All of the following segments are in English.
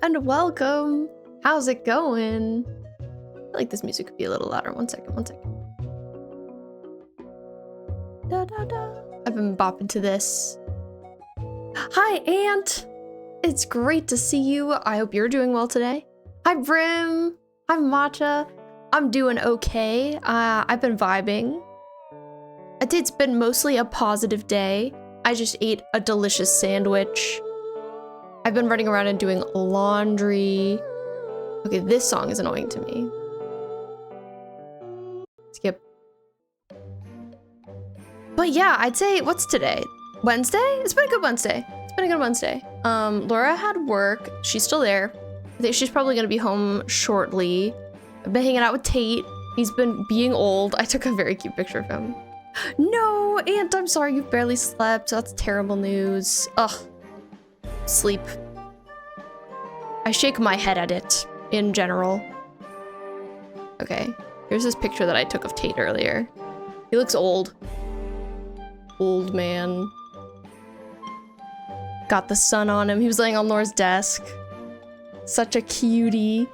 and welcome. How's it going? I feel like this music could be a little louder. One second. Da, da, da. I've been bopping to this. Hi, Ant. It's great to see you. I hope you're doing well today. Hi, Brim. Hi, Matcha. I'm doing okay. I've been vibing. I'd say it's been mostly a positive day. I just ate a delicious sandwich. I've been running around and doing laundry. Okay, this song is annoying to me. Skip. But yeah, I'd say, what's today? Wednesday? It's been a good Wednesday. Laura had work. She's still there. I think she's probably gonna be home shortly. I've been hanging out with Tate. He's been being old. I took a very cute picture of him. No, Aunt, I'm sorry you've barely slept. That's terrible news. Ugh. Sleep. I shake my head at it, in general. Okay, here's this picture that I took of Tate earlier. He looks old. Old man. Got the sun on him. He was laying on Laura's desk. Such a cutie.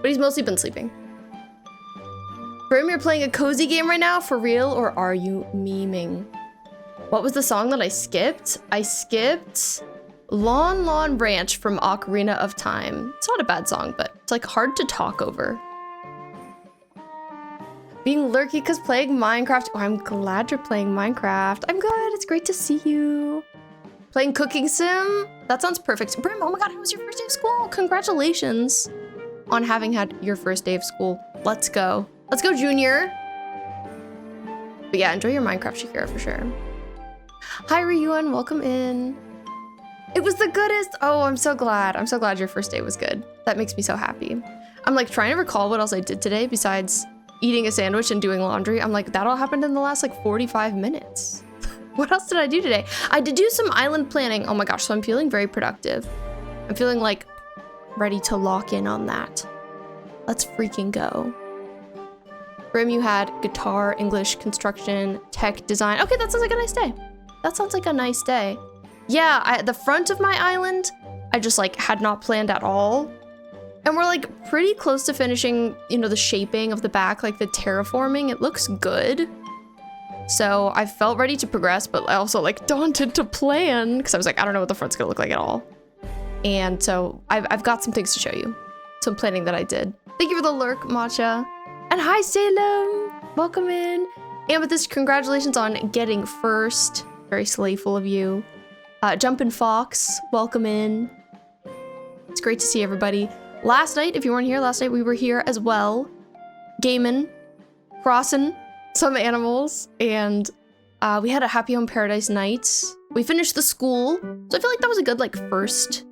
But he's mostly been sleeping. Brim, you're playing a cozy game right now? For real? Or are you memeing? What was the song that I skipped? I skipped Lawn Ranch from Ocarina of Time. It's not a bad song, but it's like hard to talk over. Being lurky because playing Minecraft. Oh, I'm glad you're playing Minecraft. I'm good. It's great to see you. Playing Cooking Sim? That sounds perfect. Brim, oh my god, how was your first day of school? Congratulations on having had your first day of school. Let's go. Let's go, Junior. But yeah, enjoy your Minecraft, Shakira, for sure. Hi, Ryuan. Welcome in. It was the goodest. Oh, I'm so glad. I'm so glad your first day was good. That makes me so happy. I'm like trying to recall what else I did today besides eating a sandwich and doing laundry. I'm like, that all happened in the last like 45 minutes. What else did I do today? I did do some island planning. Oh my gosh, so I'm feeling very productive. I'm feeling like ready to lock in on that. Let's freaking go. Brim, you had guitar, English, construction, tech, design. Okay, that sounds like a nice day. That sounds like a nice day. Yeah, the front of my island, I just like had not planned at all. And we're like pretty close to finishing, you know, the shaping of the back, like the terraforming. It looks good. So I felt ready to progress, but I also like daunted to plan because I was like, I don't know what the front's gonna look like at all. And so I've got some things to show you. Some planning that I did. Thank you for the lurk, Matcha. And hi, Salem. Welcome in. Amethyst, congratulations on getting first. Very slayful of you. Jumpin' Fox, welcome in. It's great to see everybody. Last night, if you weren't here last night, we were here as well. Gaming, crossing some animals, and we had a Happy Home Paradise night. We finished the school, so I feel like that was a good like first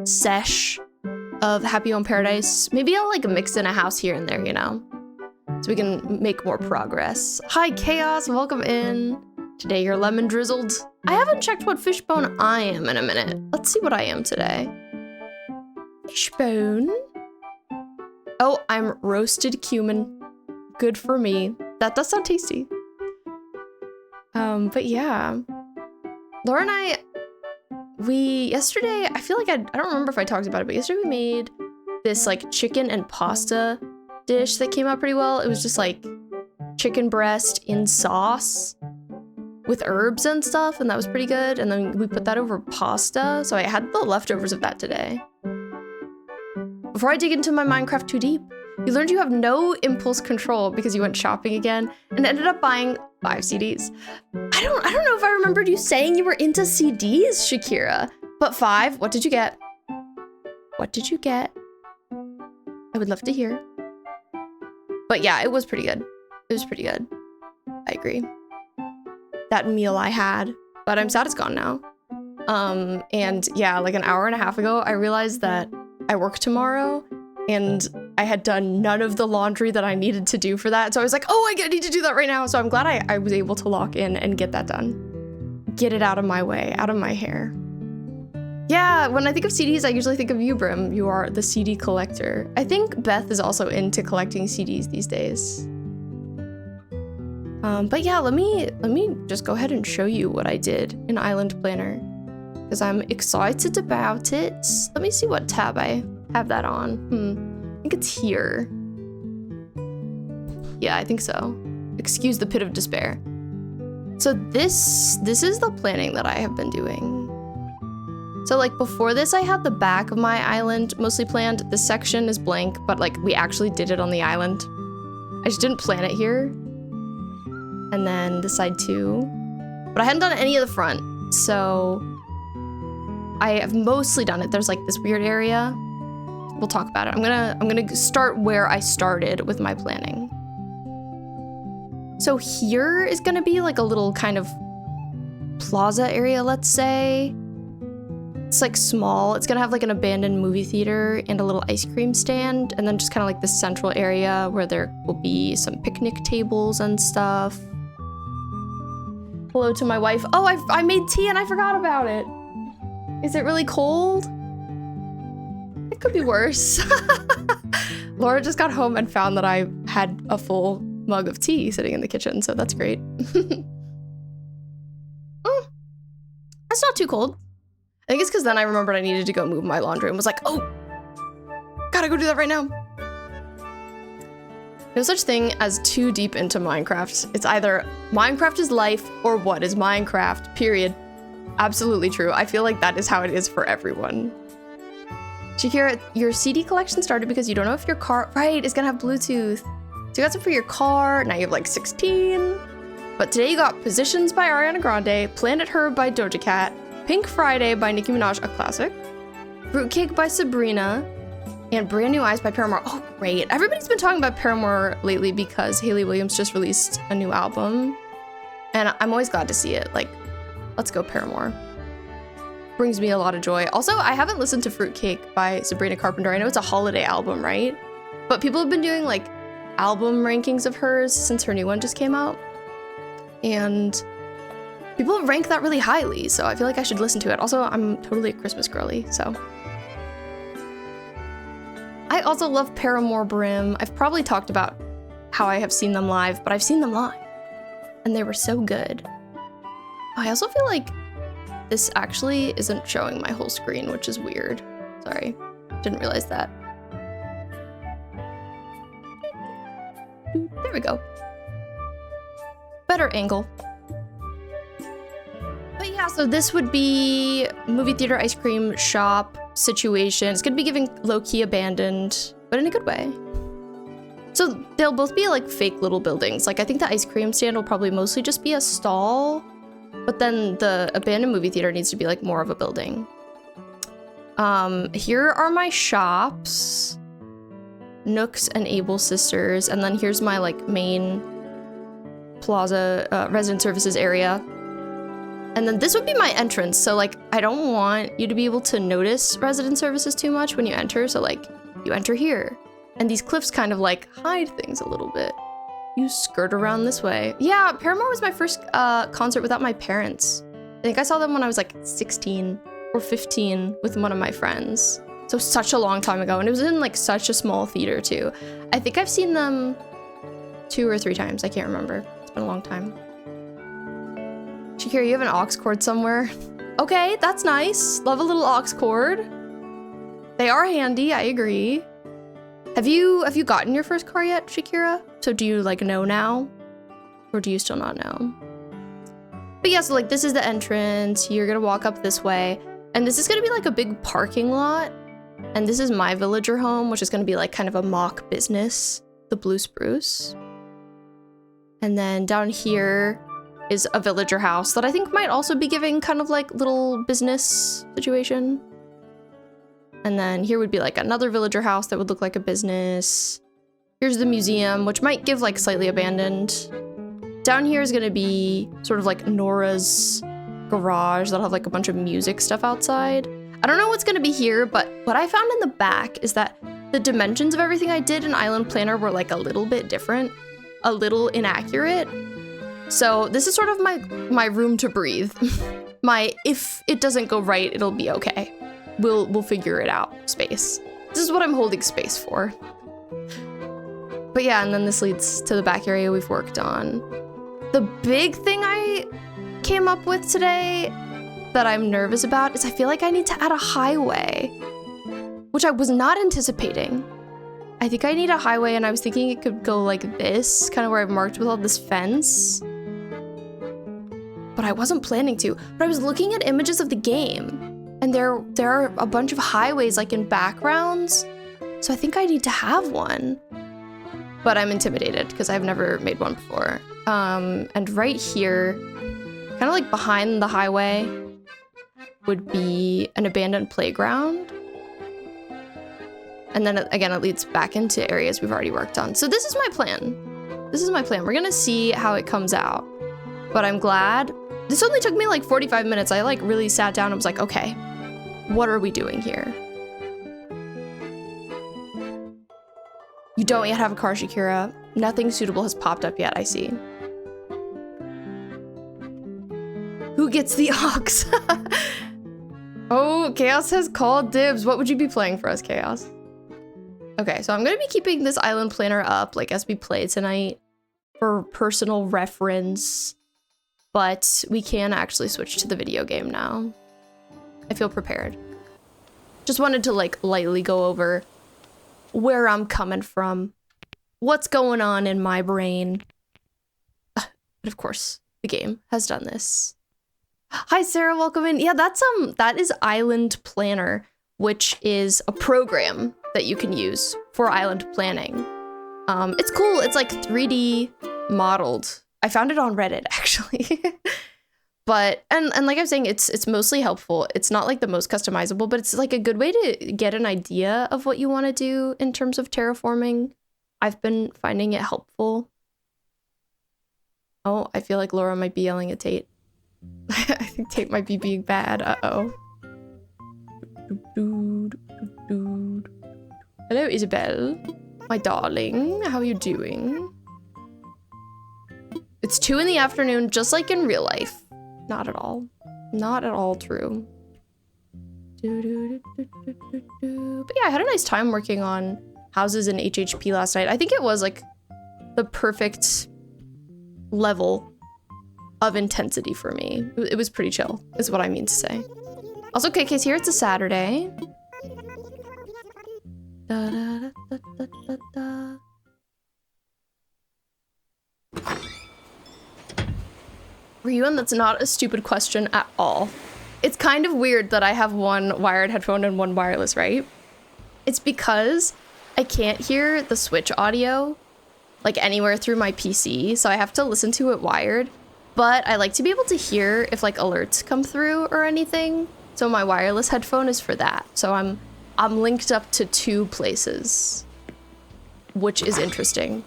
sesh of Happy Home Paradise. Maybe I'll like mix in a house here and there, you know, so we can make more progress. Hi, Chaos, welcome in. Today you're lemon drizzled. I haven't checked what fishbone I am in a minute. Let's see what I am today. Fishbone. Oh, I'm roasted cumin. Good for me. That does sound tasty. But yeah. Laura and I, yesterday, I feel like I don't remember if I talked about it, but yesterday we made this like chicken and pasta dish that came out pretty well. It was just like chicken breast in sauce with herbs and stuff, and that was pretty good. And then we put that over pasta, so I had the leftovers of that today. Before I dig into my Minecraft too deep, you learned you have no impulse control because you went shopping again and ended up buying 5 CDs. I don't know if I remembered you saying you were into CDs, Shakira, but 5, what did you get? What did you get? I would love to hear. But yeah, it was pretty good. It was pretty good. I agree. That meal I had, but I'm sad it's gone now. And yeah, like an hour and a half ago, I realized that I work tomorrow and I had done none of the laundry that I needed to do for that. So I was like, oh, I need to do that right now. So I'm glad I was able to lock in and get that done. Get it out of my way, out of my hair. Yeah, when I think of CDs, I usually think of you, Brim. You are the CD collector. I think Beth is also into collecting CDs these days. But yeah, let me just go ahead and show you what I did in Island Planner, because I'm excited about it. Let me see what tab I have that on? I think it's here. Yeah, I think so. Excuse the pit of despair. So this is the planning that I have been doing. So like before this, I had the back of my island mostly planned. This section is blank, but like we actually did it on the island. I just didn't plan it here. And then this side too. But I hadn't done any of the front. So I have mostly done it. There's like this weird area. We'll talk about it. I'm gonna start where I started with my planning. So here is gonna be like a little kind of plaza area, let's say. It's like small. It's gonna have like an abandoned movie theater and a little ice cream stand, and then just kind of like this central area where there will be some picnic tables and stuff. Hello to my wife. Oh, I made tea and I forgot about it. Is it really cold? It could be worse. Laura just got home and found that I had a full mug of tea sitting in the kitchen, so that's great. That's not too cold. I think it's because then I remembered I needed to go move my laundry and was like, oh, gotta go do that right now. No such thing as too deep into Minecraft. It's either Minecraft is life or what is Minecraft, period. Absolutely true. I feel like that is how it is for everyone. Shakira, your CD collection started because you don't know if your car, right, is gonna have Bluetooth. So you got some for your car, now you have like 16. But today you got Positions by Ariana Grande, Planet Her by Doja Cat, Pink Friday by Nicki Minaj, a classic, Fruitcake by Sabrina, and Brand New Eyes by Paramore. Oh, great. Everybody's been talking about Paramore lately because Hayley Williams just released a new album, and I'm always glad to see it. Like, let's go Paramore. Brings me a lot of joy. Also, I haven't listened to Fruitcake by Sabrina Carpenter. I know it's a holiday album, right? But people have been doing like album rankings of hers since her new one just came out, and people rank that really highly, so I feel like I should listen to it. Also, I'm totally a Christmas girly, so. I also love Paramore Brim. I've probably talked about how I have seen them live, but I've seen them live, and they were so good. I also feel like this actually isn't showing my whole screen, which is weird. Sorry, didn't realize that. There we go. Better angle. But yeah, so this would be movie theater ice cream shop situation. It's gonna be giving low-key abandoned, but in a good way. So they'll both be like fake little buildings. Like I think the ice cream stand will probably mostly just be a stall, but then the abandoned movie theater needs to be like more of a building. Here are my shops, Nooks and Able Sisters, and then here's my like main plaza resident services area. And then this would be my entrance, so like I don't want you to be able to notice resident services too much when you enter, so like you enter here. And these cliffs kind of like hide things a little bit. You skirt around this way. Yeah, Paramore was my first concert without my parents. I think I saw them when I was like 16 or 15 with one of my friends. So such a long time ago, and it was in like such a small theater too. I think I've seen them 2 or 3 times, I can't remember. It's been a long time. Shakira, you have an aux cord somewhere? Okay, that's nice. Love a little aux cord. They are handy, I agree. Have you gotten your first car yet, Shakira? So do you like know now? Or do you still not know? But yeah, so like this is the entrance. You're gonna walk up this way. And this is gonna be like a big parking lot. And this is my villager home, which is gonna be like kind of a mock business, the Blue Spruce. And then down here is a villager house that I think might also be giving kind of like little business situation. And then here would be like another villager house that would look like a business. Here's the museum, which might give like slightly abandoned. Down here is gonna be sort of like Nora's garage that'll have like a bunch of music stuff outside. I don't know what's gonna be here, but what I found in the back is that the dimensions of everything I did in Island Planner were like a little bit different, a little inaccurate. So this is sort of my room to breathe. My if it doesn't go right, it'll be okay. We'll figure it out space. This is what I'm holding space for. But yeah, and then this leads to the back area we've worked on. The big thing I came up with today that I'm nervous about is I feel like I need to add a highway. which I was not anticipating. I think I need a highway, and I was thinking it could go like this, kind of where I've marked with all this fence. But I wasn't planning to. But I was looking at images of the game, and there are a bunch of highways like in backgrounds. So I think I need to have one. But I'm intimidated because I've never made one before. And right here, kind of like behind the highway, would be an abandoned playground. And then again, it leads back into areas we've already worked on. So this is my plan. This is my plan. We're gonna see how it comes out. But I'm glad. This only took me like 45 minutes. I like really sat down and was like, okay, what are we doing here? You don't yet have a car, Shakira. Nothing suitable has popped up yet, I see. Who gets the ox? Oh, Chaos has called dibs. What would you be playing for us, Chaos? Okay, so I'm gonna be keeping this island planner up, like as we play tonight, for personal reference. But we can actually switch to the video game now. I feel prepared. Just wanted to like lightly go over where I'm coming from, what's going on in my brain. But of course, the game has done this. Hi, Sarah, welcome in. Yeah, that is Island Planner, which is a program that you can use for island planning. It's cool. It's like 3D modeled. I found it on Reddit, actually. But, and like I was saying, it's mostly helpful. It's not like the most customizable, but it's like a good way to get an idea of what you want to do in terms of terraforming. I've been finding it helpful. Oh, I feel like Laura might be yelling at Tate. I think Tate might be being bad. Uh-oh. Hello, Isabel. My darling, how are you doing? It's 2 in the afternoon, just like in real life. Not at all. Not at all true. But yeah, I had a nice time working on houses in HHP last night. I think it was like the perfect level of intensity for me. It was pretty chill, is what I mean to say. Also, KK's here. It's a Saturday. Da, da, da, da, da, da. Ryuan, that's not a stupid question at all. It's kind of weird that I have one wired headphone and one wireless, right? It's because I can't hear the Switch audio like anywhere through my PC, so I have to listen to it wired. But I like to be able to hear if like alerts come through or anything. So my wireless headphone is for that. So I'm linked up to 2 places, which is interesting.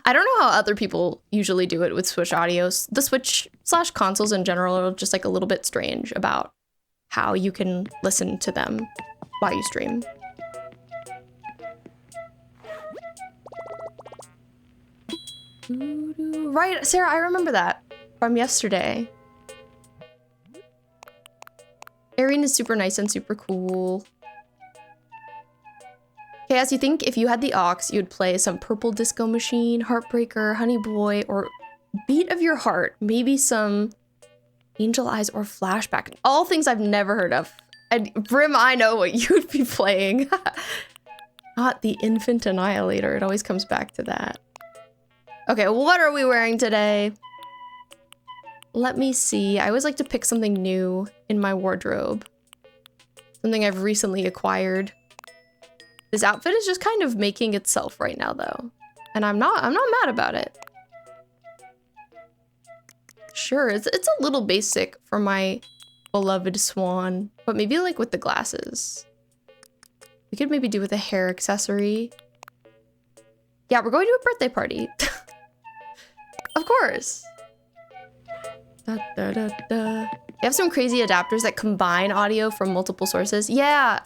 I don't know how other people usually do it with Switch audios. The Switch/consoles in general are just like a little bit strange about how you can listen to them while you stream. Right, Sarah, I remember that from yesterday. Erin is super nice and super cool. Chaos, you think if you had the aux, you'd play some Purple Disco Machine, Heartbreaker, Honey Boy, or Beat of Your Heart, maybe some Angel Eyes or Flashback. All things I've never heard of. And Brim, I know what you'd be playing. Not the Infant Annihilator. It always comes back to that. Okay, what are we wearing today? Let me see. I always like to pick something new in my wardrobe. Something I've recently acquired. This outfit is just kind of making itself right now, though. And I'm not mad about it. Sure, it's a little basic for my beloved swan, but maybe like with the glasses. We could maybe do with a hair accessory. Yeah, we're going to a birthday party. Of course. Da, da, da, da. You have some crazy adapters that combine audio from multiple sources. Yeah,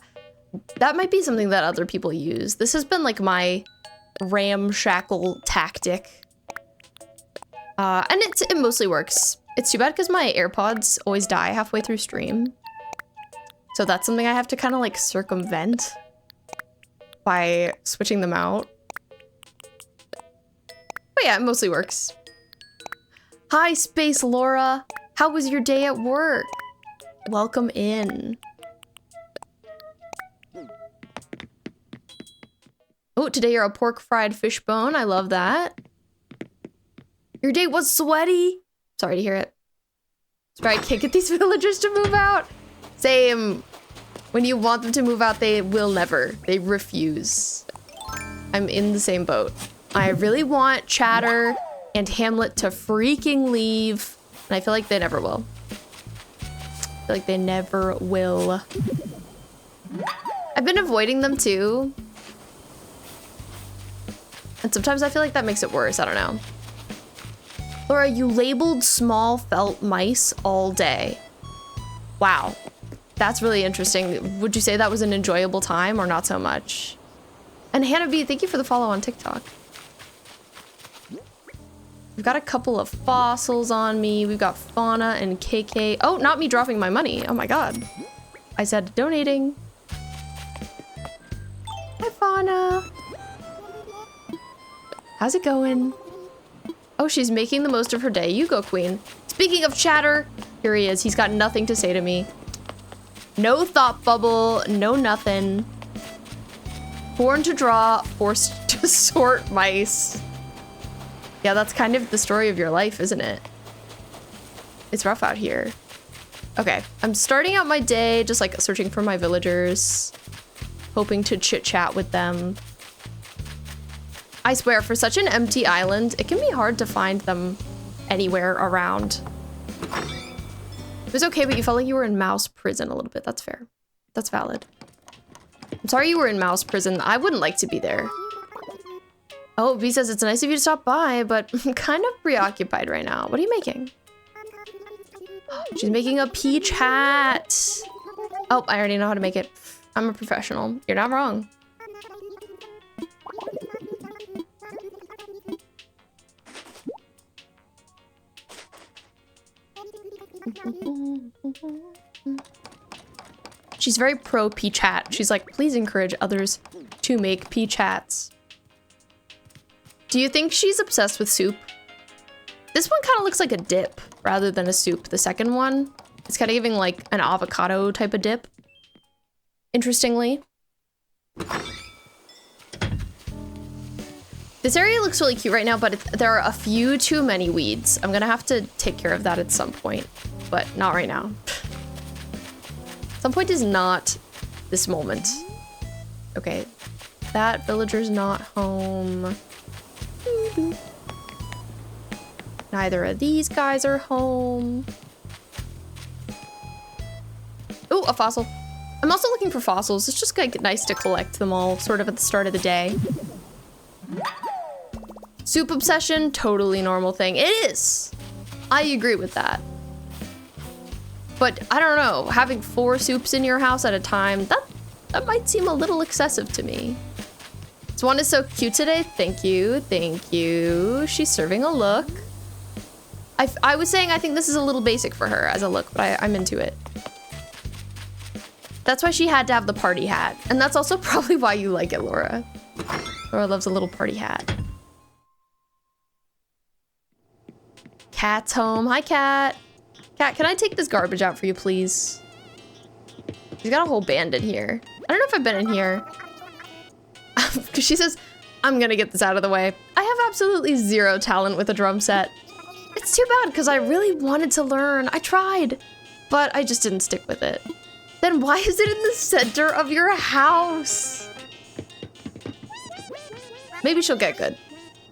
that might be something that other people use. This has been like my ramshackle tactic. And it mostly works. It's too bad because my AirPods always die halfway through stream. So that's something I have to kind of like circumvent by switching them out. But yeah, it mostly works. Hi, Space Laura. How was your day at work? Welcome in. Oh, today you're a pork fried fish bone. I love that. Your date was sweaty. Sorry to hear it. Sorry, I can't get these villagers to move out. Same. When you want them to move out, they will never. They refuse. I'm in the same boat. I really want Chatter and Hamlet to freaking leave. And I feel like they never will. I feel like they never will. I've been avoiding them too. And sometimes I feel like that makes it worse. I don't know. Laura, you labeled small felt mice all day. Wow. That's really interesting. Would you say that was an enjoyable time or not so much? And Hannah B, thank you for the follow on TikTok. We've got a couple of fossils on me. We've got Fauna and KK. Oh, not me dropping my money. Oh my god. I said donating. Hi, Fauna. How's it going? Oh, she's making the most of her day. You go, queen. Speaking of Chatter, here he is. He's got nothing to say to me. No thought bubble, no nothing. Born to draw, forced to sort mice. Yeah, that's kind of the story of your life, isn't it? It's rough out here. Okay, I'm starting out my day just like searching for my villagers, hoping to chit chat with them. I swear, for such an empty island, it can be hard to find them anywhere around. It was okay, but you felt like you were in mouse prison a little bit. That's fair. That's valid. I'm sorry you were in mouse prison. I wouldn't like to be there. Oh, V says it's nice of you to stop by, but I'm kind of preoccupied right now. What are you making? She's making a peach hat. Oh, I already know how to make it. I'm a professional. You're not wrong. She's very pro peach hat. She's like, please encourage others to make peach hats. Do you think she's obsessed with soup? This one kind of looks like a dip rather than a soup. The second one, it's kind of giving like an avocado type of dip. Interestingly. This area looks really cute right now, but there are a few too many weeds. I'm gonna have to take care of that at some point, but not right now. Some point is not this moment. Okay, that villager's not home. Neither of these guys are home. Oh, a fossil. I'm also looking for fossils. It's just like nice to collect them all sort of at the start of the day. Soup obsession, totally normal thing. It is. I agree with that. But I don't know, having 4 soups in your house at a time, that might seem a little excessive to me. This one is so cute today. Thank you, thank you. She's serving a look. I was saying I think this is a little basic for her as a look, but I'm into it. That's why she had to have the party hat. And that's also probably why you like it, Laura. Laura loves a little party hat. Cat's home. Hi, Cat. Cat, can I take this garbage out for you, please? She's got a whole band in here. I don't know if I've been in here. Because she says, I'm gonna get this out of the way. I have absolutely zero talent with a drum set. It's too bad, because I really wanted to learn. I tried, but I just didn't stick with it. Then why is it in the center of your house? Maybe she'll get good.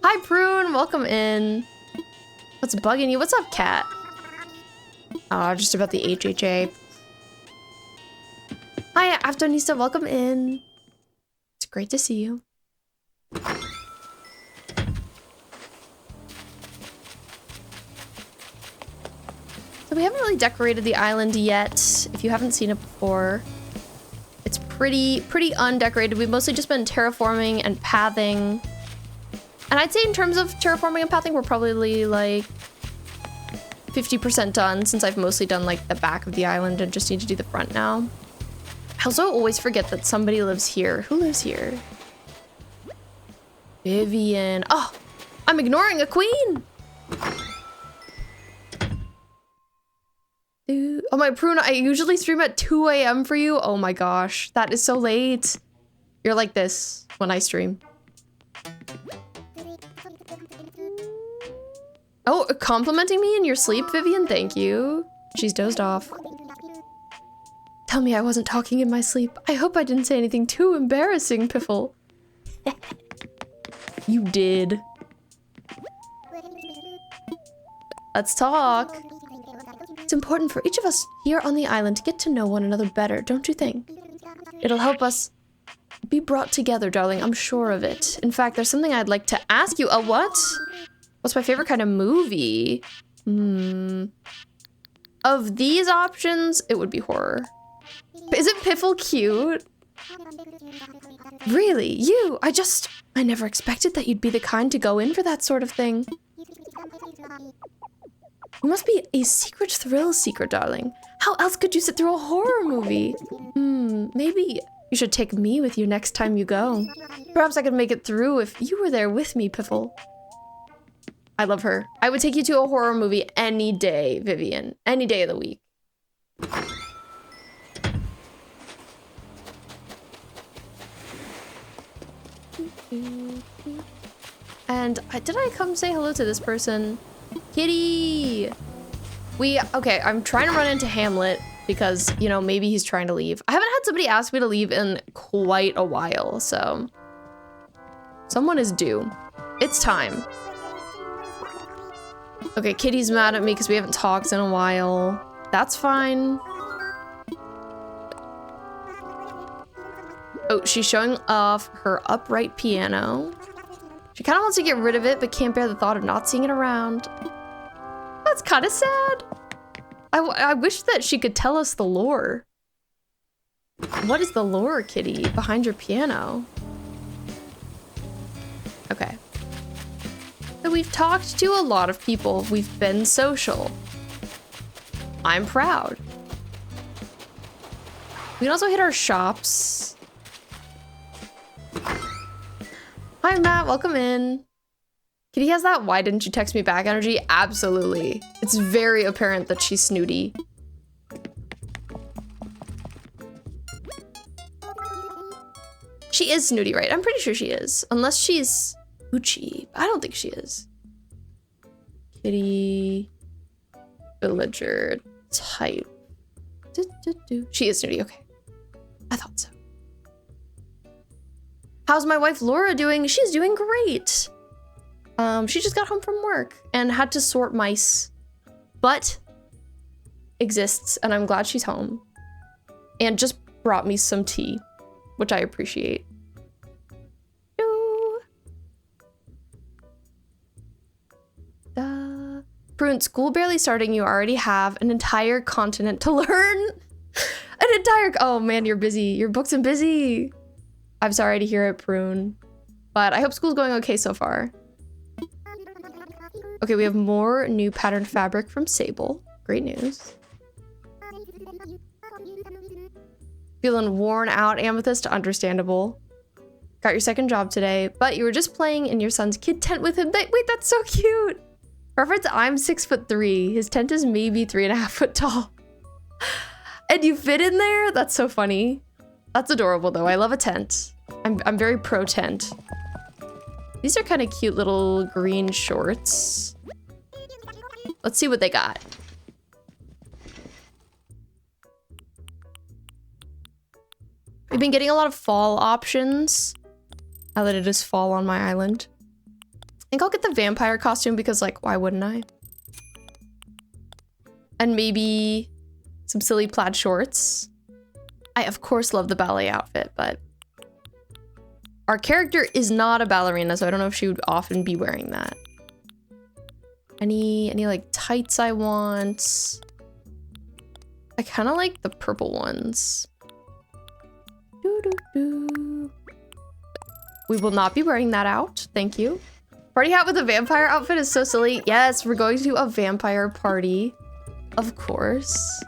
Hi, Prune. Welcome in. What's bugging you? What's up, Cat? Oh, just about the HHA. Hi, Aftonista. Welcome in. It's great to see you. So we haven't really decorated the island yet. If you haven't seen it before, it's pretty undecorated. We've mostly just been terraforming and pathing. And I'd say in terms of terraforming and pathing, we're probably like 50% done, since I've mostly done like the back of the island and just need to do the front now. I also always forget that somebody lives here. Who lives here? Vivian. Oh, I'm ignoring a queen. Dude. Oh, my Prune, I usually stream at 2 a.m. for you. Oh my gosh, that is so late. You're like this when I stream. Oh, complimenting me in your sleep, Vivian? Thank you. She's dozed off. Tell me I wasn't talking in my sleep. I hope I didn't say anything too embarrassing, Piffle. You did. Let's talk. It's important for each of us here on the island to get to know one another better, don't you think? It'll help us be brought together, darling. I'm sure of it. In fact, there's something I'd like to ask you. A what? What's my favorite kind of movie? Of these options, it would be horror. Isn't Piffle cute? Really? You? I never expected that you'd be the kind to go in for that sort of thing. You must be a secret thrill seeker, darling. How else could you sit through a horror movie? Maybe you should take me with you next time you go. Perhaps I could make it through if you were there with me, Piffle. I love her. I would take you to a horror movie any day, Vivian. Any day of the week. And did I come say hello to this person? Kitty! Okay, I'm trying to run into Hamlet because, you know, maybe he's trying to leave. I haven't had somebody ask me to leave in quite a while, so. Someone is due. It's time. Okay, Kitty's mad at me because we haven't talked in a while. That's fine. Oh, she's showing off her upright piano. She kind of wants to get rid of it, but can't bear the thought of not seeing it around. That's kind of sad. I wish that she could tell us the lore. What is the lore, Kitty, behind your piano? Okay. So we've talked to a lot of people. We've been social. I'm proud. We can also hit our shops. Hi, Matt. Welcome in. Kitty has that why didn't you text me back energy? Absolutely. It's very apparent that she's snooty. She is snooty, right? I'm pretty sure she is. Unless she's Uchi. I don't think she is. Kitty. Villager. Type. She is snooty. Okay. I thought so. How's my wife Laura doing? She's doing great. She just got home from work and had to sort mice, but exists, and I'm glad she's home. And just brought me some tea, which I appreciate. Prune, school barely starting, you already have an entire continent to learn. Oh man, you're busy. You're booked and busy. I'm sorry to hear it, Prune. But I hope school's going okay so far. Okay, we have more new patterned fabric from Sable. Great news. Feeling worn out, Amethyst? Understandable. Got your second job today, but you were just playing in your son's kid tent with him. Wait, that's so cute. Reference, I'm 6'3". His tent is maybe 3.5 foot tall. And you fit in there? That's so funny. That's adorable though. I love a tent. I'm very pro tent. These are kind of cute little green shorts. Let's see what they got. We've been getting a lot of fall options now that it is fall on my island. I think I'll get the vampire costume because, like, why wouldn't I? And maybe some silly plaid shorts. I, of course, love the ballet outfit, but our character is not a ballerina, so I don't know if she would often be wearing that. Any like tights I want? I kind of like the purple ones. We will not be wearing that out. Thank you. Party hat with a vampire outfit is so silly. Yes, we're going to a vampire party. Of course.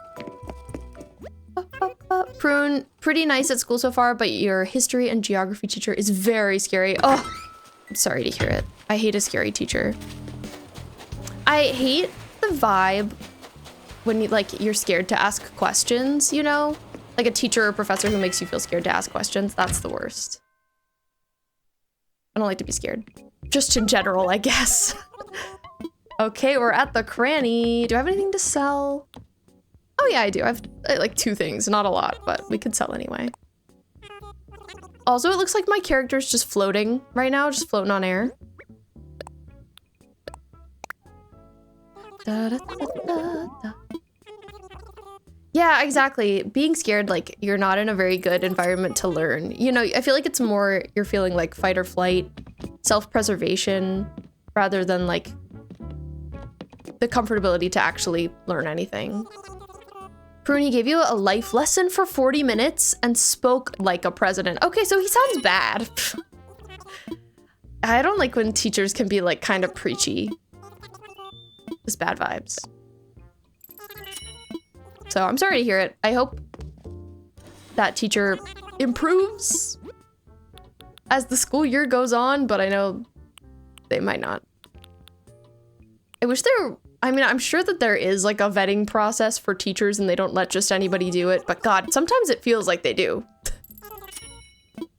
Prune, pretty nice at school so far, but your history and geography teacher is very scary. Oh, I'm sorry to hear it. I hate a scary teacher. I hate the vibe when you're scared to ask questions, you know? Like a teacher or professor who makes you feel scared to ask questions. That's the worst. I don't like to be scared. Just in general, I guess. Okay, we're at the cranny. Do I have anything to sell? Oh yeah, I do. I have like 2 things, not a lot, but we could sell anyway. Also, it looks like my character's just floating right now, just floating on air. Da, da, da, da, da. Yeah, exactly. Being scared, like, you're not in a very good environment to learn. You know, I feel like it's more you're feeling like fight or flight, self-preservation, rather than like the comfortability to actually learn anything. Pruny gave you a life lesson for 40 minutes and spoke like a president. Okay, so he sounds bad. I don't like when teachers can be like kind of preachy. Just bad vibes. So I'm sorry to hear it. I hope that teacher improves as the school year goes on, but I know they might not. I wish there, I mean, I'm sure that there is like a vetting process for teachers and they don't let just anybody do it, but God, sometimes it feels like they do.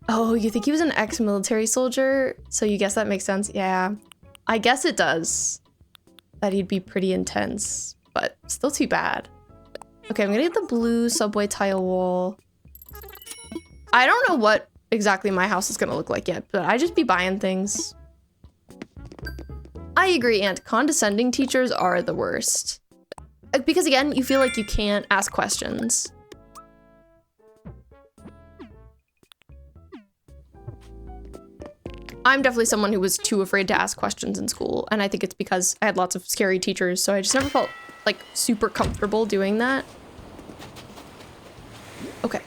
Oh, you think he was an ex-military soldier? So you guess that makes sense? Yeah, I guess it does. That he'd be pretty intense, but still too bad. Okay, I'm gonna get the blue subway tile wall. I don't know what exactly my house is gonna look like yet, but I just be buying things. I agree, and condescending teachers are the worst. Because again, you feel like you can't ask questions. I'm definitely someone who was too afraid to ask questions in school, and I think it's because I had lots of scary teachers, so I just never felt like super comfortable doing that. Okay,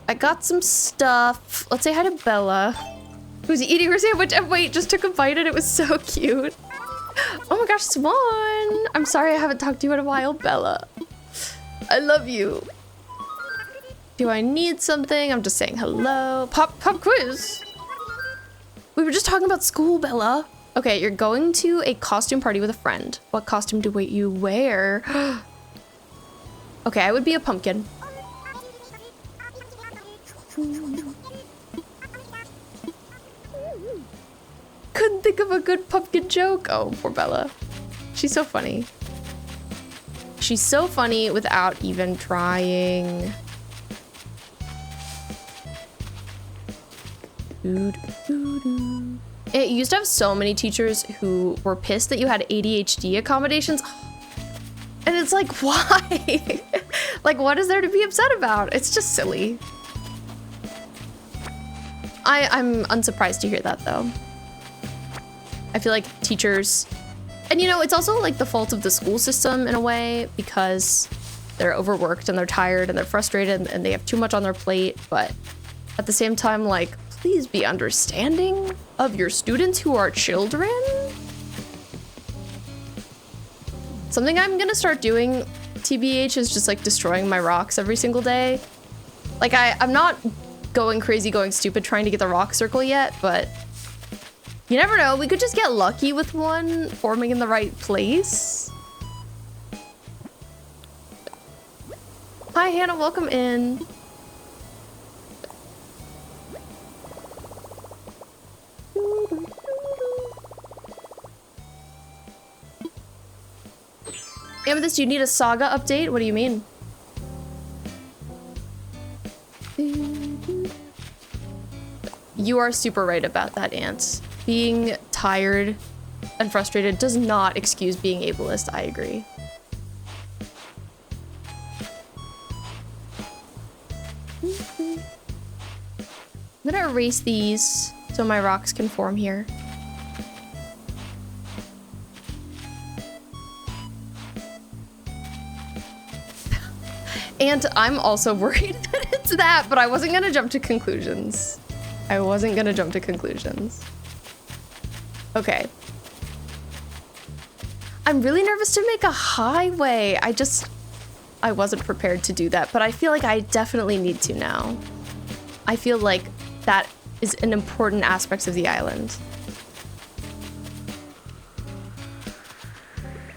I got some stuff. Let's say hi to Bella, who's eating her sandwich. And wait, just took a bite and it was so cute. Oh my gosh, Swan! I'm sorry I haven't talked to you in a while, Bella. I love you. Do I need something? I'm just saying hello. Pop quiz. We were just talking about school, Bella. Okay, you're going to a costume party with a friend. What costume do you wear? Okay, I would be a pumpkin. Couldn't think of a good pumpkin joke. Oh, poor Bella. She's so funny. She's so funny without even trying. It used to have so many teachers who were pissed that you had ADHD accommodations. And it's like, why? Like, what is there to be upset about? It's just silly. I'm unsurprised to hear that, though. I feel like teachers... And, you know, it's also, like, the fault of the school system, in a way, because they're overworked and they're tired and they're frustrated and they have too much on their plate. But at the same time, like, please be understanding of your students who are children. Something I'm gonna start doing, TBH, is just, like, destroying my rocks every single day. Like, I'm not going crazy, going stupid, trying to get the rock circle yet, but you never know. We could just get lucky with one forming in the right place. Hi, Hannah. Welcome in. Amethyst, you need a saga update? What do you mean? You are super right about that, Ants. Being tired and frustrated does not excuse being ableist. I agree. I'm gonna erase these so my rocks can form here. And I'm also worried that it's that, but I wasn't gonna jump to conclusions. Okay. I'm really nervous to make a highway. I wasn't prepared to do that, but I feel like I definitely need to now. I feel like that is an important aspect of the island.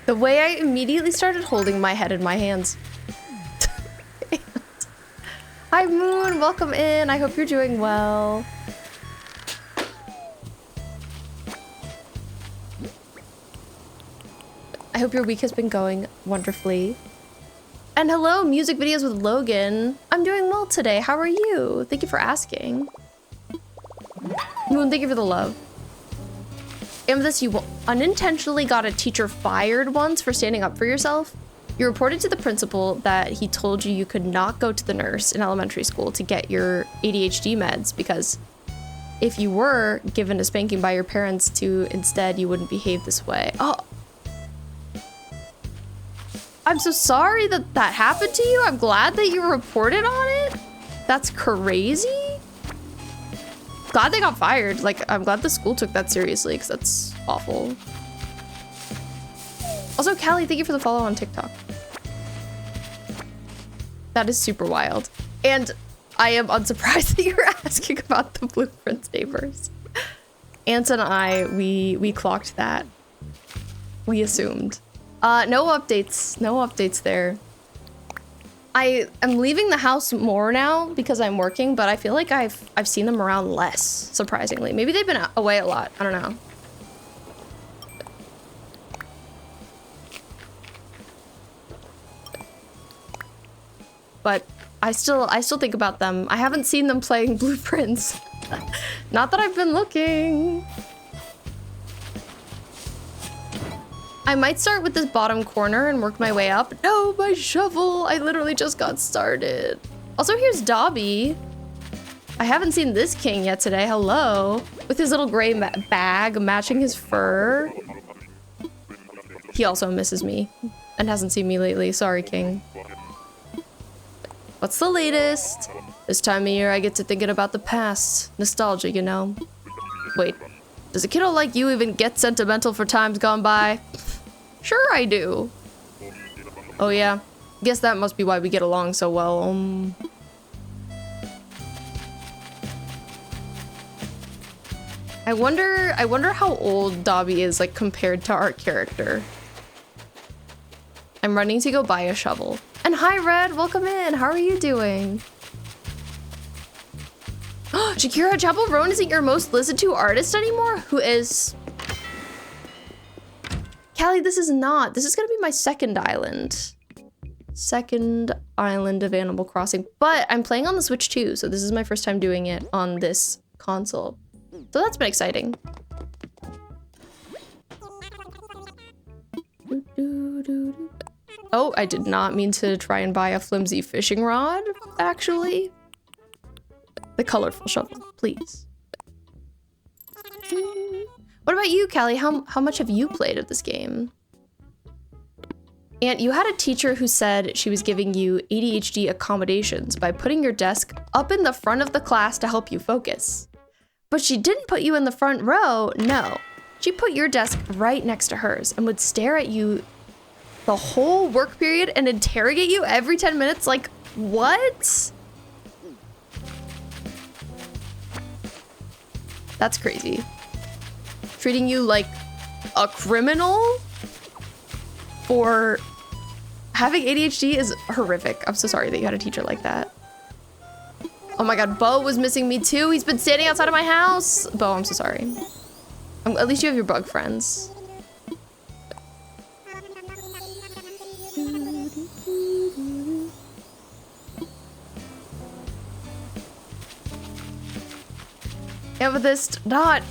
The way I immediately started holding my head in my hands. Hi, Moon. Welcome in. I hope you're doing well. I hope your week has been going wonderfully. And hello, music videos with Logan. I'm doing well today. How are you? Thank you for asking. Moon, thank you for the love. Amethyst, you unintentionally got a teacher fired once for standing up for yourself. You reported to the principal that he told you could not go to the nurse in elementary school to get your ADHD meds because if you were given a spanking by your parents to instead, you wouldn't behave this way. Oh, I'm so sorry that that happened to you. I'm glad that you reported on it. That's crazy. Glad they got fired. Like, I'm glad the school took that seriously because that's awful. Also, Callie, thank you for the follow on TikTok. That is super wild. And I am unsurprised that you're asking about the Blueprints neighbors. Ant and I, we clocked that. We assumed. No updates. No updates there. I am leaving the house more now because I'm working, but I feel like I've seen them around less, surprisingly. Maybe they've been away a lot. I don't know. But I still think about them. I haven't seen them playing Blueprints. Not that I've been looking. I might start with this bottom corner and work my way up. No, my shovel. I literally just got started. Also, here's Dobby. I haven't seen this king yet today. Hello. With his little gray bag matching his fur. He also misses me and hasn't seen me lately. Sorry, king. What's the latest? This time of year, I get to thinking about the past. Nostalgia, you know? Wait, does a kiddo like you even get sentimental for times gone by? Sure I do. Oh yeah, guess that must be why we get along so well. I wonder how old Dobby is, like, compared to our character. I'm running to go buy a shovel. And hi, Red, welcome in. How are you doing? Shakira, Chapel Roan isn't your most listened to artist anymore? Who is? Callie, this is not. This is gonna be my second island. Second island of Animal Crossing. But I'm playing on the Switch too, so this is my first time doing it on this console. So that's been exciting. Oh, I did not mean to try and buy a flimsy fishing rod, actually. The colorful shovel, please. What about you, Callie? How much have you played of this game? And you had a teacher who said she was giving you ADHD accommodations by putting your desk up in the front of the class to help you focus. But she didn't put you in the front row, no. She put your desk right next to hers and would stare at you the whole work period and interrogate you every 10 minutes? Like, what? That's crazy. Treating you like a criminal for having ADHD is horrific. I'm so sorry that you had a teacher like that. Oh my god, Bo was missing me too. He's been standing outside of my house. Bo, I'm so sorry. At least you have your bug friends. Amethyst, not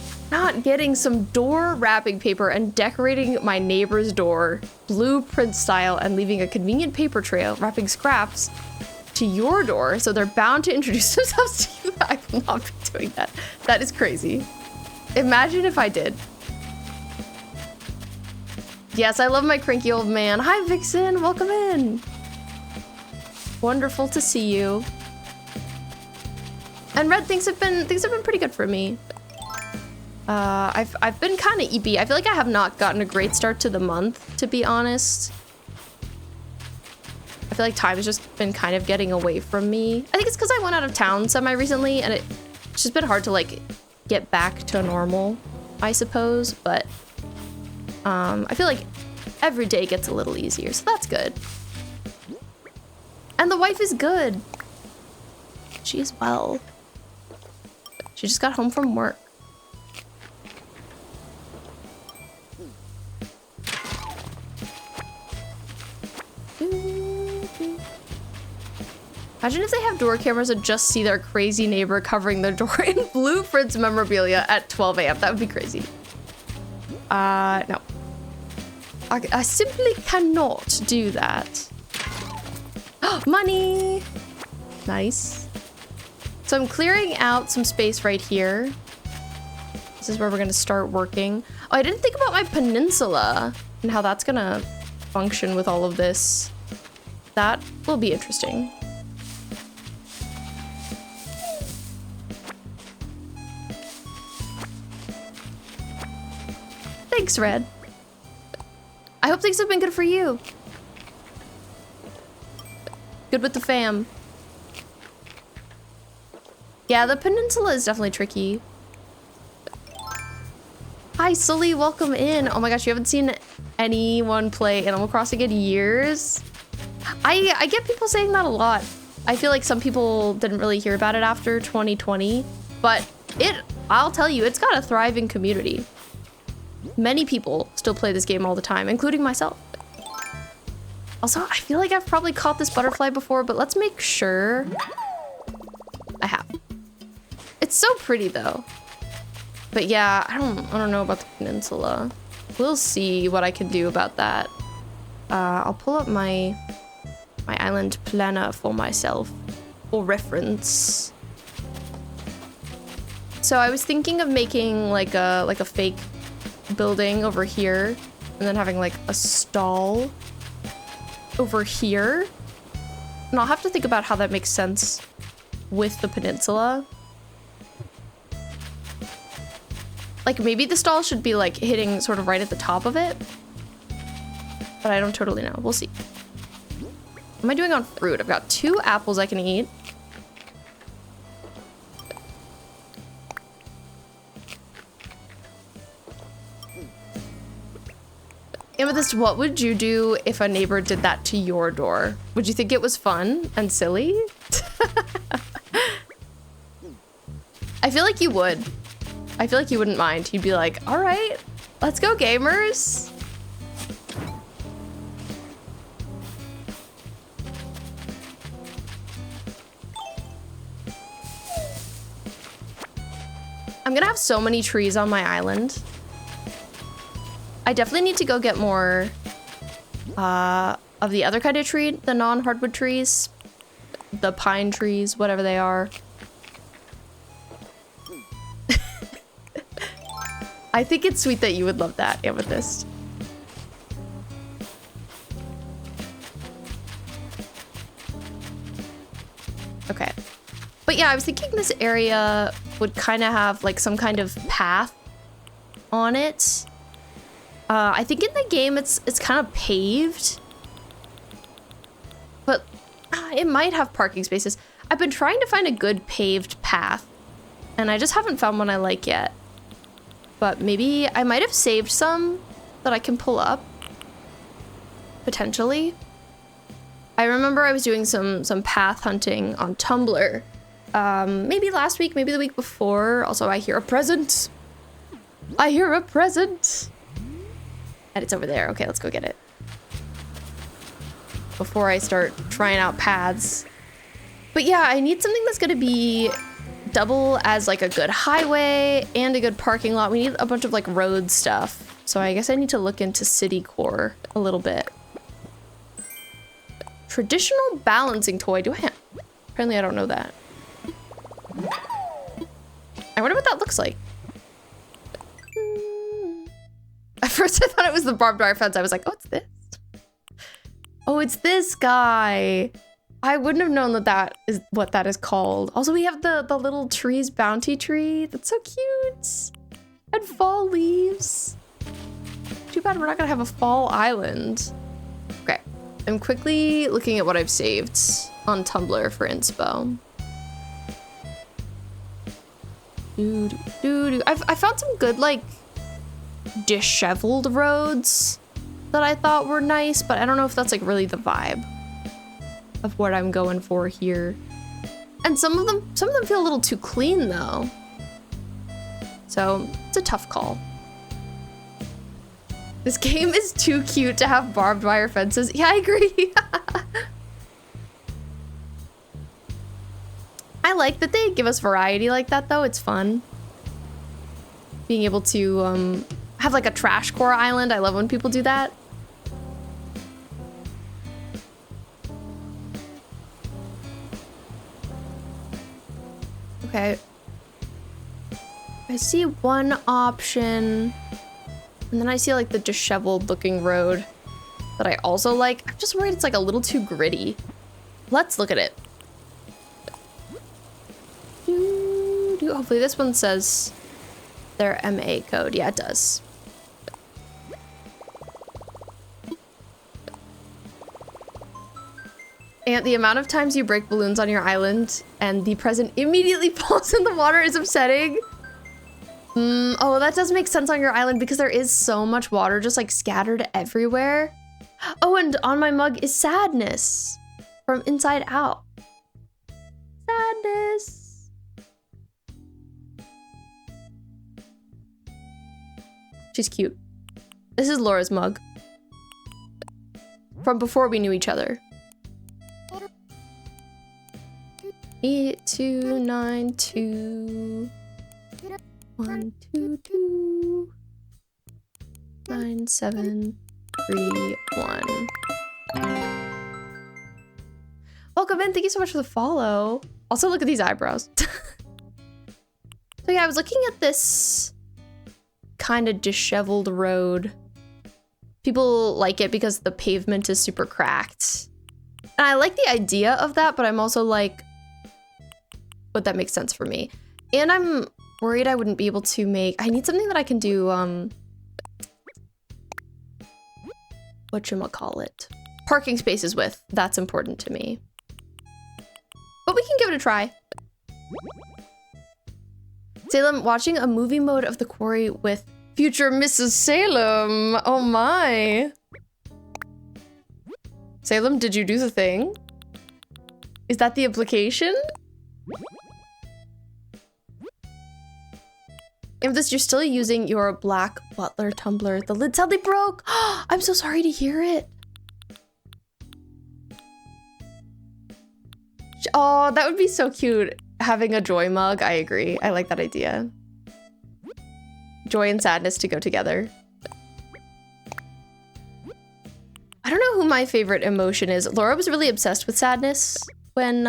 getting some door wrapping paper and decorating my neighbor's door blueprint style and leaving a convenient paper trail wrapping scraps to your door so they're bound to introduce themselves to you. I will not be doing that. That is crazy. Imagine if I did. Yes, I love my cranky old man. Hi, Vixen. Welcome in. Wonderful to see you. And Red, things have been pretty good for me. I've been kind of EP. I feel like I have not gotten a great start to the month, to be honest. I feel like time has just been kind of getting away from me. I think it's because I went out of town semi-recently, and it's just been hard to, like, get back to normal, I suppose. But I feel like every day gets a little easier, so that's good. And the wife is good. She is well. She just got home from work. Imagine if they have door cameras and just see their crazy neighbor covering their door in Blueprints memorabilia at 12 a.m. That would be crazy. No. I simply cannot do that. Money! Nice. So I'm clearing out some space right here. This is where we're gonna start working. Oh, I didn't think about my peninsula and how that's gonna function with all of this. That will be interesting. Thanks, Red. I hope things have been good for you. Good with the fam. Yeah, the peninsula is definitely tricky. Hi, Sully, welcome in. Oh my gosh, you haven't seen anyone play Animal Crossing in years? I get people saying that a lot. I feel like some people didn't really hear about it after 2020, but I'll tell you, it's got a thriving community. Many people still play this game all the time, including myself. Also, I feel like I've probably caught this butterfly before, but let's make sure I have. It's so pretty though. But yeah, I don't know about the peninsula. We'll see what I can do about that. I'll pull up my island planner for myself for reference. So I was thinking of making like a fake building over here and then having like a stall over here. And I'll have to think about how that makes sense with the peninsula. Like maybe the stall should be like hitting sort of right at the top of it. But I don't totally know. We'll see. What am I doing on fruit? I've got 2 apples I can eat. Amethyst, what would you do if a neighbor did that to your door? Would you think it was fun and silly? I feel like you would. I feel like you wouldn't mind. You'd be like, all right, let's go, gamers. I'm gonna have so many trees on my island. I definitely need to go get more of the other kind of tree, the non-hardwood trees, the pine trees, whatever they are. I think it's sweet that you would love that, Amethyst. Okay. But yeah, I was thinking this area would kind of have like some kind of path on it. I think in the game it's kind of paved, but it might have parking spaces. I've been trying to find a good paved path, and I just haven't found one I like yet. But maybe I might have saved some that I can pull up, potentially. I remember I was doing some path hunting on Tumblr, maybe last week, maybe the week before. Also, I hear a present. I hear a present. And it's over there. Okay, let's go get it. Before I start trying out paths. But yeah, I need something that's gonna be double as like a good highway and a good parking lot. We need a bunch of like road stuff. So I guess I need to look into city core a little bit. Traditional balancing toy. Do I have? Apparently I don't know that. I wonder what that looks like. At first I thought it was the barbed wire fence. I was like, oh, it's this. Oh, it's this guy. I wouldn't have known that that is what that is called. Also, we have the little trees bounty tree. That's so cute. And fall leaves. Too bad we're not gonna have a fall island. Okay, I'm quickly looking at what I've saved on Tumblr for inspo. I found some good like disheveled roads that I thought were nice, but I don't know if that's like really the vibe of what I'm going for here. And some of them feel a little too clean though. So it's a tough call. This game is too cute to have barbed wire fences. Yeah, I agree. I like that they give us variety like that, though. It's fun. Being able to have like a trash core island. I love when people do that. Okay. I see one option. And then I see like the disheveled looking road that I also like. I'm just worried it's like a little too gritty. Let's look at it. Hopefully this one says their MA code. Yeah, it does. And the amount of times you break balloons on your island and the present immediately falls in the water is upsetting. Oh, that does make sense on your island because there is so much water just like scattered everywhere. Oh, and on my mug is sadness from Inside Out. Sadness. She's cute. This is Laura's mug from before we knew each other. 8292 122 9731. Welcome in. Thank you so much for the follow. Also, look at these eyebrows. So yeah, I was looking at this kind of disheveled road. People like it because the pavement is super cracked. And I like the idea of that, but I'm also like, would that make sense for me? And I'm worried I wouldn't be able to make, I need something that I can do, whatchamacallit? Parking spaces with. That's important to me. But we can give it a try. Salem, watching a movie mode of the quarry with future Mrs. Salem. Oh my. Salem, did you do the thing? Is that the implication? If this, you're still using your black Butler tumbler. The lid sadly broke. I'm so sorry to hear it. Oh, that would be so cute. Having a joy mug. I agree. I like that idea. Joy and sadness to go together. I don't know who my favorite emotion is. Laura was really obsessed with sadness when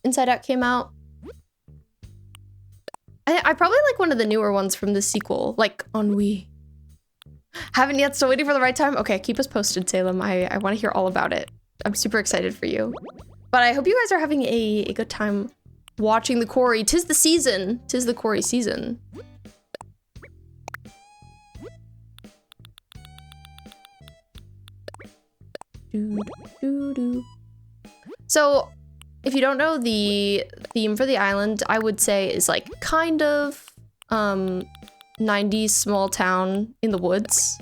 Inside Out came out. I probably like one of the newer ones from the sequel, like Ennui. Haven't yet, still waiting for the right time? Okay, keep us posted, Salem. I want to hear all about it. I'm super excited for you. But I hope you guys are having a good time watching the quarry. 'Tis the season. 'Tis the quarry season. So, if you don't know, the theme for the island, I would say is like kind of 90s small town in the woods.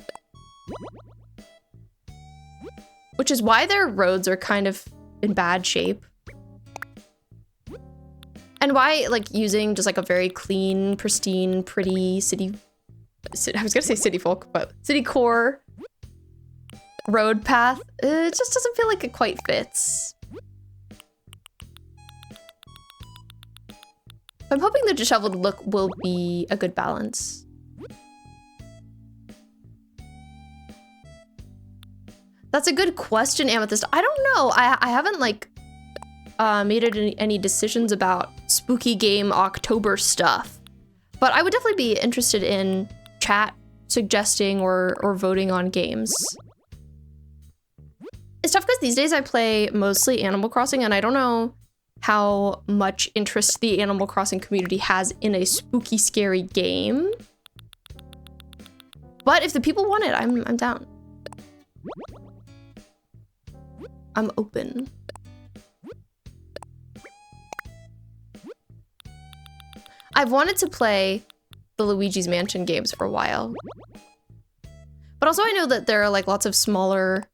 Which is why their roads are kind of in bad shape. And why like using just like a very clean, pristine, pretty city, I was gonna say city folk, but city core road path, it just doesn't feel like it quite fits. I'm hoping the disheveled look will be a good balance. That's a good question, Amethyst. I don't know. I haven't like made any decisions about spooky game October stuff, but I would definitely be interested in chat suggesting or voting on games. It's tough because these days I play mostly Animal Crossing, and I don't know how much interest the Animal Crossing community has in a spooky, scary game. But if the people want it, I'm down. I'm open. I've wanted to play the Luigi's Mansion games for a while. But also I know that there are like lots of smaller,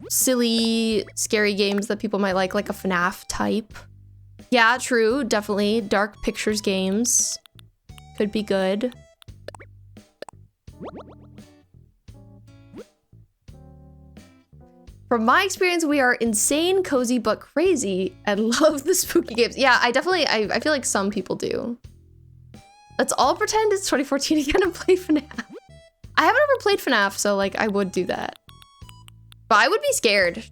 silly, scary games that people might like a FNAF type. Yeah, true, definitely. Dark Pictures games could be good. From my experience, we are insane, cozy, but crazy, and love the spooky games. Yeah, I definitely, I feel like some people do. Let's all pretend it's 2014 again and play FNAF. I haven't ever played FNAF, so like I would do that. But I would be scared.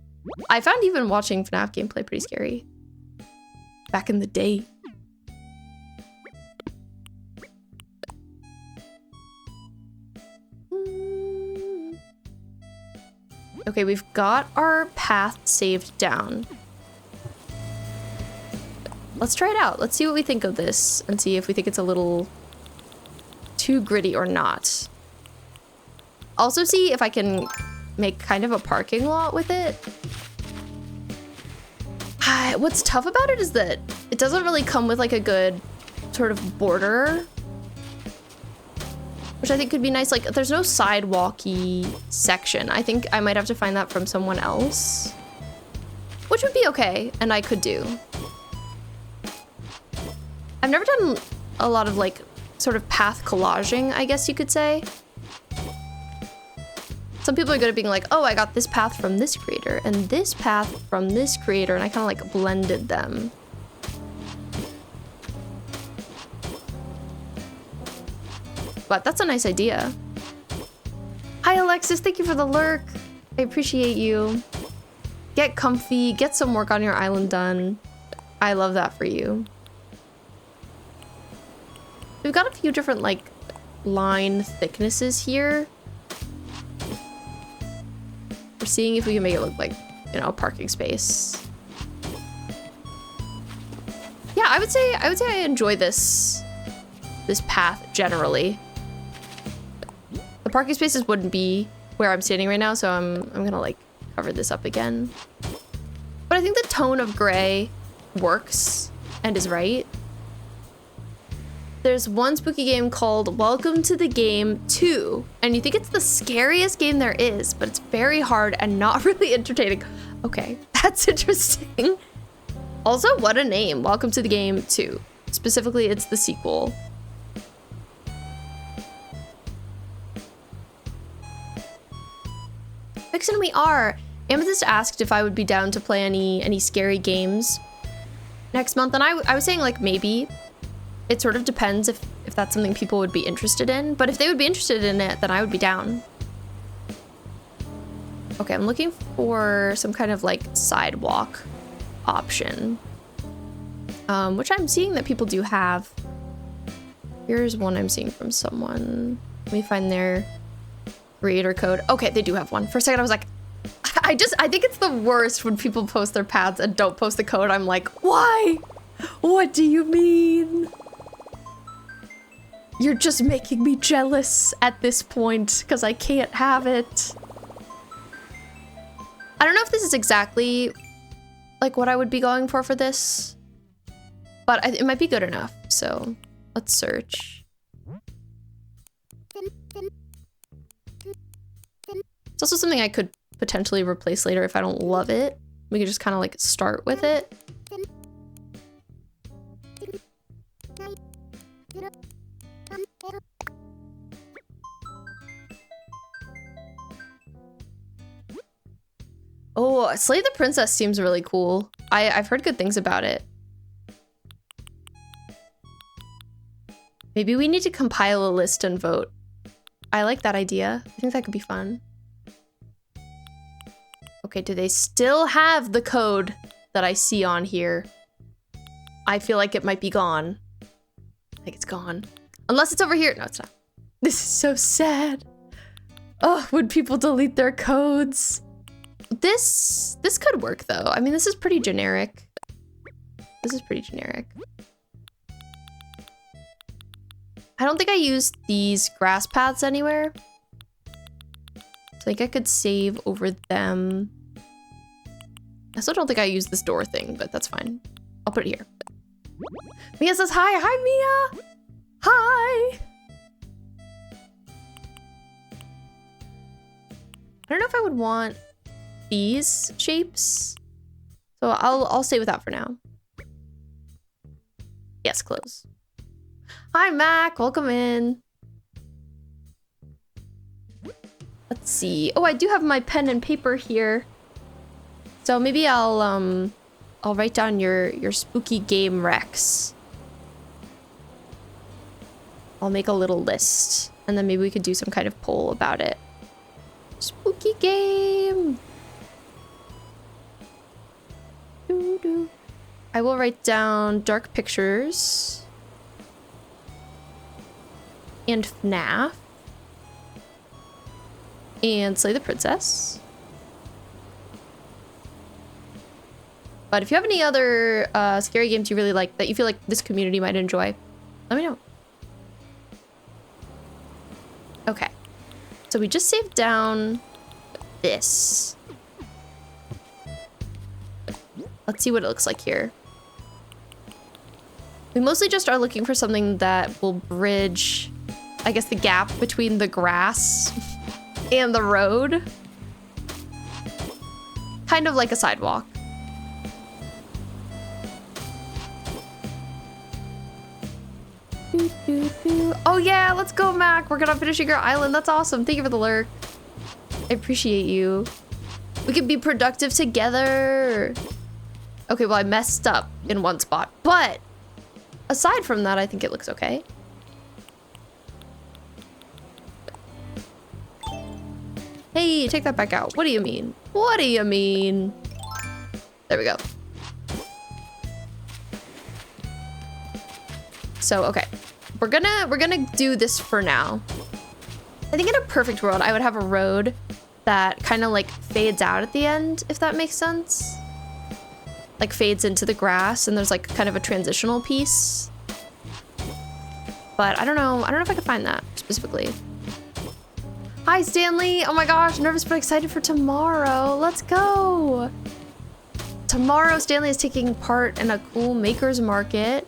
I found even watching FNAF gameplay pretty scary. Back in the day. Okay, we've got our path saved down. Let's try it out. Let's see what we think of this and see if we think it's a little too gritty or not. Also see if I can make kind of a parking lot with it. What's tough about it is that it doesn't really come with like a good sort of border, which I think could be nice. Like there's no sidewalky section. I think I might have to find that from someone else, which would be okay and I could do. I've never done a lot of like sort of path collaging, I guess you could say. Some people are good at being like, oh, I got this path from this creator and this path from this creator, and I kind of like blended them. But that's a nice idea. Hi, Alexis. Thank you for the lurk. I appreciate you. Get comfy. Get some work on your island done. I love that for you. We've got a few different like line thicknesses here. We're seeing if we can make it look like, you know, a parking space. Yeah, I would say I enjoy this path generally. The parking spaces wouldn't be where I'm standing right now, so I'm gonna like cover this up again. But I think the tone of gray works and is right. There's one spooky game called Welcome to the Game 2, and you think it's the scariest game there is, but it's very hard and not really entertaining. Okay, that's interesting. Also, what a name, Welcome to the Game 2. Specifically, it's the sequel. Vixen, we are. Amethyst asked if I would be down to play any scary games next month, and I was saying like maybe. It sort of depends if that's something people would be interested in, but if they would be interested in it, then I would be down. Okay, I'm looking for some kind of like sidewalk option, which I'm seeing that people do have. Here's one I'm seeing from someone. Let me find their creator code. Okay, they do have one. For a second I was like, I think it's the worst when people post their paths and don't post the code. I'm like, why? What do you mean? You're just making me jealous at this point because I can't have it. I don't know if this is exactly like what I would be going for this, but it might be good enough. So let's search. It's also something I could potentially replace later if I don't love it. We could just kind of like start with it. Oh, Slay the Princess seems really cool. I've heard good things about it. Maybe we need to compile a list and vote. I like that idea. I think that could be fun. Okay, do they still have the code that I see on here? I feel like it might be gone. I think it's gone. Unless it's over here. No, it's not. This is so sad. Oh, would people delete their codes? This could work though. I mean, this is pretty generic. This is pretty generic. I don't think I used these grass paths anywhere. So I think I could save over them. I still don't think I used this door thing, but that's fine. I'll put it here. Mia says hi. Hi, Mia. Hi. I don't know if I would want these shapes, so I'll stay with that for now. Yes, close. Hi, Mac. Welcome in. Let's see. Oh, I do have my pen and paper here. So maybe I'll write down your spooky game Rex. I'll make a little list, and then maybe we could do some kind of poll about it. Spooky game. Doo-doo. I will write down Dark Pictures and FNAF and Slay the Princess. But if you have any other scary games you really like that you feel like this community might enjoy, let me know. Okay, so we just saved down this. Let's see what it looks like here. We mostly just are looking for something that will bridge, I guess, the gap between the grass and the road. Kind of like a sidewalk. Oh yeah, let's go, Mac. We're gonna finish your island. That's awesome. Thank you for the lurk. I appreciate you. We can be productive together. Okay, well, I messed up in one spot, but aside from that, I think it looks okay. Hey, take that back out. What do you mean? What do you mean? There we go. So, okay. We're gonna do this for now. I think in a perfect world, I would have a road that kind of like fades out at the end, if that makes sense. Like fades into the grass and there's like kind of a transitional piece. But I don't know if I could find that specifically. Hi, Stanley. Oh my gosh, nervous but excited for tomorrow. Let's go. Tomorrow, Stanley is taking part in a cool maker's market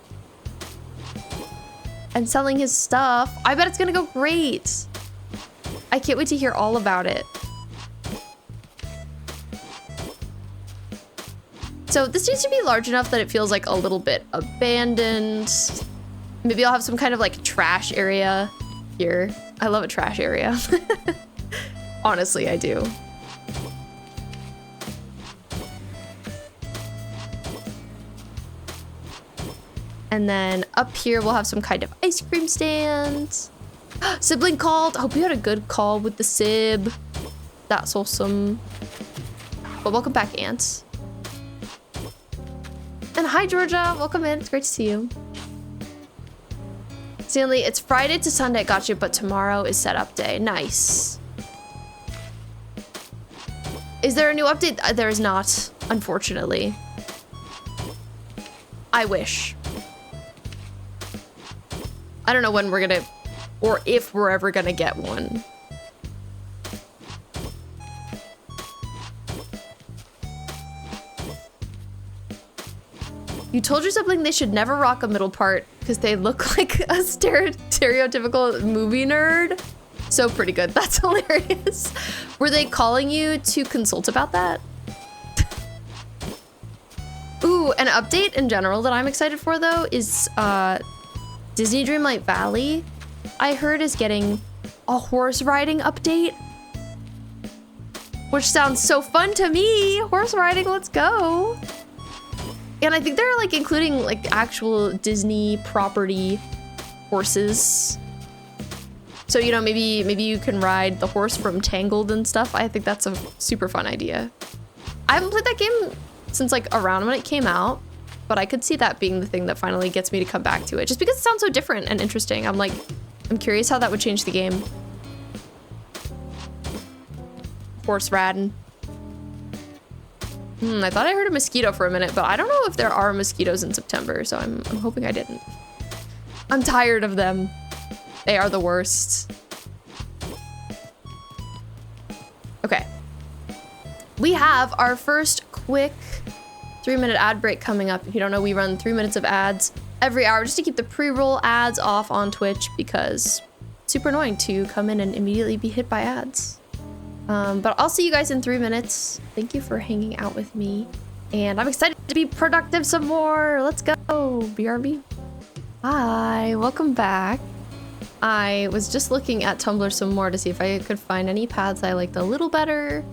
and selling his stuff. I bet it's gonna go great. I can't wait to hear all about it. So this needs to be large enough that it feels like a little bit abandoned. Maybe I'll have some kind of like trash area here. I love a trash area. Honestly, I do. And then up here, we'll have some kind of ice cream stand. Sibling called. I hope you had a good call with the sib. That's awesome. Well, welcome back, Ants. And hi, Georgia. Welcome in. It's great to see you. Stanley, it's Friday to Sunday. Got you, but tomorrow is setup day. Nice. Is there a new update? There is not, unfortunately. I wish. I don't know when we're gonna, or if we're ever gonna get one. You told your sibling they should never rock a middle part because they look like a stereotypical movie nerd. So pretty good. That's hilarious. Were they calling you to consult about that? Ooh, an update in general that I'm excited for though is Disney Dreamlight Valley, I heard, is getting a horse riding update. Which sounds so fun to me. Horse riding, let's go. And I think they're like including like actual Disney property horses. So, you know, maybe you can ride the horse from Tangled and stuff. I think that's a super fun idea. I haven't played that game since like around when it came out, but I could see that being the thing that finally gets me to come back to it just because it sounds so different and interesting. I'm curious how that would change the game. Horse riding. I thought I heard a mosquito for a minute, but I don't know if there are mosquitoes in September, so I'm hoping I didn't. I'm tired of them. They are the worst. Okay. We have our first quick 3-minute ad break coming up. If you don't know, we run 3 minutes of ads every hour just to keep the pre-roll ads off on Twitch because it's super annoying to come in and immediately be hit by ads. But I'll see you guys in 3 minutes. Thank you for hanging out with me. And I'm excited to be productive some more. Let's go, BRB. Hi, welcome back. I was just looking at Tumblr some more to see if I could find any paths I liked a little better.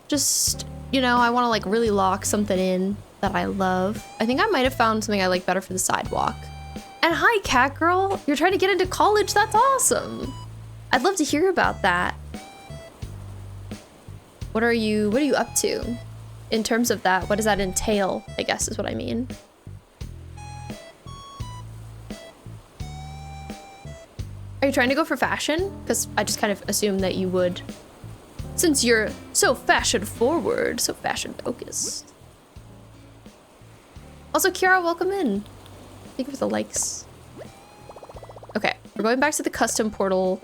Just, you know, I want to like really lock something in that I love. I think I might have found something I like better for the sidewalk. And hi, cat girl. You're trying to get into college? That's awesome. I'd love to hear about that. What are you up to in terms of that? What does that entail, I guess is what I mean. Are you trying to go for fashion? Because I just kind of assumed that you would, since you're so fashion forward, so fashion focused. Also, Kiara, welcome in. Thank you for the likes. Okay, we're going back to the custom portal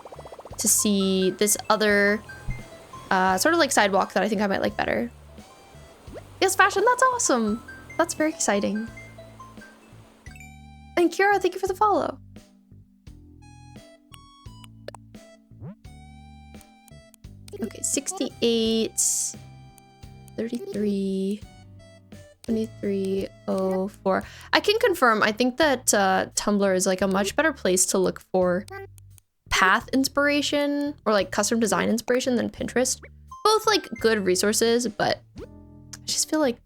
to see this other sort of like sidewalk that I think I might like better. Yes, fashion, that's awesome. That's very exciting. And Kiara, thank you for the follow. Okay, 68, 33, 2304. I can confirm, I think that Tumblr is like a much better place to look for path inspiration or like custom design inspiration than Pinterest. Both like good resources, but I just feel like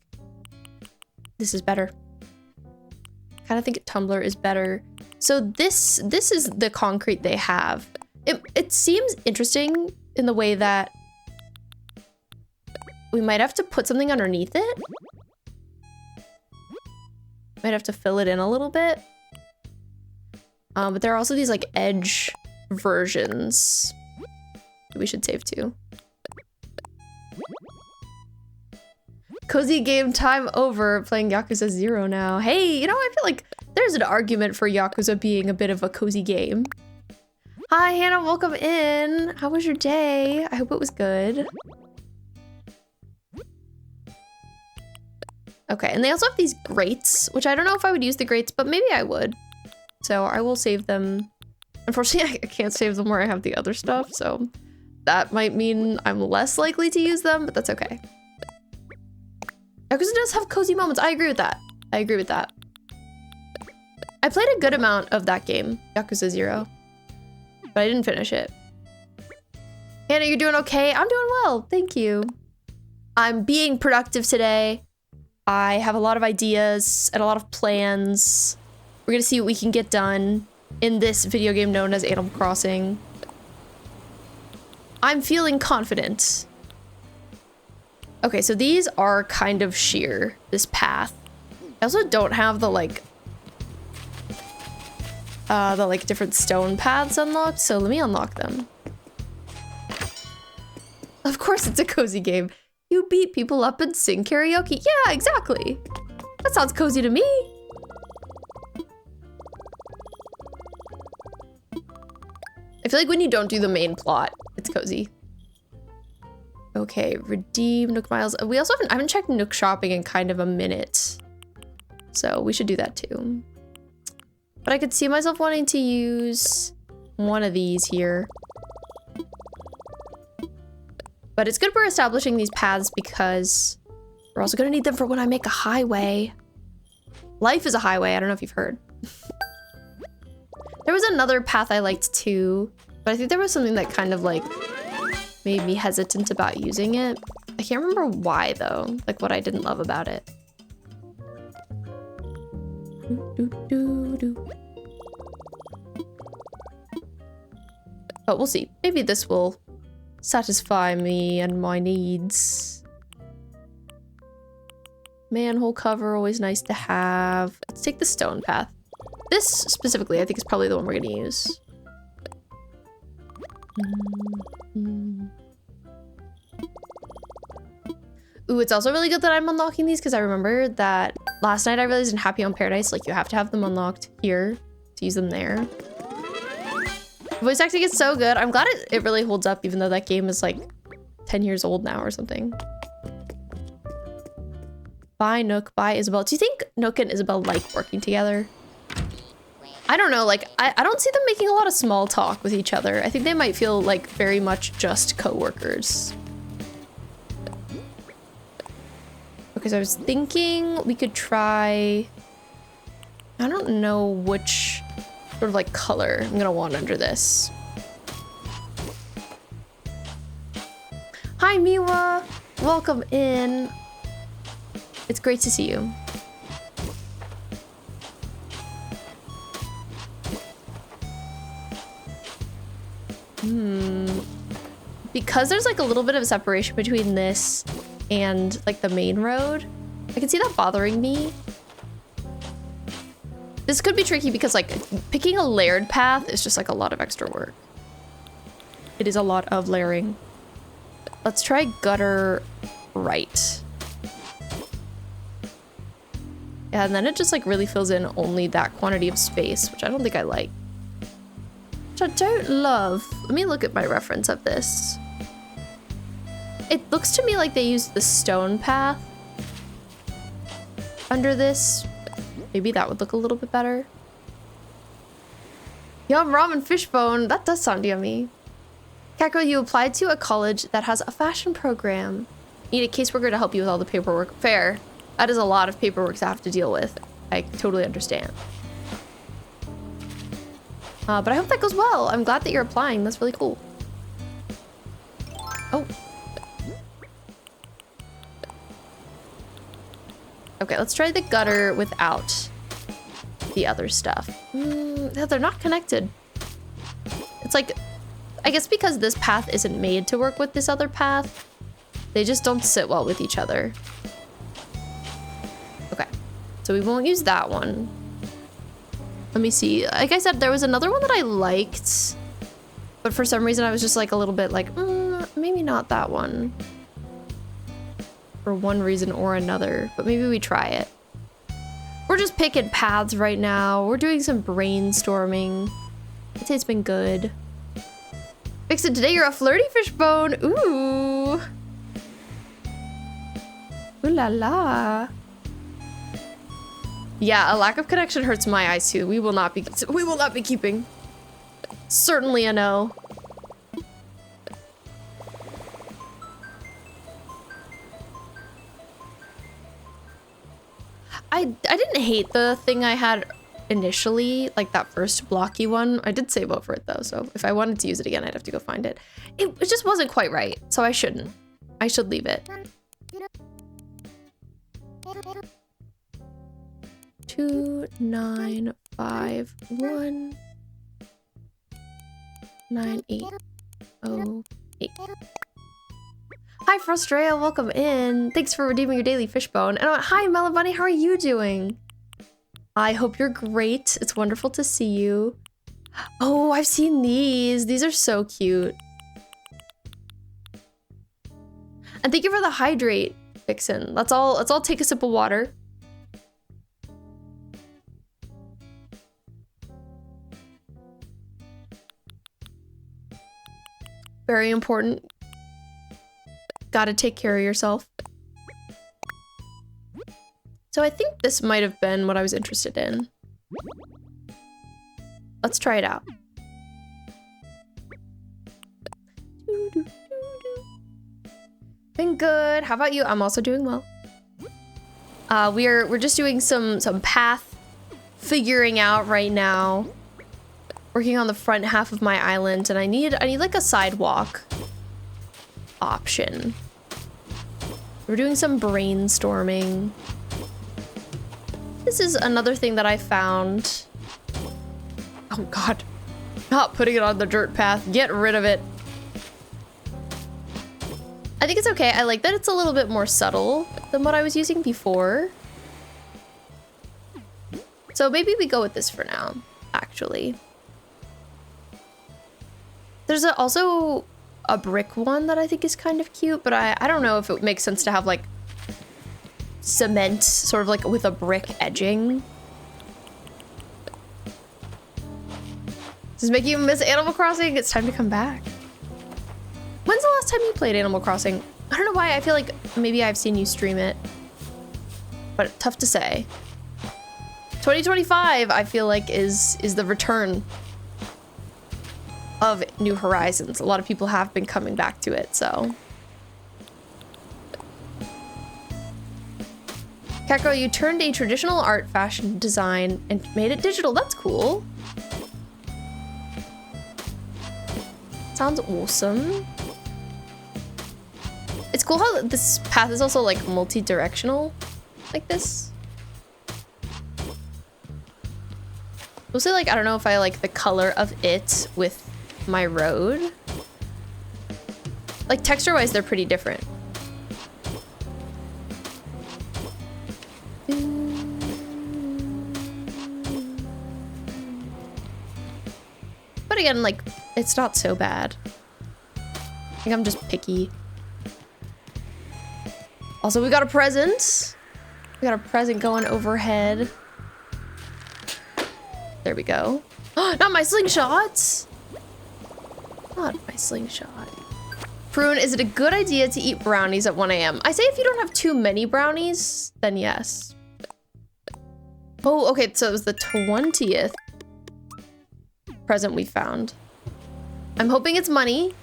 this is better. I kind of think Tumblr is better. So this is the concrete they have. It seems interesting in the way that we might have to put something underneath it. Might have to fill it in a little bit. But there are also these like edge versions we should save too. Cozy game time over, playing Yakuza 0 now. Hey, you know, I feel like there's an argument for Yakuza being a bit of a cozy game. Hi, Hannah, welcome in. How was your day? I hope it was good. Okay, and they also have these grates, which I don't know if I would use the grates, but maybe I would. So I will save them. Unfortunately, I can't save them where I have the other stuff, so that might mean I'm less likely to use them, but that's okay. Yakuza does have cozy moments. I agree with that. I agree with that. I played a good amount of that game, Yakuza 0, but I didn't finish it. Hannah, you're doing okay? I'm doing well, thank you. I'm being productive today. I have a lot of ideas and a lot of plans. We're gonna see what we can get done in this video game known as Animal Crossing. I'm feeling confident. Okay, so these are kind of sheer, this path. I also don't have the like different stone paths unlocked, so let me unlock them. Of course it's a cozy game. You beat people up and sing karaoke. Yeah, exactly. That sounds cozy to me. I feel like when you don't do the main plot, it's cozy. Okay, redeem Nook Miles. We also I haven't checked Nook shopping in kind of a minute. So we should do that too. But I could see myself wanting to use one of these here. But it's good we're establishing these paths because we're also gonna need them for when I make a highway. Life is a highway, I don't know if you've heard. There was another path I liked too, but I think there was something that kind of like made me hesitant about using it. I can't remember why though, like what I didn't love about it. But we'll see. Maybe this will satisfy me and my needs. Manhole cover, always nice to have. Let's take the stone path. This specifically, I think is probably the one we're gonna use. Ooh, it's also really good that I'm unlocking these because I remember that last night I realized in Happy Home Paradise, like you have to have them unlocked here to use them there. Voice acting is so good. I'm glad it really holds up even though that game is like 10 years old now or something. Bye Nook, bye Isabel. Do you think Nook and Isabel like working together? I don't know, like I don't see them making a lot of small talk with each other. I think they might feel like very much just co-workers. Okay, so I was thinking we could try, I don't know which sort of like color I'm gonna want under this. Hi Miwa, welcome in. It's great to see you. Because there's like a little bit of separation between this and like the main road, I can see that bothering me. This could be tricky because like picking a layered path is just like a lot of extra work. It is a lot of layering. Let's try gutter right. Yeah, and then it just like really fills in only that quantity of space, which I don't think I like. Which I don't love. Let me look at my reference of this. It looks to me like they used the stone path under this. Maybe that would look a little bit better. Yum, ramen fishbone. That does sound yummy. Kako, you applied to a college that has a fashion program. Need a caseworker to help you with all the paperwork. Fair. That is a lot of paperwork to have to deal with. I totally understand. But I hope that goes well. I'm glad that you're applying. That's really cool. Oh. Okay, let's try the gutter without the other stuff. Yeah, they're not connected. It's like, I guess because this path isn't made to work with this other path, they just don't sit well with each other. Okay, so we won't use that one. Let me see. Like I said, there was another one that I liked, but for some reason I was just like a little bit like, maybe not that one. For one reason or another, but maybe we try it. We're just picking paths right now. We're doing some brainstorming. I'd say it's been good. Vixen, today you're a flirty fishbone. Ooh. Ooh la la. Yeah, a lack of connection hurts my eyes too. We will not be keeping. Certainly a no. I didn't hate the thing I had initially, like that first blocky one. I did save over it though, so if I wanted to use it again, I'd have to go find it. It just wasn't quite right, so I shouldn't. I should leave it. 2 9 5 1 9 8 0 8. Hi Frustrea, welcome in. Thanks for redeeming your daily fishbone. And hi Melon Bunny, how are you doing? I hope you're great. It's wonderful to see you. Oh, I've seen these. These are so cute. And thank you for the hydrate, Vixen. Let's all take a sip of water. Very important. Gotta take care of yourself. So I think this might have been what I was interested in. Let's try it out. Been good. How about you? I'm also doing well. We're just doing some path figuring out right now. Working on the front half of my island, and I need like a sidewalk option. We're doing some brainstorming. This is another thing that I found. Oh god. Not putting it on the dirt path. Get rid of it. I think it's okay. I like that it's a little bit more subtle than what I was using before. So maybe we go with this for now, actually. There's also a brick one that I think is kind of cute, but I don't know if it makes sense to have like cement sort of like with a brick edging. Does this make you miss Animal Crossing? It's time to come back. When's the last time you played Animal Crossing? I don't know why. I feel like maybe I've seen you stream it, but tough to say. 2025, I feel like is the return of New Horizons. A lot of people have been coming back to it, so. Kako, you turned a traditional art fashion design and made it digital. That's cool. Sounds awesome. It's cool how this path is also like multi-directional, like this. Mostly like, I don't know if I like the color of it with my road. Like texture-wise, they're pretty different. But again, like, it's not so bad. I think I'm just picky. Also, we got a present. We got a present going overhead. There we go. Not my slingshot! Not my slingshot. Prune, is it a good idea to eat brownies at 1 a.m.? I say if you don't have too many brownies, then yes. Oh, okay, so it was the 20th present we found. I'm hoping it's money.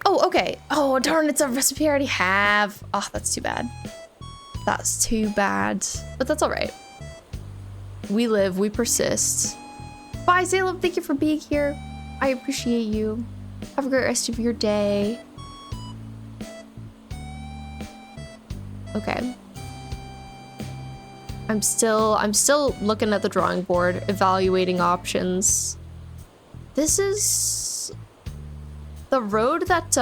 Oh, okay. Oh, darn, it's a recipe I already have. Oh, that's too bad. That's too bad. But that's all right. We live, we persist. Bye, Salem. Thank you for being here. I appreciate you. Have a great rest of your day. Okay. I'm still looking at the drawing board, evaluating options. This is the road that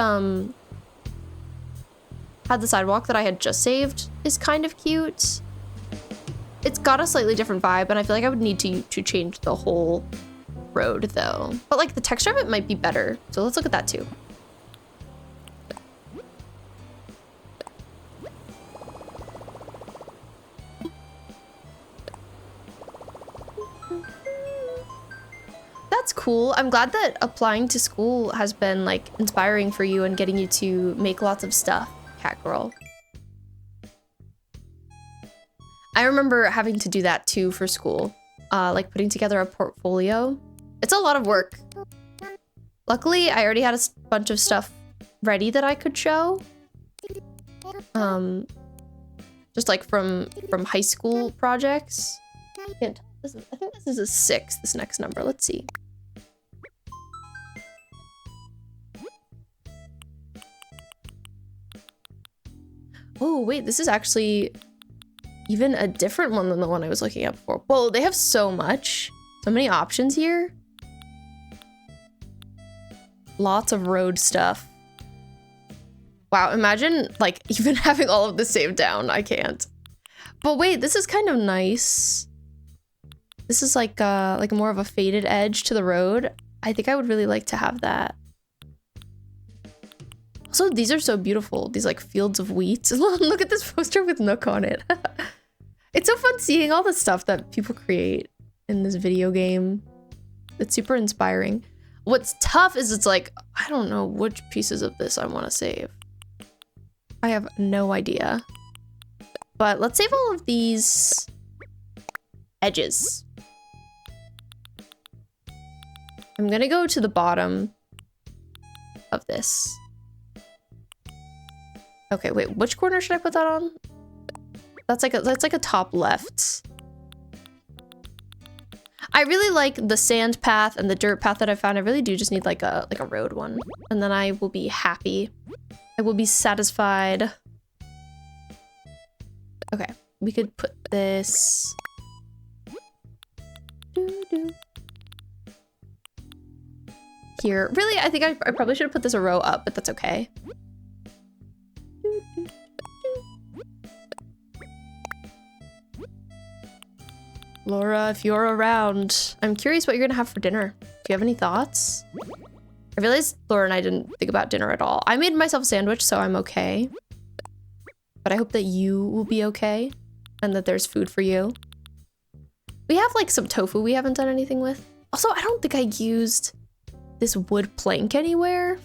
had the sidewalk that I had just saved is kind of cute. It's got a slightly different vibe, and I feel like I would need to change the whole road though. But like the texture of it might be better. So let's look at that too. That's cool. I'm glad that applying to school has been like inspiring for you and getting you to make lots of stuff, cat girl. I remember having to do that too for school, like putting together a portfolio. It's a lot of work. Luckily, I already had a bunch of stuff ready that I could show. Just like from high school projects. I think this is a 6, this next number. Let's see. Oh, wait, this is actually even a different one than the one I was looking at before. Whoa, they have so many options here. Lots of road stuff. Wow, imagine like even having all of this saved down. I can't. But wait, this is kind of nice. This is like more of a faded edge to the road. I think I would really like to have that. Also, these are so beautiful. These like fields of wheat. Look at this poster with Nook on it. It's so fun seeing all the stuff that people create in this video game. It's super inspiring. What's tough is it's like, I don't know which pieces of this I want to save. I have no idea. But let's save all of these edges. I'm gonna go to the bottom of this. Okay, wait, which corner should I put that on? That's like a top left. I really like the sand path and the dirt path that I found. I really do just need like a road one. And then I will be happy. I will be satisfied. Okay, we could put this here. Really, I think I probably should have put this a row up, but that's okay. Laura, if you're around, I'm curious what you're gonna have for dinner. Do you have any thoughts? I realized Laura and I didn't think about dinner at all. I made myself a sandwich, so I'm okay. But I hope that you will be okay and that there's food for you. We have like some tofu we haven't done anything with. Also, I don't think I used this wood plank anywhere.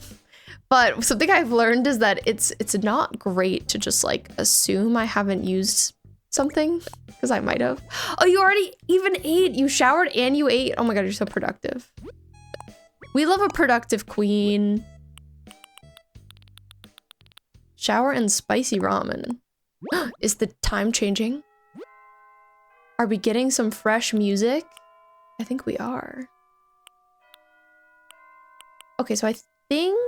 But something I've learned is that it's not great to just like assume I haven't used something, because I might have. Oh, you already even ate. You showered and you ate. Oh my god, you're so productive. We love a productive queen. Shower and spicy ramen. Is the time changing? Are we getting some fresh music? I think we are. Okay, so I think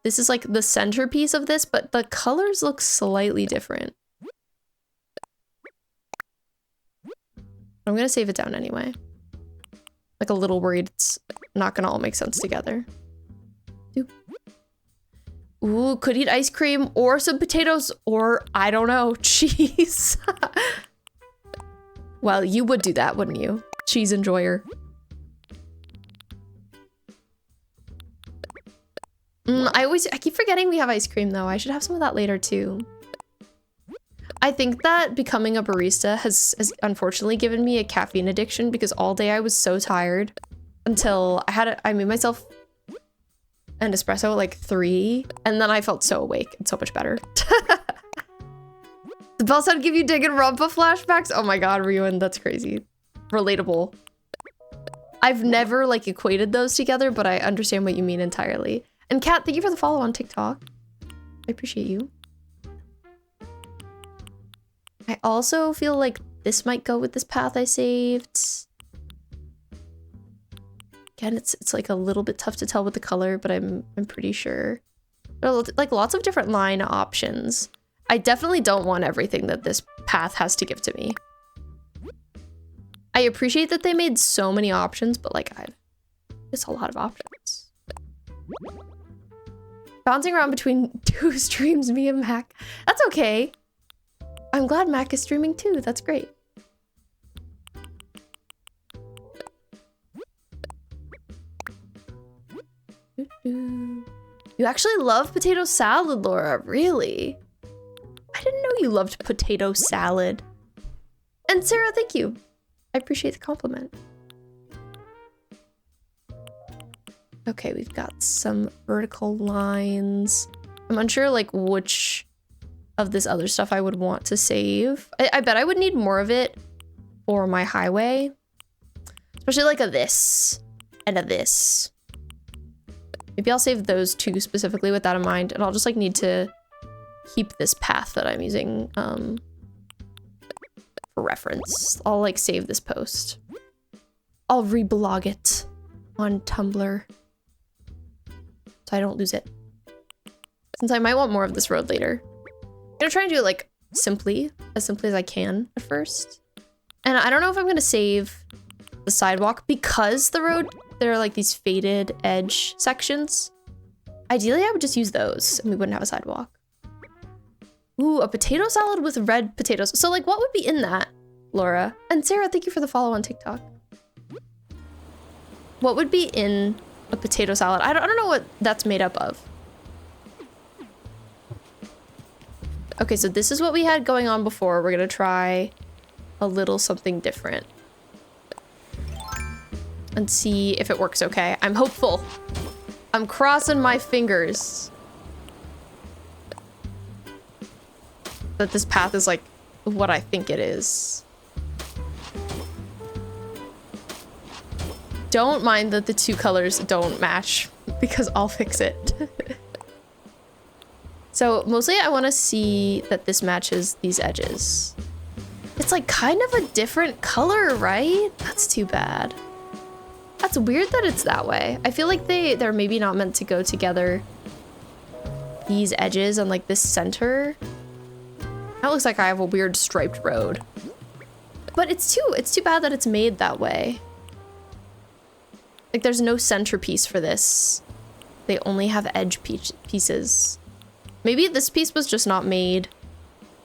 this is like the centerpiece of this, but the colors look slightly different. I'm gonna save it down anyway. Like a little worried it's not gonna all make sense together. Ooh, could eat ice cream or some potatoes or, I don't know, cheese. Well, you would do that, wouldn't you? Cheese enjoyer. I keep forgetting we have ice cream though. I should have some of that later too. I think that becoming a barista has unfortunately given me a caffeine addiction because all day I was so tired until I made myself an espresso at like 3 and then I felt so awake and so much better. The bell sound give you Danganronpa flashbacks? Oh my god, Ryuan, that's crazy. Relatable. I've never like equated those together, but I understand what you mean entirely. And Kat, thank you for the follow on TikTok. I appreciate you. I also feel like this might go with this path I saved. Again, it's like a little bit tough to tell with the color, but I'm pretty sure. There are like lots of different line options. I definitely don't want everything that this path has to give to me. I appreciate that they made so many options, but like it's a lot of options. Bouncing around between 2 streams, me and Mac. That's okay. I'm glad Mac is streaming too. That's great. You actually love potato salad, Laura. Really? I didn't know you loved potato salad. And Sarah, thank you. I appreciate the compliment. Okay, we've got some vertical lines. I'm unsure like which of this other stuff I would want to save. I bet I would need more of it for my highway. Especially like a this and a this. Maybe I'll save those 2 specifically with that in mind, and I'll just like need to keep this path that I'm using for reference. I'll like save this post. I'll reblog it on Tumblr so I don't lose it. Since I might want more of this road later. I'm gonna try and do it like as simply as I can at first. And I don't know if I'm gonna save the sidewalk because the road, there are like these faded edge sections. Ideally, I would just use those and we wouldn't have a sidewalk. Ooh, a potato salad with red potatoes. So like what would be in that, Laura? And Sarah, thank you for the follow on TikTok. What would be in a potato salad? I don't know what that's made up of. Okay, so this is what we had going on before. We're gonna try a little something different. And see if it works okay. I'm hopeful. I'm crossing my fingers that this path is like what I think it is. Don't mind that the 2 colors don't match because I'll fix it. So mostly I want to see that this matches these edges. It's like kind of a different color, right? That's too bad. That's weird that it's that way. I feel like they're maybe not meant to go together. These edges and like this center. That looks like I have a weird striped road. But it's too bad that it's made that way. Like there's no centerpiece for this. They only have edge pieces. Maybe this piece was just not made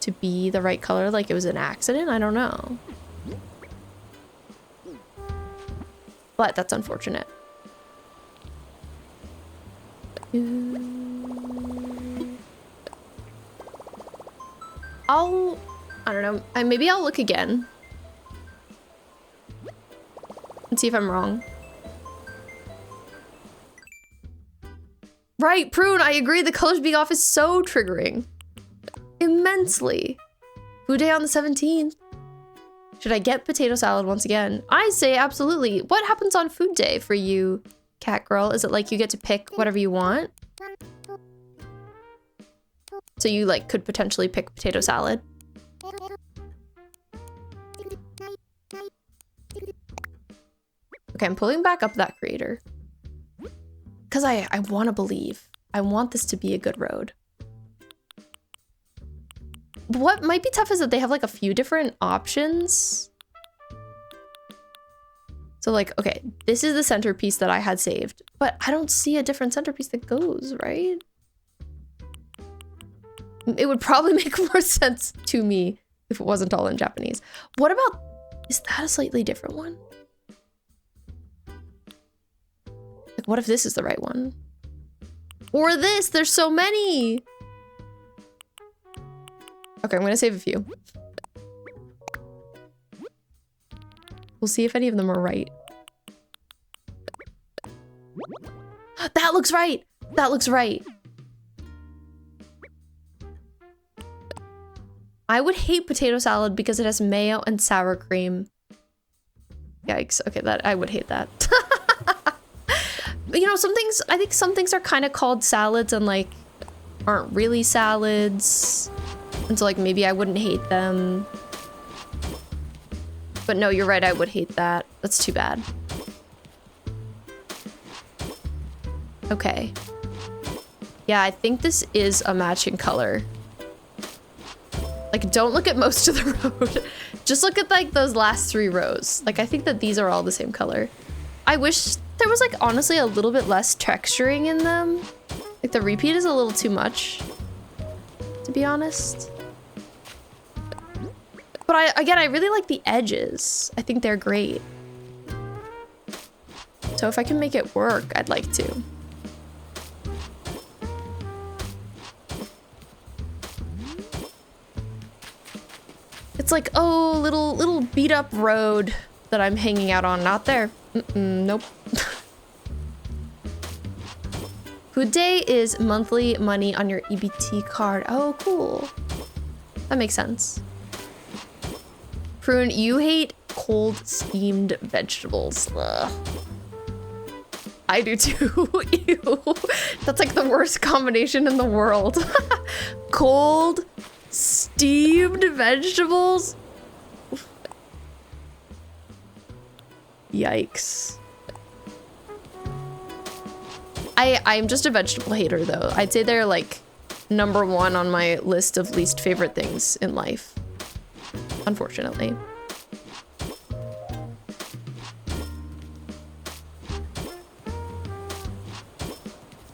to be the right color, like it was an accident, I don't know. But that's unfortunate. I don't know, maybe I'll look again. And see if I'm wrong. Right, Prune, I agree. The colors being off is so triggering. Immensely. Food day on the 17th. Should I get potato salad once again? I say absolutely. What happens on food day for you, cat girl? Is it like you get to pick whatever you want? So you like could potentially pick potato salad? Okay, I'm pulling back up that creator. Because I want to believe I want this to be a good road. But what might be tough is that they have like a few different options. So like, okay, this is the centerpiece that I had saved, but I don't see a different centerpiece that goes, right? It would probably make more sense to me if it wasn't all in Japanese. What about, is that a slightly different one? Like, what if this is the right one? Or this, there's so many. Okay, I'm gonna save a few. We'll see if any of them are right. That looks right! That looks right. I would hate potato salad because it has mayo and sour cream. Yikes. Okay, that I would hate that. But, you know, some things, I think some things are kind of called salads and like aren't really salads. And so like maybe I wouldn't hate them. But no, you're right, I would hate that. That's too bad. Okay. Yeah, I think this is a matching color. Like, don't look at most of the road. Just look at like those last 3 rows. Like, I think that these are all the same color. I wish there was like honestly a little bit less texturing in them. Like the repeat is a little too much, to be honest. But I really like the edges. I think they're great. So if I can make it work, I'd like to. It's like, oh, little beat up road that I'm hanging out on. Not there. Nope. Food day is monthly money on your EBT card. Oh, cool. That makes sense. Prune, you hate cold steamed vegetables. Ugh. I do too. Ew. That's like the worst combination in the world. Cold steamed vegetables? Yikes. I'm just a vegetable hater though. I'd say they're like #1 on my list of least favorite things in life. Unfortunately.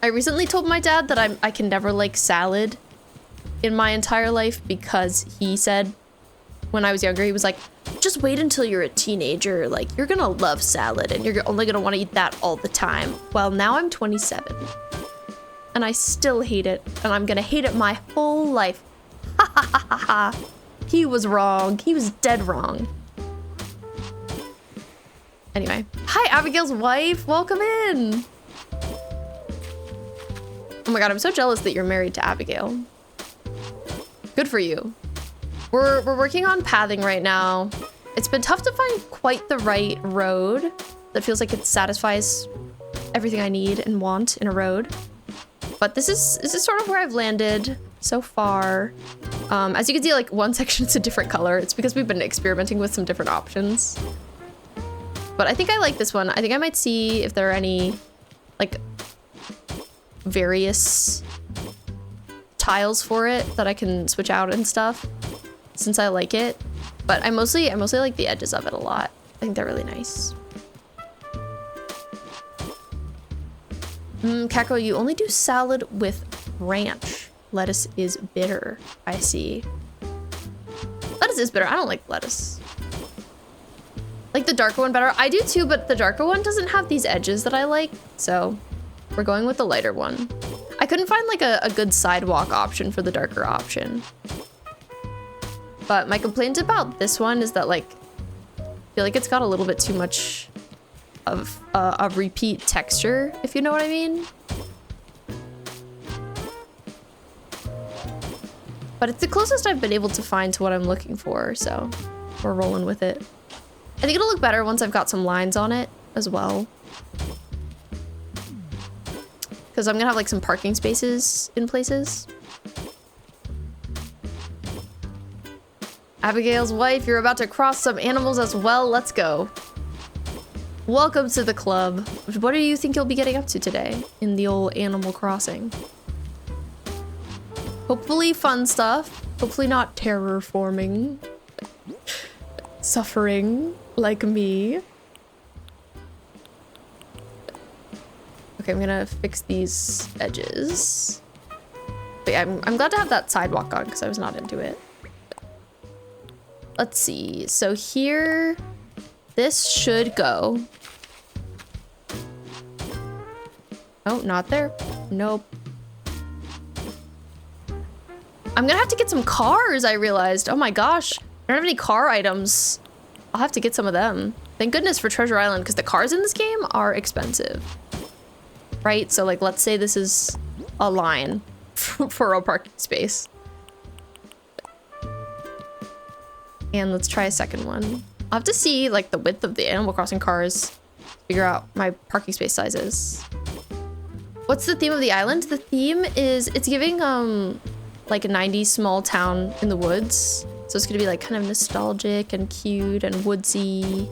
I recently told my dad that I can never like salad in my entire life because he said when I was younger, he was like, just wait until you're a teenager. Like, you're gonna love salad and you're only gonna want to eat that all the time. Well, now I'm 27 and I still hate it and I'm gonna hate it my whole life. Ha ha ha ha ha. He was wrong. He was dead wrong. Anyway, hi Abigail's wife, welcome in. Oh my god, I'm so jealous that you're married to Abigail. Good for you. We're working on pathing right now. It's been tough to find quite the right road that feels like it satisfies everything I need and want in a road. But this is sort of where I've landed so far. As you can see, like one section is a different color. It's because we've been experimenting with some different options. But I think I like this one. I think I might see if there are any like various tiles for it that I can switch out and stuff since I like it. But I mostly like the edges of it a lot. I think they're really nice. Kako, you only do salad with ranch. Lettuce is bitter. I see. Lettuce is bitter. I don't like lettuce. Like the darker one better. I do too, but the darker one doesn't have these edges that I like. So we're going with the lighter one. I couldn't find like a good sidewalk option for the darker option. But my complaint about this one is that like, I feel like it's got a little bit too much of a repeat texture, if you know what I mean. But it's the closest I've been able to find to what I'm looking for, so we're rolling with it. I think it'll look better once I've got some lines on it as well. Because I'm gonna have like some parking spaces in places. Abigail's wife, you're about to cross some animals as well. Let's go. Welcome to the club. What do you think you'll be getting up to today in the old Animal Crossing? Hopefully fun stuff. Hopefully not terror-forming. Suffering like me. Okay, I'm gonna fix these edges. But yeah, I'm glad to have that sidewalk on because I was not into it. Let's see. So here, this should go. Oh, not there. Nope. I'm gonna have to get some cars, I realized. Oh my gosh. I don't have any car items. I'll have to get some of them. Thank goodness for Treasure Island, because the cars in this game are expensive. Right? So like, let's say this is a line for a parking space. And let's try a second one. I'll have to see like the width of the Animal Crossing cars. Figure out my parking space sizes. What's the theme of the island? The theme is, it's giving like a 90s small town in the woods. So it's gonna be like kind of nostalgic and cute and woodsy.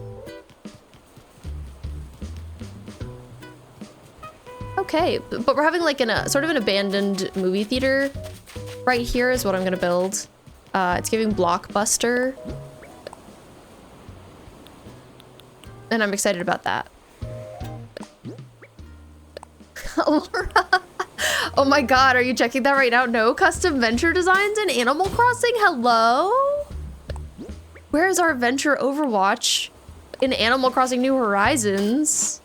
Okay, but we're having like sort of an abandoned movie theater. Right here is what I'm gonna build. It's giving Blockbuster. And I'm excited about that. Laura. Oh my god, are you checking that right now? No custom venture designs in Animal Crossing? Hello? Where is our venture Overwatch in Animal Crossing New Horizons?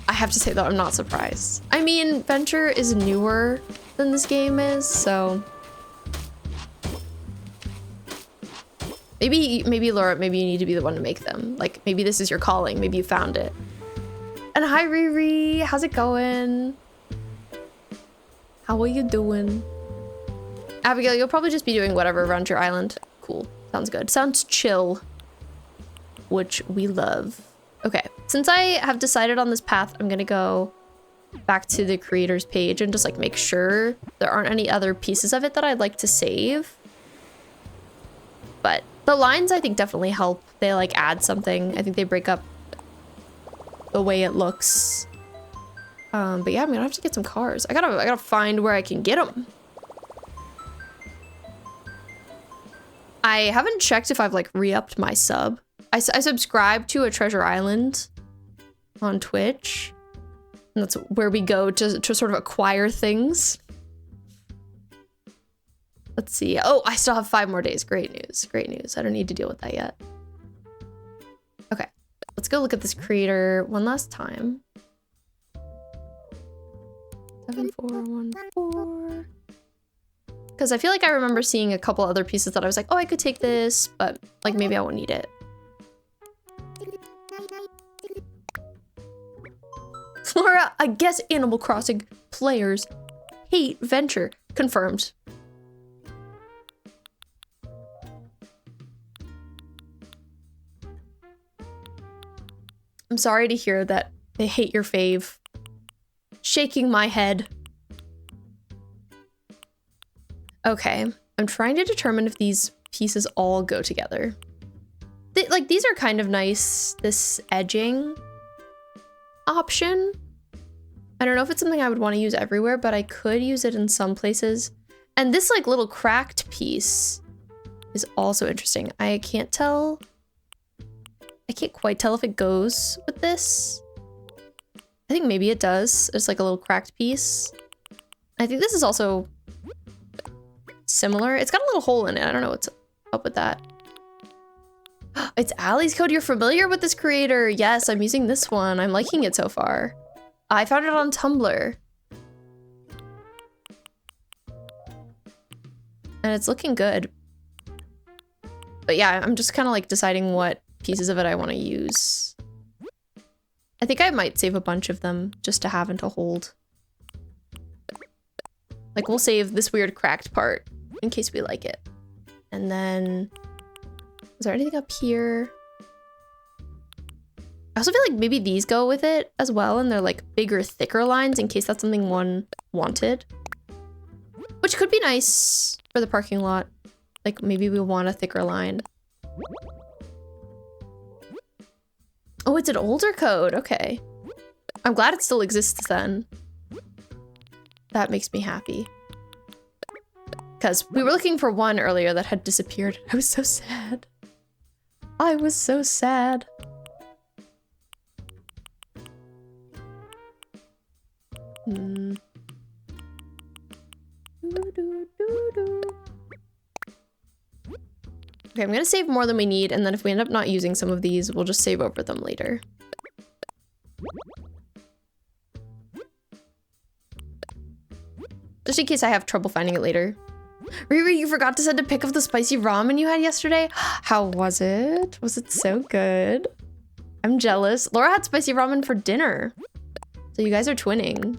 I have to say though, I'm not surprised. I mean, venture is newer than this game is, so. Maybe Laura, maybe you need to be the one to make them. Like, maybe this is your calling, maybe you found it. And hi Riri, how's it going? How are you doing? Abigail, you'll probably just be doing whatever around your island. Cool, sounds good. Sounds chill, which we love. Okay, since I have decided on this path, I'm gonna go back to the creators page and just like make sure there aren't any other pieces of it that I'd like to save. But the lines I think definitely help. They like add something. I think they break up the way it looks. But yeah, I'm gonna have to get some cars. I gotta find where I can get them. I haven't checked if I've like re-upped my sub. I subscribe to a Treasure Island on Twitch. And that's where we go to sort of acquire things. Let's see. Oh, I still have 5 more days. Great news. Great news. I don't need to deal with that yet. Okay. Let's go look at this creator one last time. 7414. Because I feel like I remember seeing a couple other pieces that I was like, oh, I could take this, but like maybe I won't need it. Flora, I guess Animal Crossing players hate venture. Confirmed. I'm sorry to hear that they hate your fave. Shaking my head. Okay, I'm trying to determine if these pieces all go together. Like, these are kind of nice, this edging option. I don't know if it's something I would want to use everywhere, but I could use it in some places. And this like little cracked piece is also interesting. I can't quite tell if it goes with this. I think maybe it does. It's like a little cracked piece. I think this is also similar. It's got a little hole in it. I don't know what's up with that. It's Allie's code. You're familiar with this creator. Yes, I'm using this one. I'm liking it so far. I found it on Tumblr. And it's looking good. But yeah, I'm just kind of like deciding what pieces of it I want to use. I think I might save a bunch of them just to have and to hold. Like, we'll save this weird cracked part in case we like it. And then, is there anything up here? I also feel like maybe these go with it as well, and they're like bigger, thicker lines in case that's something one wanted. Which could be nice for the parking lot. Like, maybe we want a thicker line. Oh, it's an older code. Okay. I'm glad it still exists then. That makes me happy. Because we were looking for one earlier that had disappeared. I was so sad. I was so sad. Okay, I'm gonna save more than we need, and then if we end up not using some of these, we'll just save over them later. Just in case I have trouble finding it later. Riri, you forgot to send a pic of the spicy ramen you had yesterday. How was it? Was it so good? I'm jealous. Laura had spicy ramen for dinner. So you guys are twinning.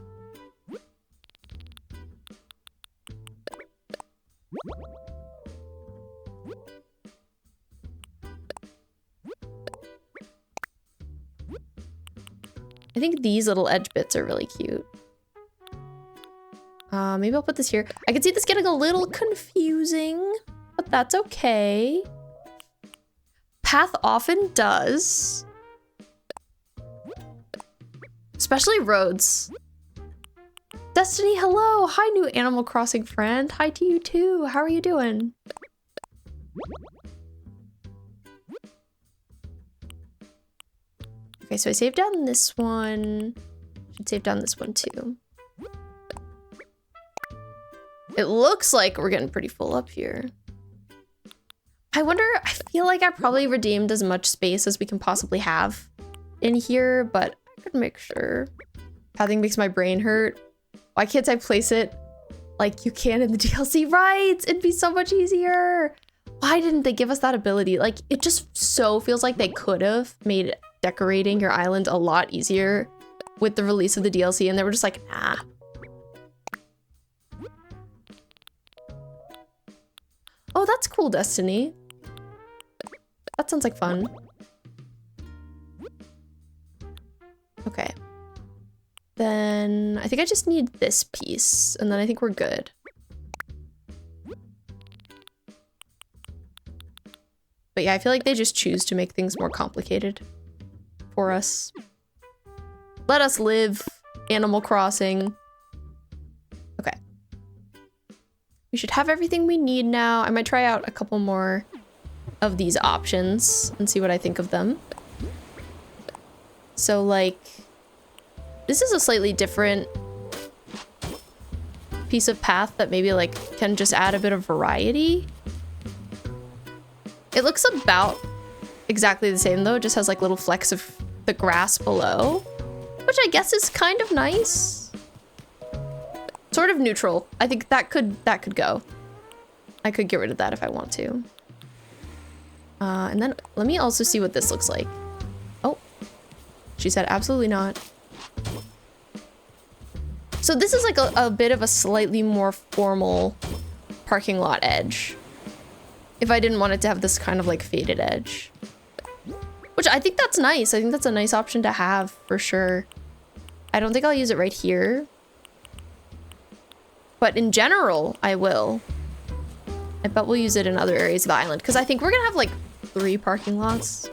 I think these little edge bits are really cute. Maybe I'll put this here. I can see this getting a little confusing, but that's okay. Path often does. Especially roads. Destiny, hello! Hi, new Animal Crossing friend. Hi to you too. How are you doing? Okay, so I saved down this one. Should save down this one too. It looks like we're getting pretty full up here. I wonder, I feel like I probably redeemed as much space as we can possibly have in here, but I could make sure. Pathing makes my brain hurt. Why can't I place it like you can in the DLC? Right, it'd be so much easier. Why didn't they give us that ability? Like, it just so feels like they could have made decorating your island a lot easier with the release of the DLC, and they were just like, nah. Oh, that's cool, Destiny. That sounds like fun. Okay. Then I think I just need this piece, and then I think we're good. But yeah, I feel like they just choose to make things more complicated for us. Let us live, Animal Crossing. Okay. We should have everything we need now. I might try out a couple more of these options and see what I think of them. So like, this is a slightly different piece of path that maybe like can just add a bit of variety. It looks about exactly the same though, it just has like little flecks of the grass below, which I guess is kind of nice. Sort of neutral. I think that could go. I could get rid of that if I want to. And then let me also see what this looks like. Oh, she said absolutely not. So this is like a bit of a slightly more formal parking lot edge. If I didn't want it to have this kind of like faded edge. Which I think that's nice. I think that's a nice option to have for sure. I don't think I'll use it right here. But in general, I will. I bet we'll use it in other areas of the island because I think we're gonna have like 3 parking lots.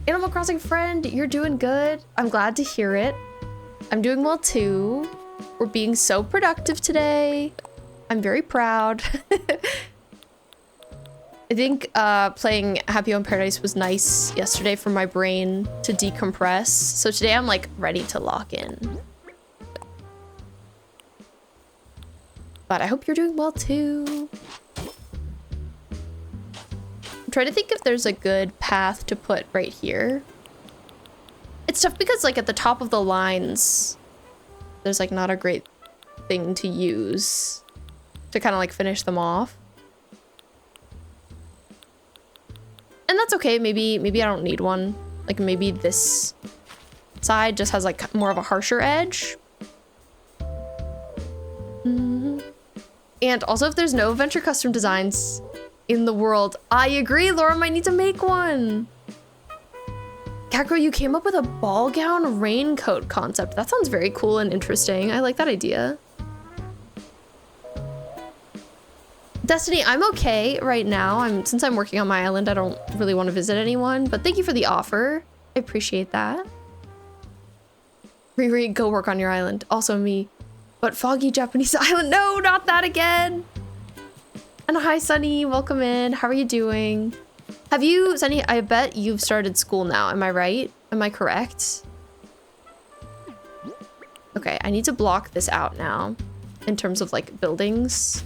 Animal Crossing friend, you're doing good. I'm glad to hear it. I'm doing well too. We're being so productive today. I'm very proud. I think playing Happy Home Paradise was nice yesterday for my brain to decompress. So today I'm like ready to lock in. But I hope you're doing well too. I'm trying to think if there's a good path to put right here. It's tough because like at the top of the lines, there's like not a great thing to use to kind of like finish them off. And that's okay, maybe I don't need one. Like maybe this side just has like more of a harsher edge. And also if there's no Adventure Custom Designs in the world, I agree, Laura might need to make one. Catgirl, you came up with a ball gown raincoat concept. That sounds very cool and interesting. I like that idea. Destiny, I'm okay right now. Since I'm working on my island, I don't really want to visit anyone, but thank you for the offer. I appreciate that. Riri, go work on your island. Also me. But foggy Japanese island. No, not that again. And hi, Sunny. Welcome in. How are you doing? Have you, Sunny, I bet you've started school now. Am I right? Am I correct? Okay, I need to block this out now in terms of like buildings.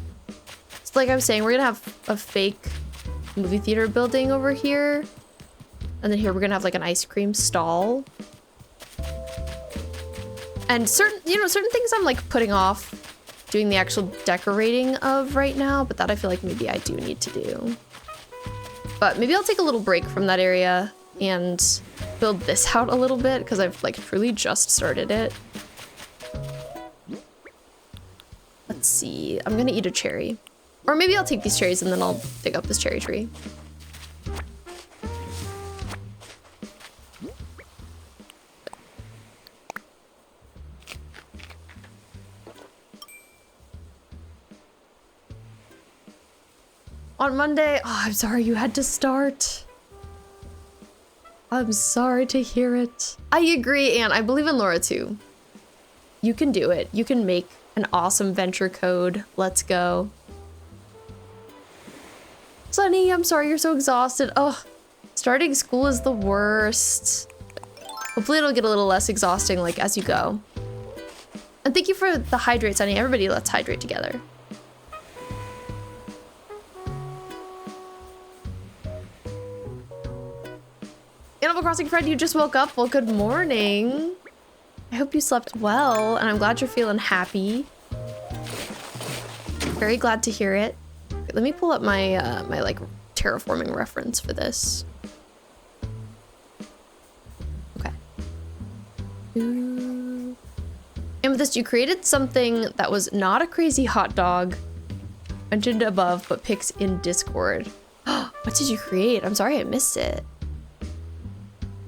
So like I was saying, we're gonna have a fake movie theater building over here. And then here we're gonna have like an ice cream stall. And certain things I'm like putting off doing the actual decorating of right now, but that I feel like maybe I do need to do. But maybe I'll take a little break from that area and build this out a little bit because I've like truly just started it. Let's see, I'm gonna eat a cherry. Or maybe I'll take these cherries and then I'll dig up this cherry tree. On Monday, oh, I'm sorry you had to start. I'm sorry to hear it. I agree, and I believe in Laura too. You can do it. You can make an awesome venture code. Let's go. Sunny, I'm sorry you're so exhausted. Oh, starting school is the worst. Hopefully it'll get a little less exhausting like as you go. And thank you for the hydrate, Sunny. Everybody, let's hydrate together. Animal Crossing friend, you just woke up? Well, good morning. I hope you slept well, and I'm glad you're feeling happy. Very glad to hear it. Let me pull up my my like terraforming reference for this. Okay. Amethyst, you created something that was not a crazy hot dog mentioned above, but pics in Discord. What did you create? I'm sorry I missed it.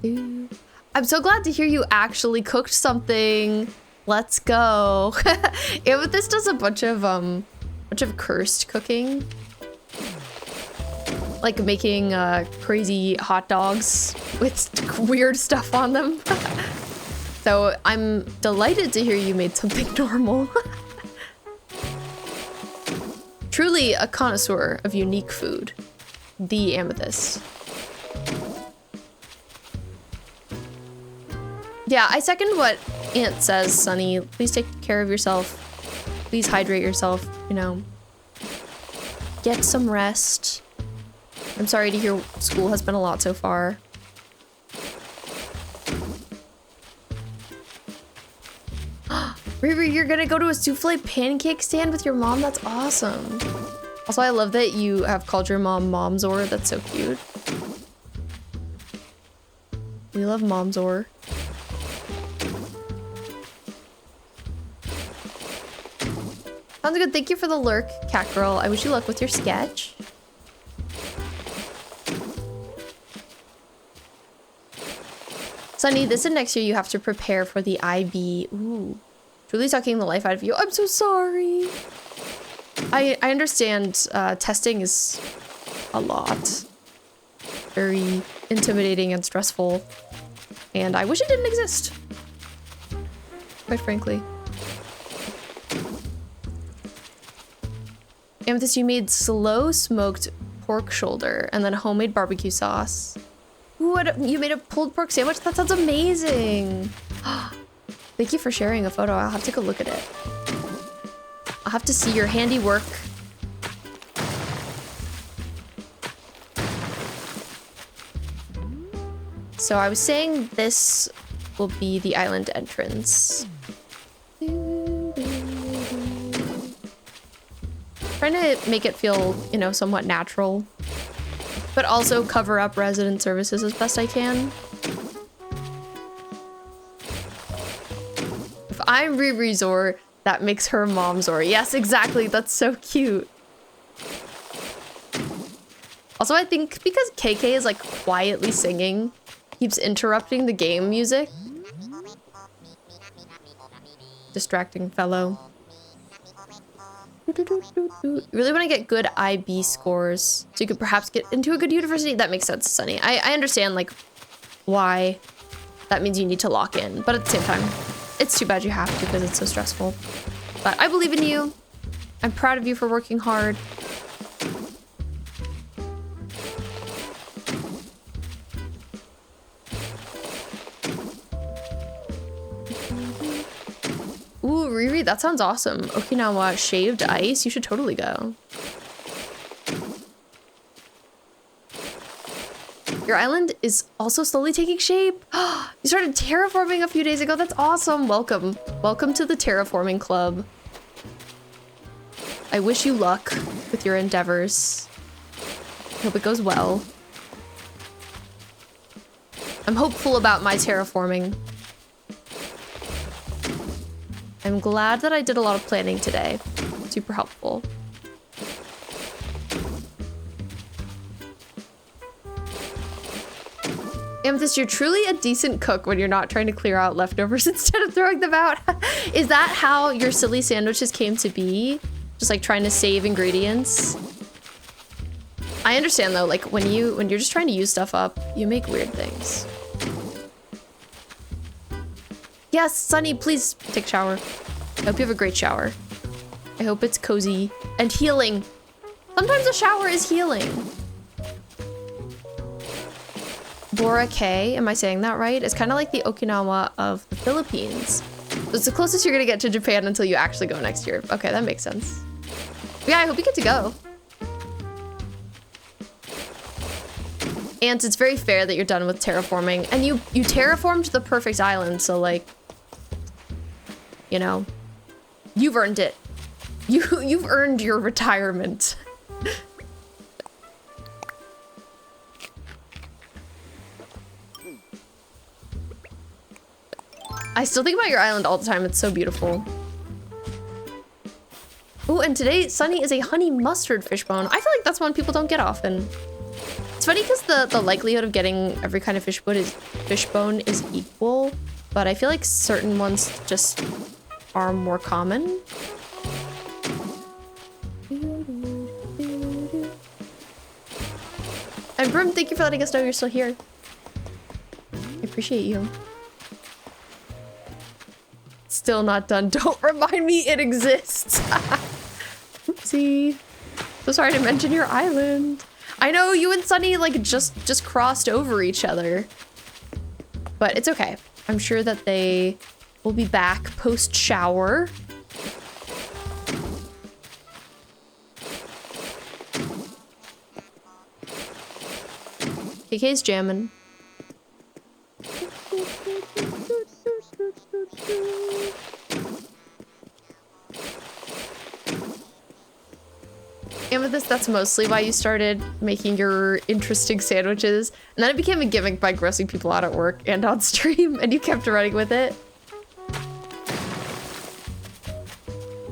I'm so glad to hear you actually cooked something. Let's go. Amethyst does a bunch of cursed cooking. Like making crazy hot dogs with weird stuff on them. So I'm delighted to hear you made something normal. Truly a connoisseur of unique food. The Amethyst. Yeah, I second what Aunt says, Sunny. Please take care of yourself. Please hydrate yourself, you know. Get some rest. I'm sorry to hear school has been a lot so far. Riri, you're gonna go to a souffle pancake stand with your mom? That's awesome. Also, I love that you have called your mom Momzor. That's so cute. We love Momzor. Sounds good. Thank you for the lurk, cat girl. I wish you luck with your sketch. Sunny, this and next year you have to prepare for the IB. Ooh. Truly sucking the life out of you. I'm so sorry. I understand testing is a lot. Very intimidating and stressful. And I wish it didn't exist. Quite frankly. Amethyst, you made slow smoked pork shoulder and then homemade barbecue sauce. Ooh, you made a pulled pork sandwich? That sounds amazing. Thank you for sharing a photo. I'll have to take a look at it. I'll have to see your handiwork. So I was saying this will be the island entrance. Trying to make it feel, you know, somewhat natural, but also cover up resident services as best I can. If I'm Riri-Zor, that makes her Momzor. Yes, exactly. That's so cute. Also, I think because KK is like quietly singing, keeps interrupting the game music. Distracting fellow. You really want to get good IB scores so you could perhaps get into a good university. That makes sense, Sunny. I understand like why that means you need to lock in, but at the same time, it's too bad you have to because it's so stressful. But I believe in you. I'm proud of you for working hard. Ooh, Riri, that sounds awesome. Okinawa shaved ice. You should totally go. Your island is also slowly taking shape. You started terraforming a few days ago. That's awesome. Welcome. Welcome to the terraforming club. I wish you luck with your endeavors. I hope it goes well. I'm hopeful about my terraforming. I'm glad that I did a lot of planning today. Super helpful. Amethyst, you're truly a decent cook when you're not trying to clear out leftovers instead of throwing them out. Is that how your silly sandwiches came to be? Just like trying to save ingredients? I understand though, like when you're just trying to use stuff up, you make weird things. Yes, Sunny, please take a shower. I hope you have a great shower. I hope it's cozy and healing. Sometimes a shower is healing. Boracay, am I saying that right? It's kind of like the Okinawa of the Philippines. So it's the closest you're gonna get to Japan until you actually go next year. Okay, that makes sense. Yeah, I hope you get to go. And it's very fair that you're done with terraforming. And you terraformed the perfect island, so like, you know, you've earned it. You've earned your retirement. I still think about your island all the time. It's so beautiful. Oh, and today Sunny is a honey mustard fishbone. I feel like that's one people don't get often. It's funny because the likelihood of getting every kind of fishbone is equal, but I feel like certain ones just are more common. And Brim, thank you for letting us know you're still here. I appreciate you. Still not done. Don't remind me it exists. Oopsie. So sorry to mention your island. I know you and Sunny like just crossed over each other. But it's okay. I'm sure that they will be back post-shower. KK's jamming. Amethyst, that's mostly why you started making your interesting sandwiches. And then it became a gimmick by grossing people out at work and on stream, and you kept running with it.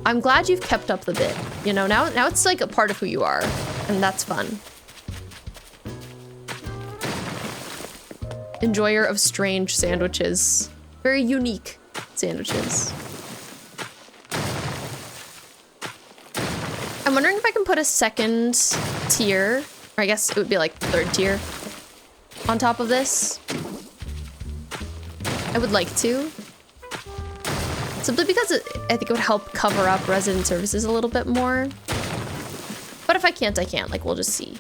I'm glad you've kept up the bit. You know, now it's like a part of who you are, and that's fun. Enjoyer of strange sandwiches. Very unique sandwiches. I'm wondering if I can put a second tier, or I guess it would be like third tier, on top of this. I would like to. Simply because I think it would help cover up resident services a little bit more. But if I can't, I can't. Like, we'll just see.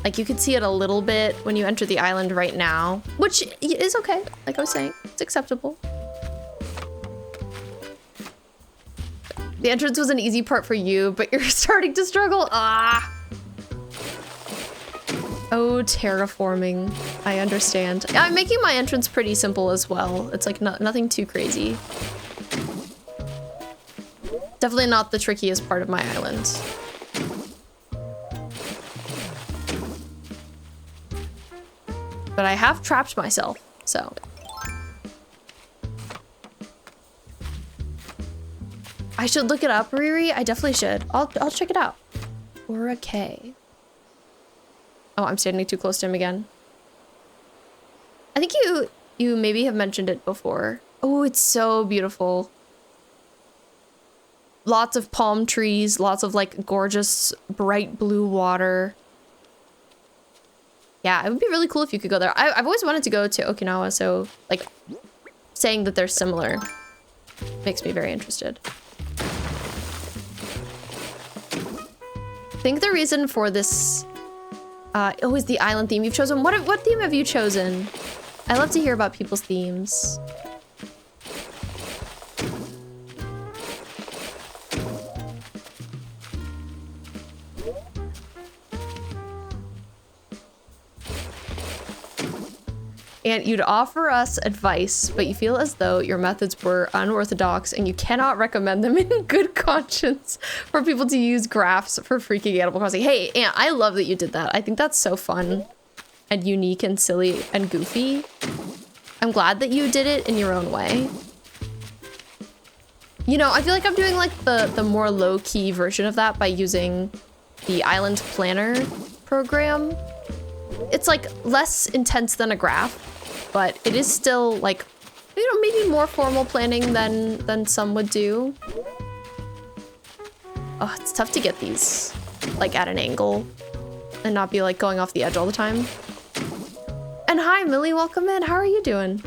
Like, you could see it a little bit when you enter the island right now, which is okay. Like I was saying, it's acceptable. The entrance was an easy part for you, but you're starting to struggle. Ah. Oh, terraforming. I understand. I'm making my entrance pretty simple as well. It's like nothing too crazy. Definitely not the trickiest part of my island. But I have trapped myself, so. I should look it up, Riri. I definitely should. I'll check it out. Boracay. Oh, I'm standing too close to him again. I think you maybe have mentioned it before. Oh, it's so beautiful. Lots of palm trees, lots of like gorgeous bright blue water. Yeah, it would be really cool if you could go there. I've always wanted to go to Okinawa, so like saying that they're similar makes me very interested. I think the reason for this is the island theme you've chosen. What theme have you chosen? I love to hear about people's themes. And you'd offer us advice, but you feel as though your methods were unorthodox and you cannot recommend them in good conscience for people to use graphs for freaking Animal Crossing. Hey, Aunt, I love that you did that. I think that's so fun and unique and silly and goofy. I'm glad that you did it in your own way. You know, I feel like I'm doing like the more low-key version of that by using the Island Planner program. It's like less intense than a graph, but it is still like, you know, maybe more formal planning than some would do. Oh, it's tough to get these like at an angle and not be like going off the edge all the time. And hi, Millie, welcome in. How are you doing?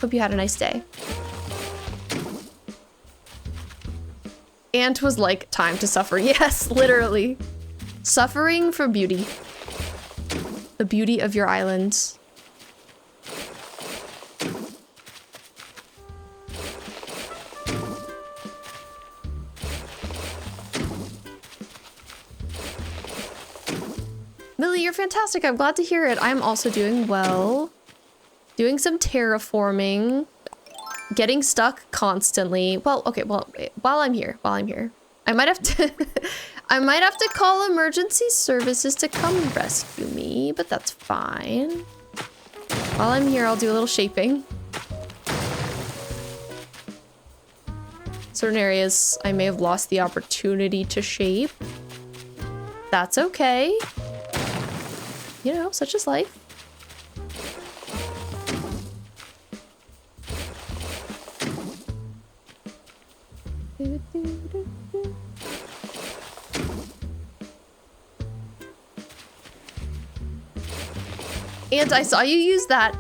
Hope you had a nice day. Ant was like, time to suffer. Yes, literally. Suffering for beauty. The beauty of your islands. Millie, you're fantastic. I'm glad to hear it. I'm also doing well. Doing some terraforming. Getting stuck constantly. Well, okay, well, while I'm here, I might have to I might have to call emergency services to come rescue me, but that's fine. While I'm here, I'll do a little shaping. Certain areas I may have lost the opportunity to shape. That's okay. You know, such is life. And I saw you use that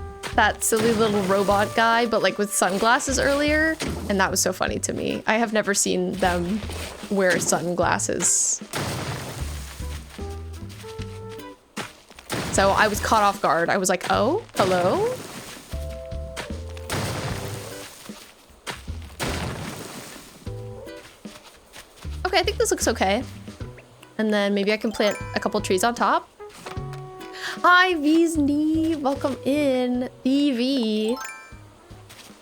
silly little robot guy, but like with sunglasses earlier, and that was so funny to me. I have never seen them wear sunglasses. So I was caught off guard. I was like, oh, hello? Okay, I think this looks okay. And then maybe I can plant a couple trees on top. Hi, V's knee. Welcome in, V.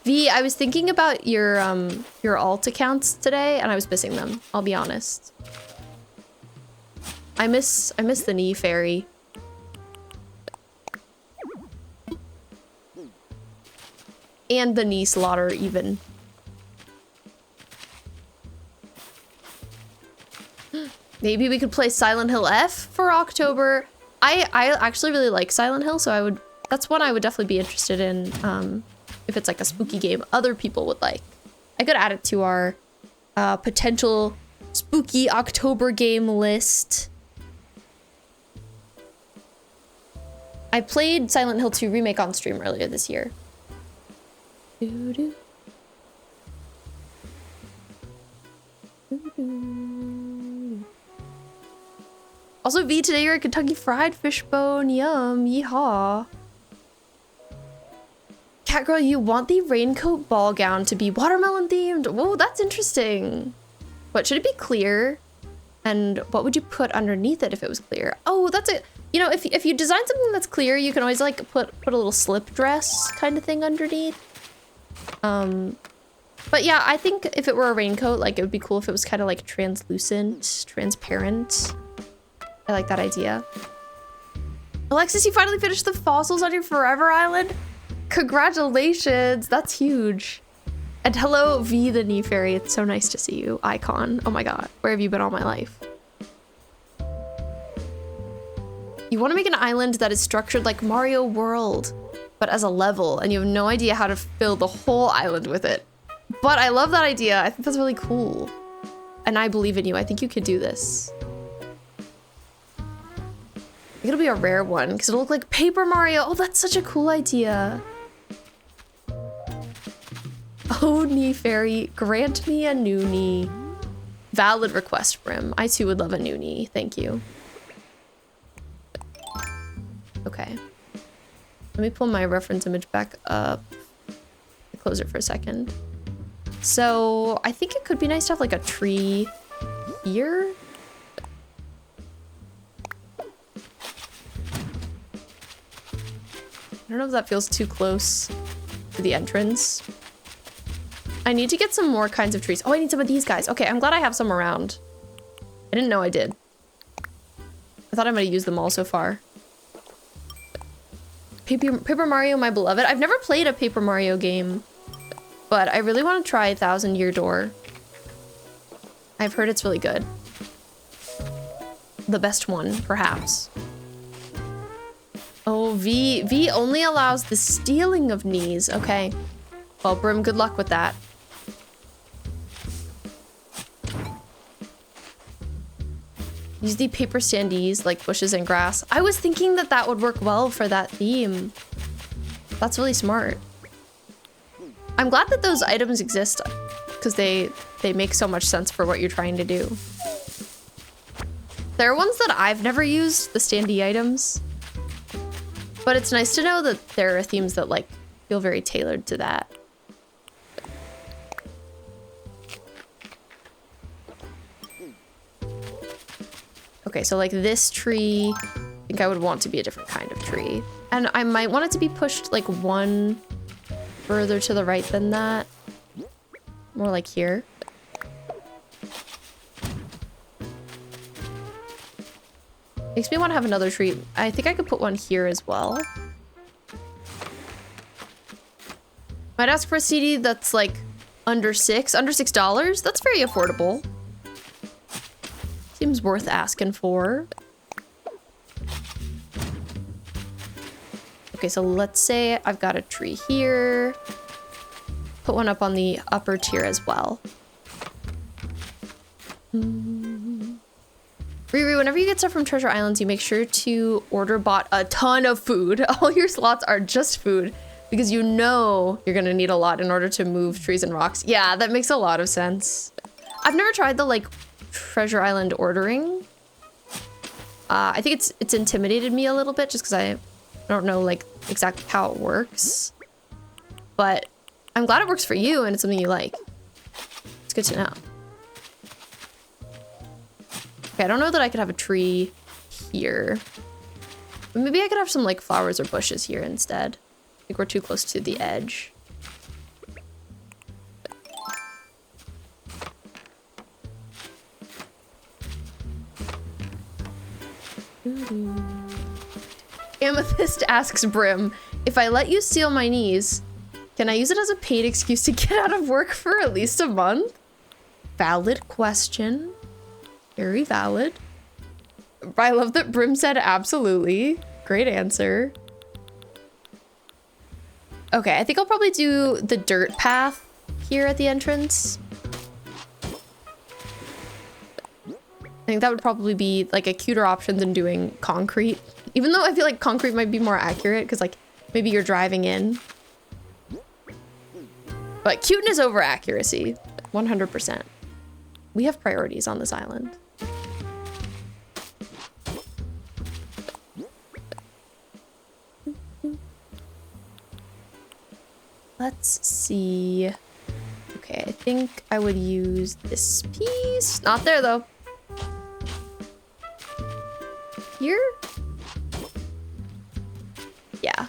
V, I was thinking about your alt accounts today, and I was missing them. I'll be honest. I miss the knee fairy. And the knee slaughter, even. Maybe we could play Silent Hill F for October. I actually really like Silent Hill, so that's one I would definitely be interested in if it's like a spooky game other people would like. I could add it to our potential spooky October game list. I played Silent Hill 2 Remake on stream earlier this year. Also, V, today you're a Kentucky Fried Fish Bone. Yum. Yeehaw. Catgirl, you want the raincoat ball gown to be watermelon themed? Whoa, that's interesting. What, should it be clear? And what would you put underneath it if it was clear? Oh, that's it. You know, if you design something that's clear, you can always like put a little slip dress kind of thing underneath. But yeah, I think if it were a raincoat, like it would be cool if it was kind of like translucent, transparent. I like that idea. Alexis, you finally finished the fossils on your Forever Island? Congratulations, that's huge. And hello, V the knee fairy. It's so nice to see you, icon. Oh my god, where have you been all my life? You want to make an island that is structured like Mario World. but as a level, and you have no idea how to fill the whole island with it. But I love that idea. I think that's really cool. And I believe in you. I think you could do this. I think it'll be a rare one because it'll look like Paper Mario. Oh, that's such a cool idea. Oh, knee fairy, grant me a new knee. Valid request, Brim. I too would love a new knee. Thank you. Okay. Let me pull my reference image back up. Close it for a second. So I think it could be nice to have like a tree here. I don't know if that feels too close to the entrance. I need to get some more kinds of trees. Oh, I need some of these guys. Okay, I'm glad I have some around. I didn't know I did. I thought I might have used them all so far. Paper Mario, my beloved. I've never played a Paper Mario game, but I really want to try Thousand Year Door. I've heard it's really good. The best one, perhaps. Oh, V only allows the stealing of knees. Okay. Well, Brim, good luck with that. Use the paper standees like bushes and grass. I was thinking that that would work well for that theme. That's really smart. I'm glad that those items exist because they make so much sense for what you're trying to do. There are ones that I've never used, the standee items. But it's nice to know that there are themes that like feel very tailored to that. Okay, so like this tree, I think I would want to be a different kind of tree. And I might want it to be pushed like one further to the right than that. More like here. Makes me want to have another tree. I think I could put one here as well. Might ask for a CD that's like under $6. That's very affordable. Seems worth asking for. Okay, so let's say I've got a tree here. Put one up on the upper tier as well. Riri, whenever you get stuff from Treasure Islands, you make sure to order bot a ton of food. All your slots are just food because you know you're gonna need a lot in order to move trees and rocks. Yeah, that makes a lot of sense. I've never tried the like Treasure Island ordering. I think it's intimidated me a little bit just because I don't know like exactly how it works. But I'm glad it works for you and it's something you like. It's good to know. Okay, I don't know that I could have a tree here. But maybe I could have some like flowers or bushes here instead. I think we're too close to the edge. Amethyst asks Brim, if I let you steal my knees, can I use it as a paid excuse to get out of work for at least a month? Valid question. Very valid. I love that Brim said absolutely. Great answer. Okay, I think I'll probably do the dirt path here at the entrance. I think that would probably be like a cuter option than doing concrete. Even though I feel like concrete might be more accurate because like maybe you're driving in. But cuteness over accuracy, 100%. We have priorities on this island. Let's see. Okay, I think I would use this piece. Not there though. Here? Yeah.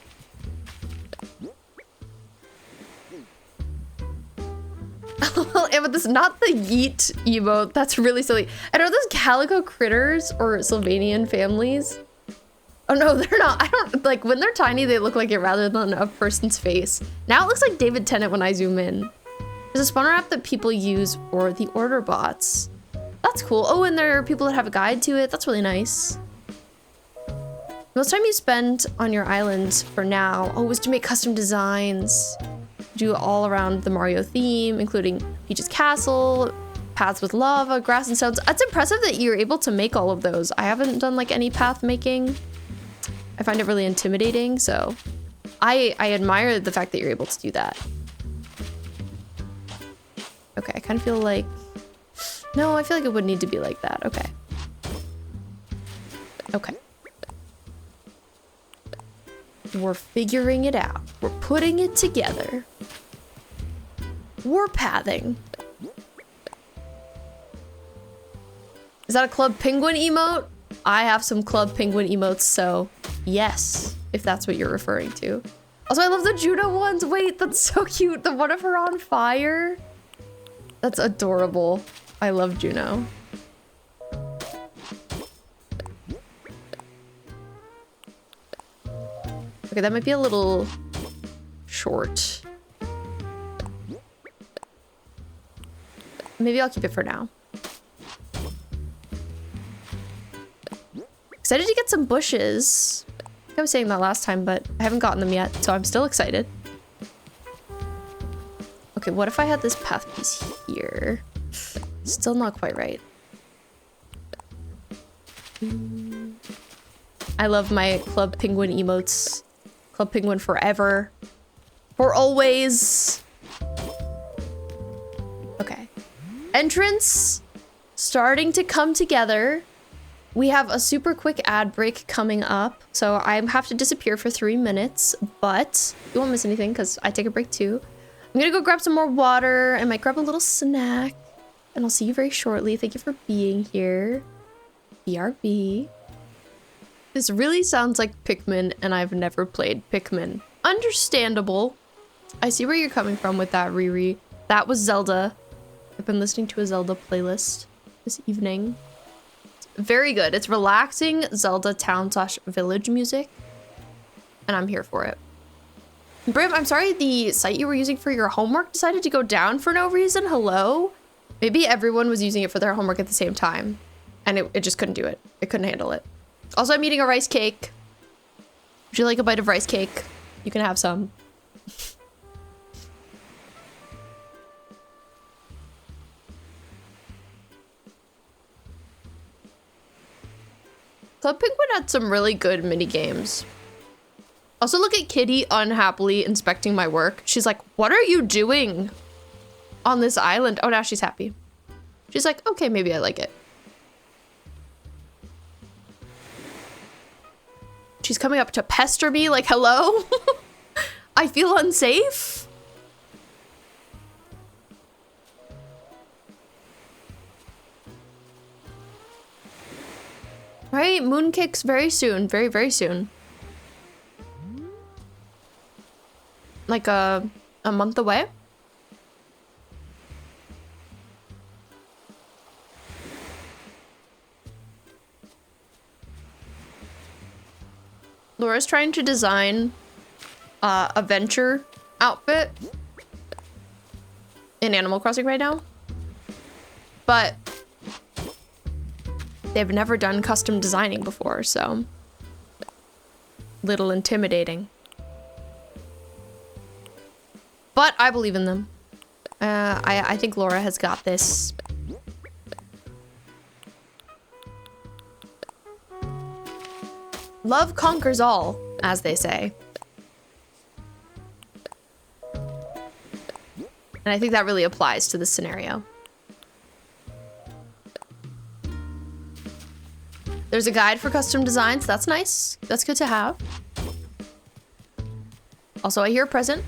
Amethyst, not the yeet emote. That's really silly. And are those calico critters or Sylvanian families? Oh no, they're not. I don't like when they're tiny, they look like it rather than a person's face. Now it looks like David Tennant when I zoom in. There's a spawner app that people use for the order bots. That's cool. Oh, and there are people that have a guide to it. That's really nice. Most time you spend on your island for now, was to make custom designs. Do all around the Mario theme, including Peach's castle, paths with lava, grass and stones. It's impressive that you're able to make all of those. I haven't done like any path making. I find it really intimidating, so I admire the fact that you're able to do that. Okay, I kind of feel like... No, I feel like it would need to be like that. Okay. Okay. We're figuring it out. We're putting it together. We're pathing. Is that a Club Penguin emote? I have some Club Penguin emotes, so yes, if that's what you're referring to. Also, I love the Juno ones. Wait, that's so cute. The one of her on fire. That's adorable. I love Juno. Okay, that might be a little short. Maybe I'll keep it for now. Excited to get some bushes. I think I was saying that last time, but I haven't gotten them yet, so I'm still excited. Okay, what if I had this path piece here? Still not quite right. I love my Club Penguin emotes. Club Penguin forever. For always. Okay. Entrance starting to come together. We have a super quick ad break coming up, so I have to disappear for 3 minutes, but you won't miss anything because I take a break too. I'm gonna go grab some more water. I might grab a little snack, and I'll see you very shortly. Thank you for being here. BRB. This really sounds like Pikmin, and I've never played Pikmin. Understandable. I see where you're coming from with that, Riri. That was Zelda. I've been listening to a Zelda playlist this evening. Very good. It's relaxing Zelda town/village music, and I'm here for it. Brim, I'm sorry the site you were using for your homework decided to go down for no reason. Hello? Maybe everyone was using it for their homework at the same time, and it just couldn't do it. It couldn't handle it. Also, I'm eating a rice cake. Would you like a bite of rice cake? You can have some. Club Penguin had some really good mini games. Also, look at Kitty unhappily inspecting my work. She's like, what are you doing on this island? Oh, now she's happy. She's like, okay, maybe I like it. She's coming up to pester me like, hello? I feel unsafe. Right, mooncakes very soon, very, very soon. Like a month away. Laura's trying to design a venture outfit in Animal Crossing right now, but they've never done custom designing before, so little intimidating. But I believe in them. I think Laura has got this. Love conquers all, as they say. And I think that really applies to this scenario. There's a guide for custom designs. That's nice. That's good to have. Also, I hear a present.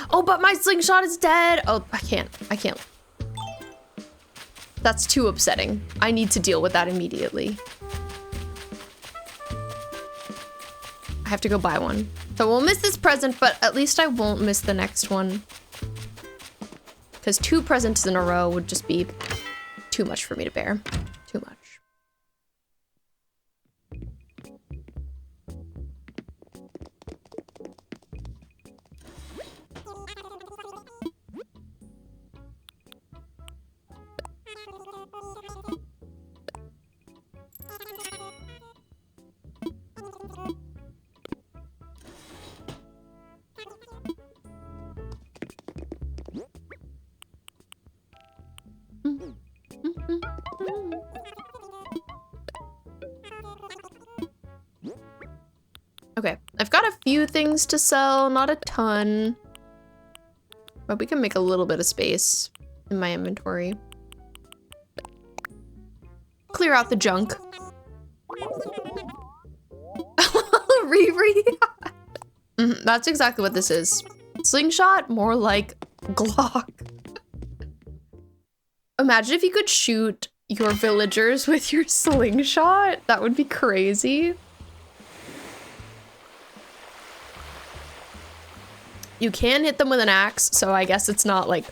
Oh, but my slingshot is dead. Oh, I can't. That's too upsetting. I need to deal with that immediately. I have to go buy one. So we'll miss this present, but at least I won't miss the next one. Because 2 presents in a row would just be too much for me to bear. Too much. I've got a few things to sell, not a ton. But we can make a little bit of space in my inventory. Clear out the junk. Riri. That's exactly what this is. Slingshot, more like Glock. Imagine if you could shoot your villagers with your slingshot. That would be crazy. You can hit them with an axe, so I guess it's not like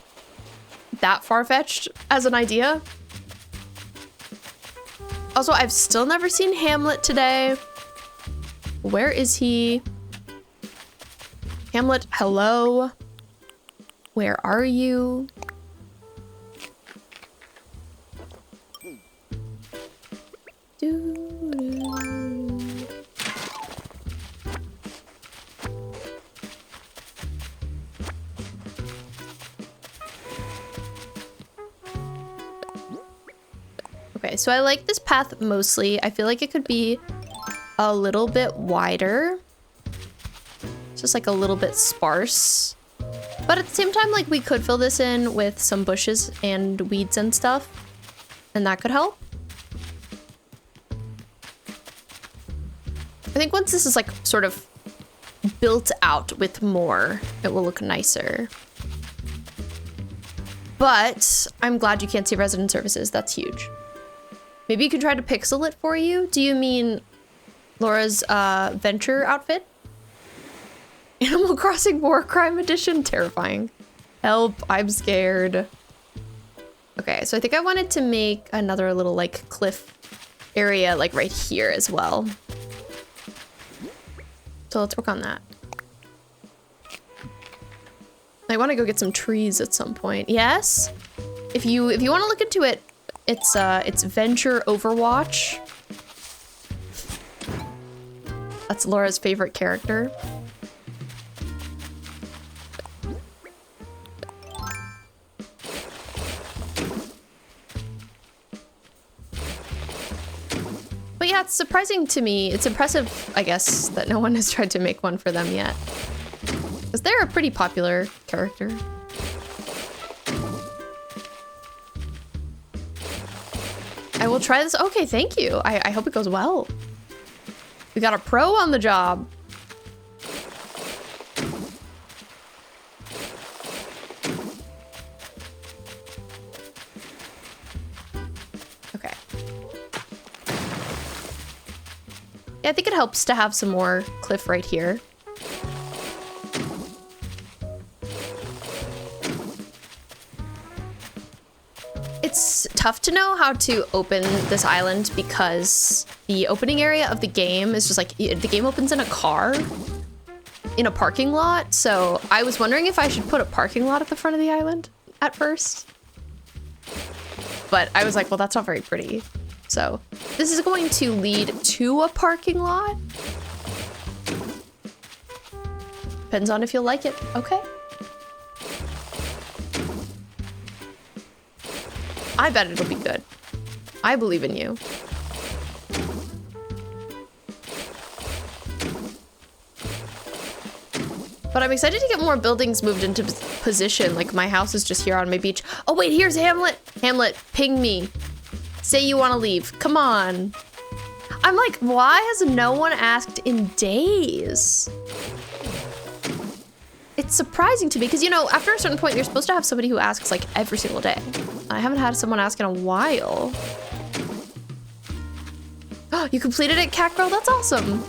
that far-fetched as an idea. Also, I've still never seen Hamlet today. Where is he? Hamlet, hello? Where are you? Okay, so I like this path mostly. I feel like it could be a little bit wider. It's just like a little bit sparse. But at the same time, like we could fill this in with some bushes and weeds and stuff. And that could help. I think once this is like sort of built out with more, it will look nicer. But I'm glad you can't see resident services. That's huge. Maybe you can try to pixel it for you. Do you mean Laura's venture outfit? Animal Crossing War Crime Edition? Terrifying. Help, I'm scared. Okay, so I think I wanted to make another little like cliff area like right here as well. So let's work on that. I want to go get some trees at some point. Yes? If you want to look into it, it's Venture Overwatch. That's Laura's favorite character. But yeah, it's surprising to me. It's impressive, I guess, that no one has tried to make one for them yet. Because they're a pretty popular character. I will try this. Okay, thank you. I hope it goes well. We got a pro on the job. Okay. Yeah, I think it helps to have some more cliff right here. It's tough to know how to open this island because the opening area of the game is just like, the game opens in a car in a parking lot. So I was wondering if I should put a parking lot at the front of the island at first. But I was like, well, that's not very pretty. So this is going to lead to a parking lot. Depends on if you'll like it. Okay. I bet it'll be good. I believe in you. But I'm excited to get more buildings moved into position. Like my house is just here on my beach. Oh wait, here's Hamlet. Hamlet, ping me. Say you want to leave. Come on. I'm like, why has no one asked in days? It's surprising to me because, you know, after a certain point, you're supposed to have somebody who asks like every single day. I haven't had someone ask in a while. Oh, you completed it, Cat Girl? That's awesome.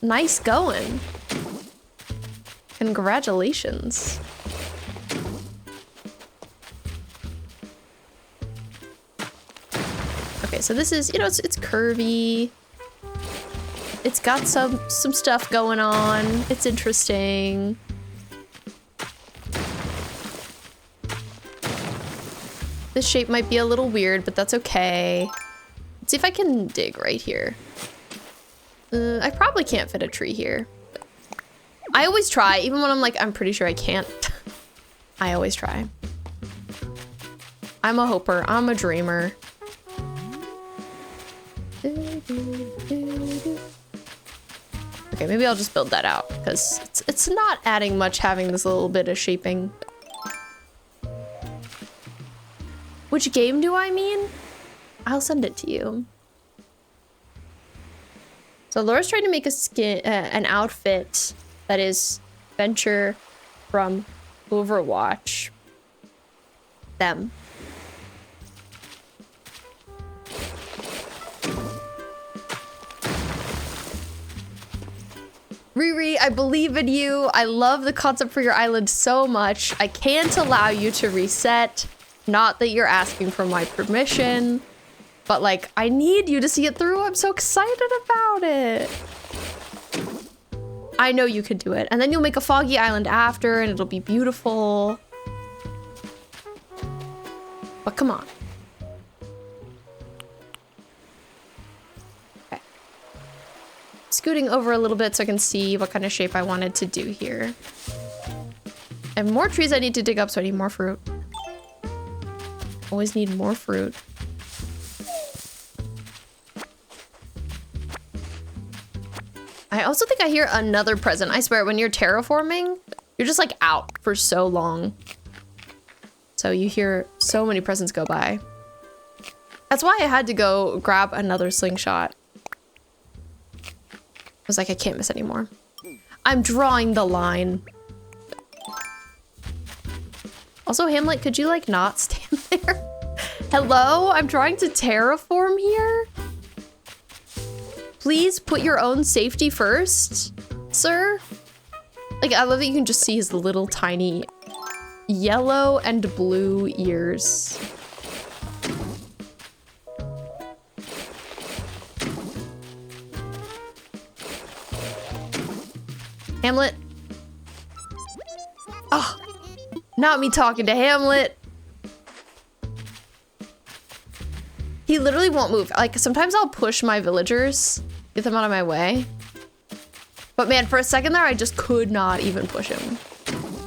Nice going. Congratulations. Okay, so this is, you know, it's curvy. It's got some stuff going on. It's interesting. This shape might be a little weird, but that's okay. Let's see if I can dig right here. I probably can't fit a tree here. I always try, even when I'm like, I'm pretty sure I can't. I always try. I'm a hoper, I'm a dreamer. Okay, Okay, maybe I'll just build that out because it's not adding much having this little bit of shaping. Which game do I mean? I'll send it to you. So Laura's trying to make a an outfit that is Venture from Overwatch. Them. Riri, I believe in you. I love the concept for your island so much. I can't allow you to reset. Not that you're asking for my permission, but like, I need you to see it through. I'm so excited about it. I know you can do it. And then you'll make a foggy island after and it'll be beautiful. But come on. Okay. Scooting over a little bit so I can see what kind of shape I wanted to do here. And more trees I need to dig up, so I need more fruit. Always need more fruit. I also think I hear another present. I swear, when you're terraforming, you're just like out for so long. So you hear so many presents go by. That's why I had to go grab another slingshot. I was like, I can't miss anymore. I'm drawing the line. Also, Hamlet, could you like not stand there? Hello? I'm trying to terraform here? Please put your own safety first, sir. Like, I love that you can just see his little tiny yellow and blue ears. Hamlet. Oh, not me talking to Hamlet. He literally won't move. Like, sometimes I'll push my villagers, get them out of my way. But man, for a second there, I just could not even push him.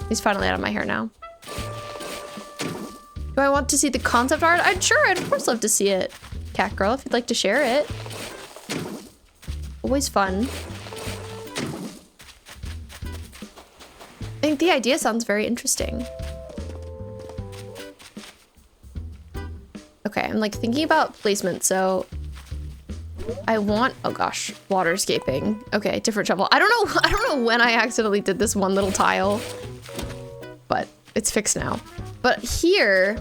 He's finally out of my hair now. Do I want to see the concept art? I'd of course love to see it. Cat girl, if you'd like to share it. Always fun. I think the idea sounds very interesting. Okay, I'm like thinking about placement, so I want, oh gosh, waterscaping. Okay, different shovel. I don't know when I accidentally did this one little tile, but it's fixed now. But here,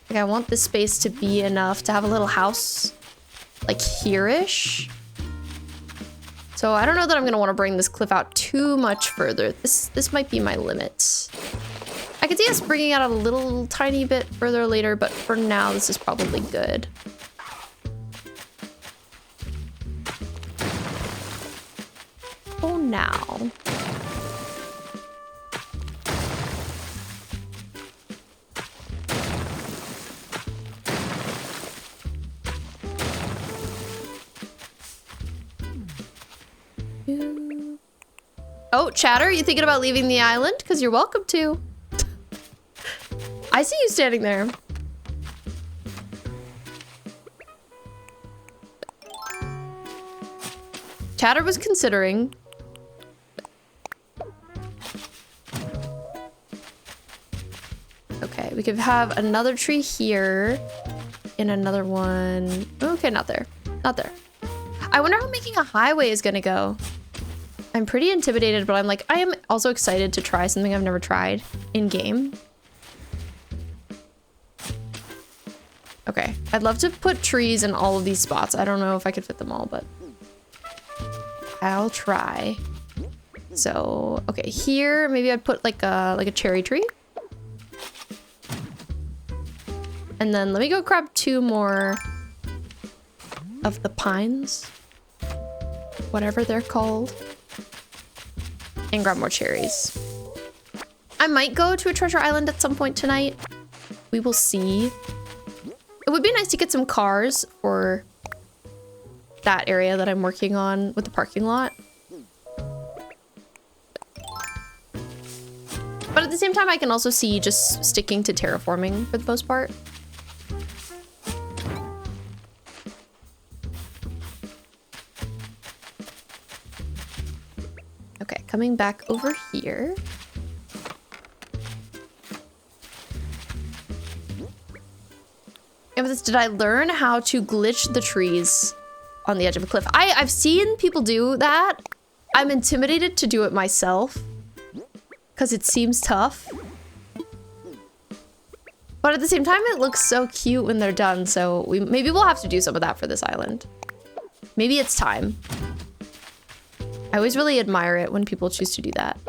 like I want this space to be enough to have a little house, like here-ish. So I don't know that I'm gonna want to bring this cliff out too much further. This might be my limit. I could see us bringing out a little tiny bit further later, but for now, this is probably good. Oh, now. Oh, Chatter, you thinking about leaving the island? Because you're welcome to. I see you standing there. Chatter was considering. Okay, we could have another tree here and another one. Okay, not there. Not there. I wonder how making a highway is gonna go. I'm pretty intimidated, but I'm like, I am also excited to try something I've never tried in game. Okay, I'd love to put trees in all of these spots. I don't know if I could fit them all, but I'll try. So, okay, here, maybe I'd put like a cherry tree. And then let me go grab 2 more of the pines, whatever they're called, and grab more cherries. I might go to a treasure island at some point tonight. We will see. It would be nice to get some cars for that area that I'm working on with the parking lot. But at the same time, I can also see just sticking to terraforming for the most part. Coming back over here. Did I learn how to glitch the trees on the edge of a cliff? I've seen people do that. I'm intimidated to do it myself because it seems tough. But at the same time, it looks so cute when they're done. So maybe we'll have to do some of that for this island. Maybe it's time. I always really admire it when people choose to do that.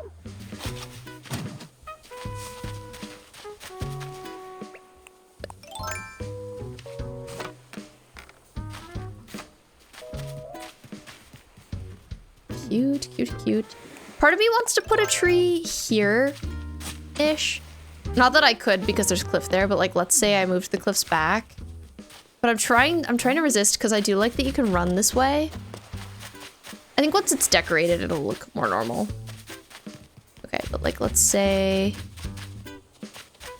Cute, cute, cute. Part of me wants to put a tree here-ish. Not that I could because there's a cliff there, but like, let's say I moved the cliffs back. But I'm trying to resist because I do like that you can run this way. I think once it's decorated, it'll look more normal. Okay, but like, let's say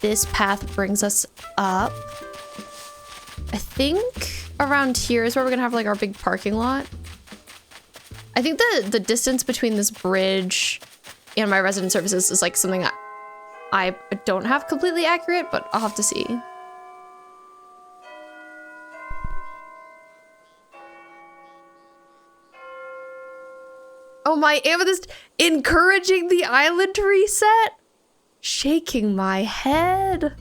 this path brings us up. I think around here is where we're gonna have like our big parking lot. I think the distance between this bridge and my resident services is like something I don't have completely accurate, but I'll have to see. Oh, my amethyst encouraging the island to reset? Shaking my head.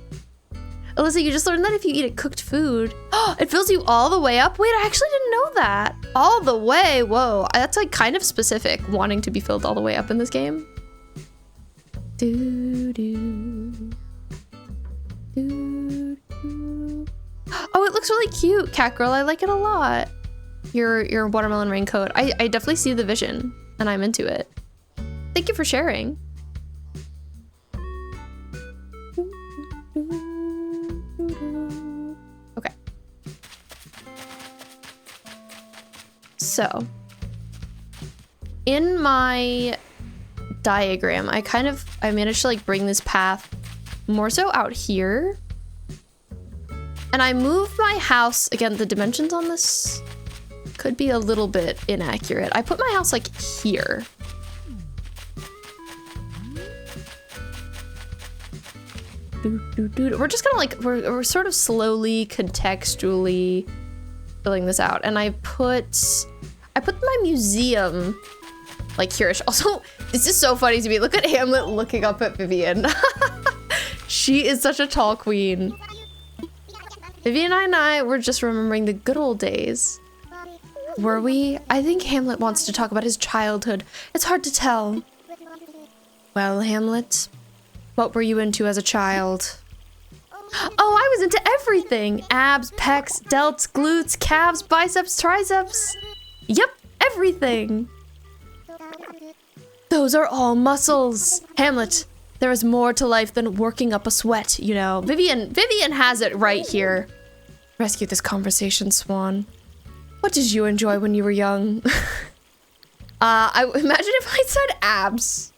Alyssa, you just learned that if you eat a cooked food, it fills you all the way up? Wait, I actually didn't know that. All the way, whoa. That's like kind of specific, wanting to be filled all the way up in this game. Doo, doo. Doo, doo. Oh, it looks really cute, cat girl. I like it a lot. Your watermelon raincoat. I definitely see the vision and I'm into it. Thank you for sharing. Okay. So, in my diagram, I managed to like bring this path more so out here. And I moved my house, again, the dimensions on this could be a little bit inaccurate. I put my house like here. We're just gonna like, we're sort of slowly, contextually filling this out. And I put my museum like here-ish. Also, this is so funny to me. Look at Hamlet looking up at Vivian. She is such a tall queen. Vivian and I were just remembering the good old days. Were we? I think Hamlet wants to talk about his childhood. It's hard to tell. Well, Hamlet, what were you into as a child? Oh, I was into everything. Abs, pecs, delts, glutes, calves, biceps, triceps. Yep, everything. Those are all muscles. Hamlet, there is more to life than working up a sweat, you know. Vivian has it right here. Rescue this conversation, Swan. What did you enjoy when you were young? I imagine if I said abs.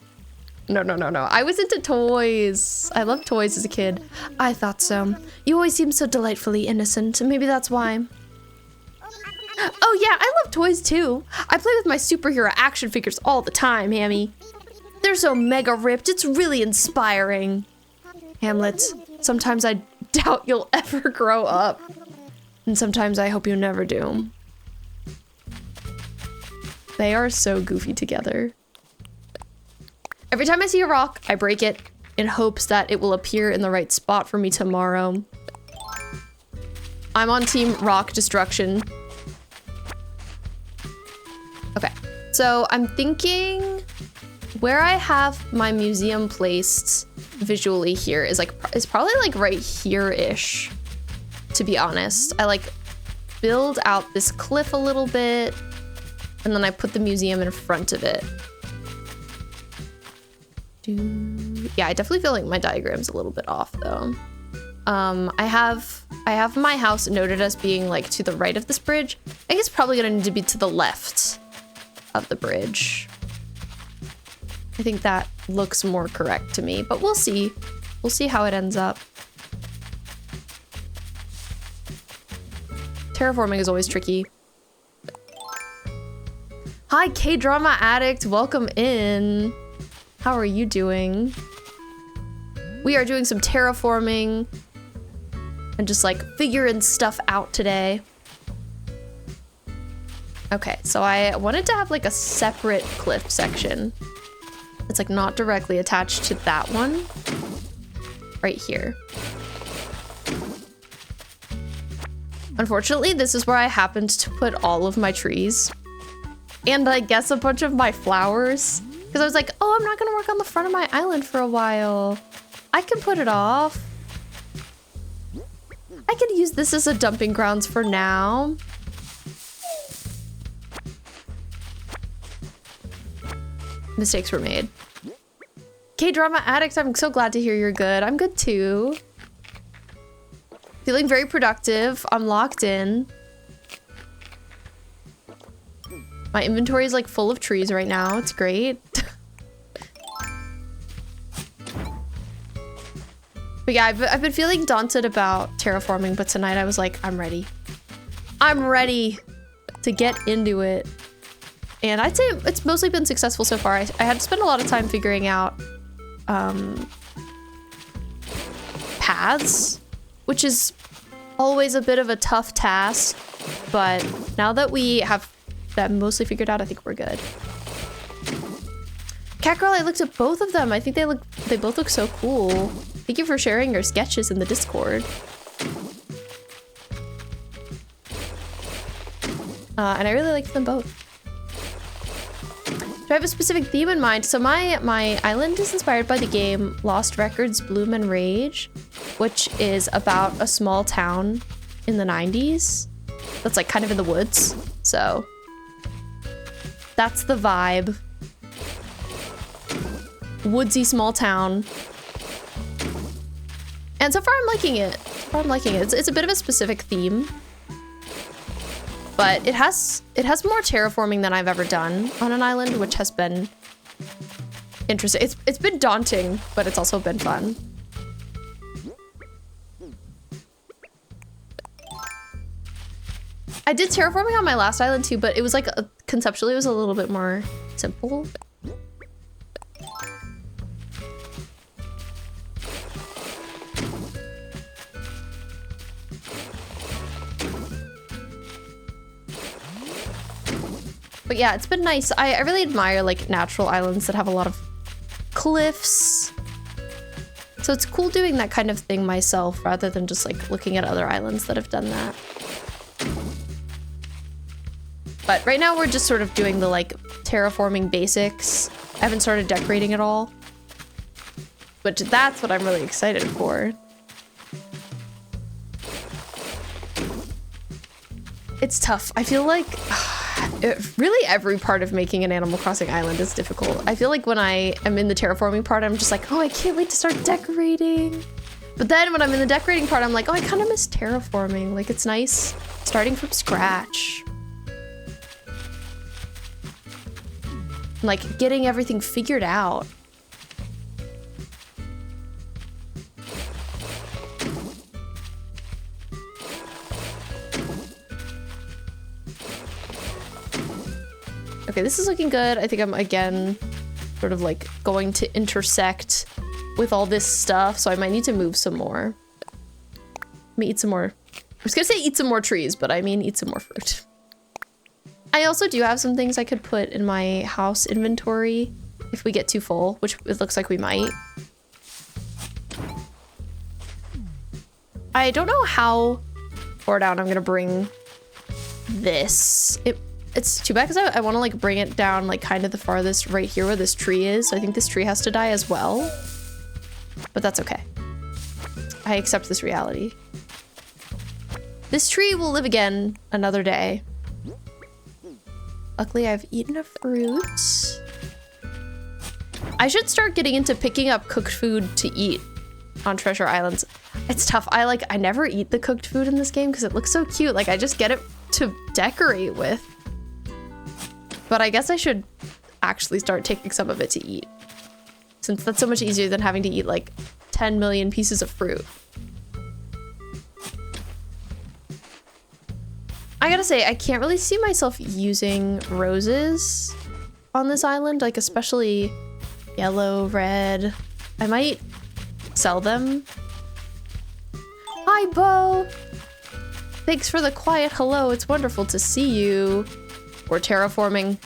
No. I was into toys. I loved toys as a kid. I thought so. You always seem so delightfully innocent. Maybe that's why. Oh yeah, I love toys too. I play with my superhero action figures all the time, Hammy. They're so mega ripped, it's really inspiring. Hamlet, sometimes I doubt you'll ever grow up. And sometimes I hope you never do. They are so goofy together. Every time I see a rock, I break it in hopes that it will appear in the right spot for me tomorrow. I'm on team rock destruction. Okay, so I'm thinking where I have my museum placed visually here is probably like right here-ish, to be honest. I like build out this cliff a little bit and then I put the museum in front of it. Yeah, I definitely feel like my diagram's a little bit off though. I have my house noted as being like to the right of this bridge. I think it's probably gonna need to be to the left of the bridge. I think that looks more correct to me, but we'll see. We'll see how it ends up. Terraforming is always tricky. Hi, K-drama addict. Welcome in. How are you doing? We are doing some terraforming and just like figuring stuff out today. Okay, so I wanted to have like a separate cliff section. It's like not directly attached to that one. Right here. Unfortunately, this is where I happened to put all of my trees. And I guess a bunch of my flowers. Because I was like, oh, I'm not gonna work on the front of my island for a while. I can put it off. I could use this as a dumping grounds for now. Mistakes were made. K-drama addict, I'm so glad to hear you're good. I'm good too. Feeling very productive. I'm locked in. My inventory is like full of trees right now. It's great. But yeah, I've been feeling daunted about terraforming, but tonight I was like, I'm ready. I'm ready to get into it. And I'd say it's mostly been successful so far. I had to spend a lot of time figuring out paths, which is always a bit of a tough task. But now that we have that mostly figured out, I think we're good. Catgirl, I looked at both of them. I think they both look so cool. Thank you for sharing your sketches in the Discord. And I really liked them both. Do I have a specific theme in mind? So my island is inspired by the game Lost Records Bloom and Rage, which is about a small town in the 90s that's like kind of in the woods. So that's the vibe. Woodsy small town. And so far I'm liking it. It's a bit of a specific theme. But it has more terraforming than I've ever done on an island, which has been interesting. It's been daunting, but it's also been fun. I did terraforming on my last island too, but it was like conceptually it was a little bit more simple. But yeah, it's been nice. I really admire like natural islands that have a lot of cliffs. So it's cool doing that kind of thing myself rather than just like looking at other islands that have done that. But right now we're just sort of doing the like terraforming basics. I haven't started decorating at all. But that's what I'm really excited for. It's tough. I feel like really every part of making an Animal Crossing island is difficult. I feel like when I am in the terraforming part, I'm just like, oh, I can't wait to start decorating. But then when I'm in the decorating part, I'm like, oh, I kind of miss terraforming. Like, it's nice starting from scratch. Like, getting everything figured out. Okay, this is looking good. I think I'm, again, sort of like going to intersect with all this stuff, so I might need to move some more. Let me eat some more. I was gonna say eat some more trees, but I mean eat some more fruit. I also do have some things I could put in my house inventory if we get too full, which it looks like we might. I don't know how far down I'm gonna bring this. It's too bad because I want to like bring it down like kind of the farthest right here where this tree is. So I think this tree has to die as well. But that's okay. I accept this reality. This tree will live again another day. Luckily, I've eaten a fruit. I should start getting into picking up cooked food to eat on Treasure Islands. It's tough. I never eat the cooked food in this game because it looks so cute. Like I just get it to decorate with. But I guess I should actually start taking some of it to eat, since that's so much easier than having to eat like 10 million pieces of fruit. I gotta say, I can't really see myself using roses on this island, like especially yellow, red. I might sell them. Hi, Bo. Thanks for the quiet hello. It's wonderful to see you. We're terraforming.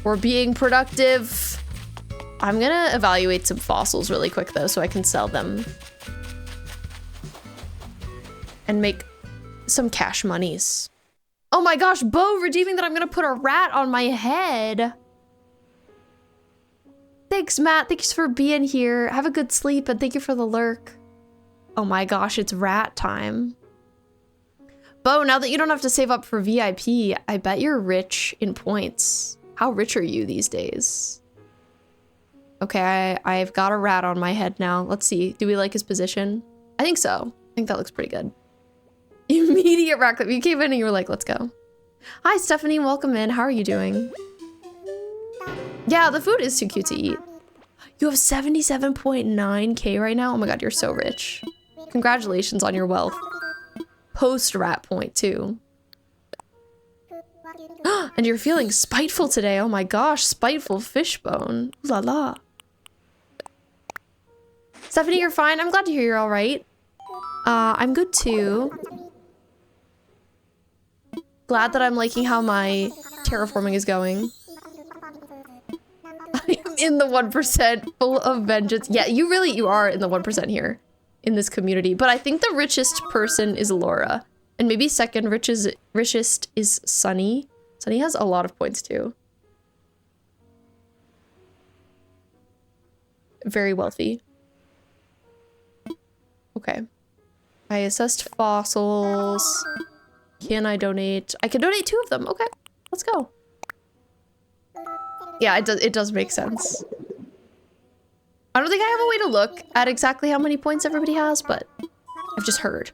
We're being productive. I'm gonna evaluate some fossils really quick though, so I can sell them. And make some cash monies. Oh my gosh, Bo redeeming that I'm gonna put a rat on my head. Thanks, Matt. Thanks for being here. Have a good sleep and thank you for the lurk. Oh my gosh, it's rat time. Bo, now that you don't have to save up for VIP, I bet you're rich in points. How rich are you these days? Okay, I've got a rat on my head now. Let's see. Do we like his position? I think so. I think that looks pretty good. Immediate rat clip. You came in and you were like, let's go. Hi, Stephanie. Welcome in. How are you doing? Yeah, the food is too cute to eat. You have 77.9K right now? Oh my god, you're so rich. Congratulations on your wealth. Post rat point, too. And you're feeling spiteful today. Oh my gosh, spiteful fishbone. Ooh la la. Stephanie, you're fine. I'm glad to hear you're all right. I'm good too. Glad that I'm liking how my terraforming is going. I am in the 1%, full of vengeance. Yeah, you are in the 1% here in this community. But I think the richest person is Laura. And maybe second richest is Sunny. Sunny has a lot of points too. Very wealthy. Okay. I assessed fossils. Can I donate? I can donate 2 of them. Okay, let's go. Yeah, it does make sense. I don't think I have a way to look at exactly how many points everybody has, but I've just heard.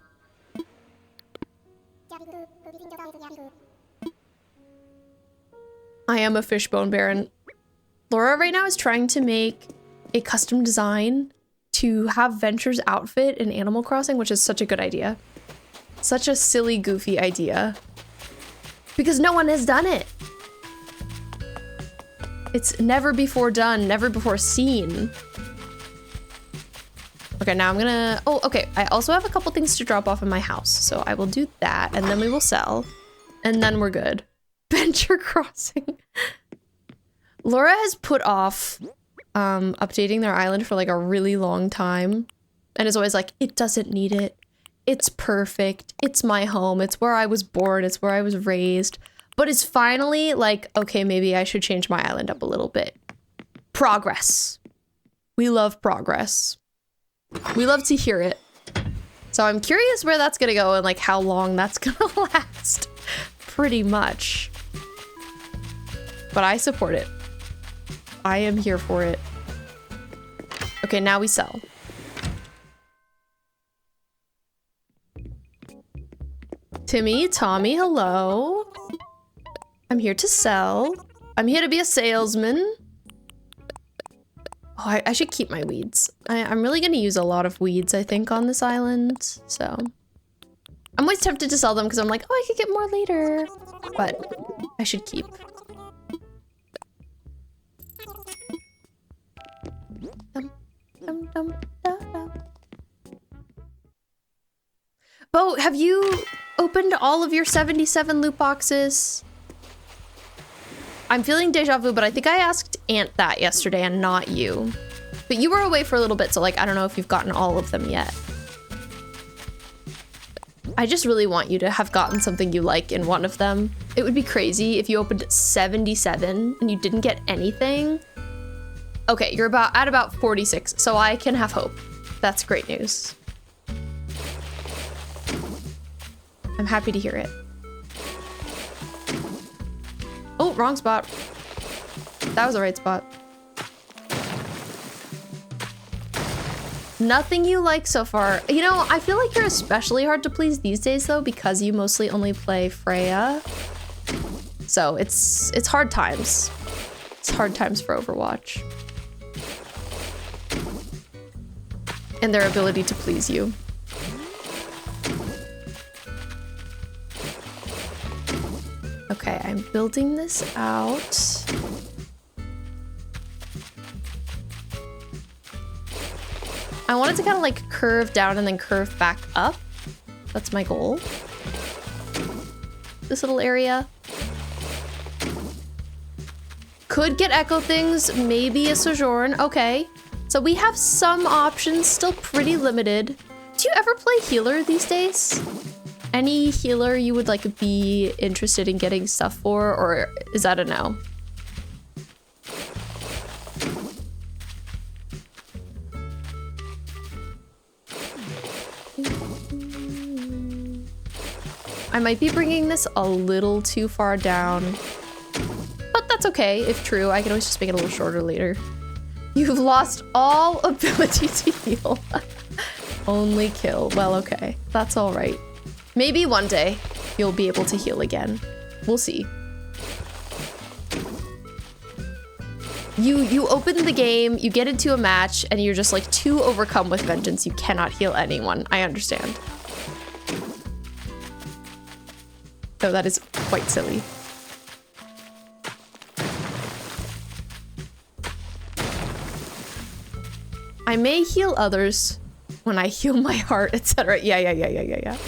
I am a fishbone baron. Laura right now is trying to make a custom design to have Venture's outfit in Animal Crossing, which is such a good idea. Such a silly, goofy idea. Because no one has done it. It's never before done, never before seen. Okay, now I'm gonna... Oh, okay. I also have a couple things to drop off in my house. So I will do that, and then we will sell. And then we're good. Venture Crossing. Laura has put off updating their island for like a really long time. And is always like, it doesn't need it. It's perfect. It's my home. It's where I was born. It's where I was raised. But it's finally like, okay, maybe I should change my island up a little bit. Progress. We love progress. We love to hear it. So I'm curious where that's gonna go and like how long that's gonna last. Pretty much. But I support it. I am here for it. Okay, now we sell. Timmy, Tommy, hello. I'm here to sell. I'm here to be a salesman. Oh, I should keep my weeds. I'm really gonna use a lot of weeds, I think, on this island, so. I'm always tempted to sell them because I'm like, oh, I could get more later. But I should keep. Bo, have you opened all of your 77 loot boxes? I'm feeling deja vu, but I think I asked Ant that yesterday and not you. But you were away for a little bit, so like, I don't know if you've gotten all of them yet. I just really want you to have gotten something you like in one of them. It would be crazy if you opened 77 and you didn't get anything. Okay, you're at about 46, so I can have hope. That's great news. I'm happy to hear it. Oh, wrong spot. That was the right spot. Nothing you like so far. You know, I feel like you're especially hard to please these days though, because you mostly only play Freya. So it's hard times. It's hard times for Overwatch. And their ability to please you. Okay, I'm building this out. I want it to kind of like curve down and then curve back up. That's my goal. This little area. Could get echo things, maybe a sojourn. Okay, so we have some options, still pretty limited. Do you ever play healer these days? Any healer you would like be interested in getting stuff for, or is that a no? I might be bringing this a little too far down, but that's okay. If true, I can always just make it a little shorter later. You've lost all ability to heal. Only kill. Well, okay. That's all right. Maybe one day you'll be able to heal again. We'll see. You open the game, you get into a match, and you're just like too overcome with vengeance. You cannot heal anyone. I understand. So that is quite silly. I may heal others when I heal my heart, etc. Yeah.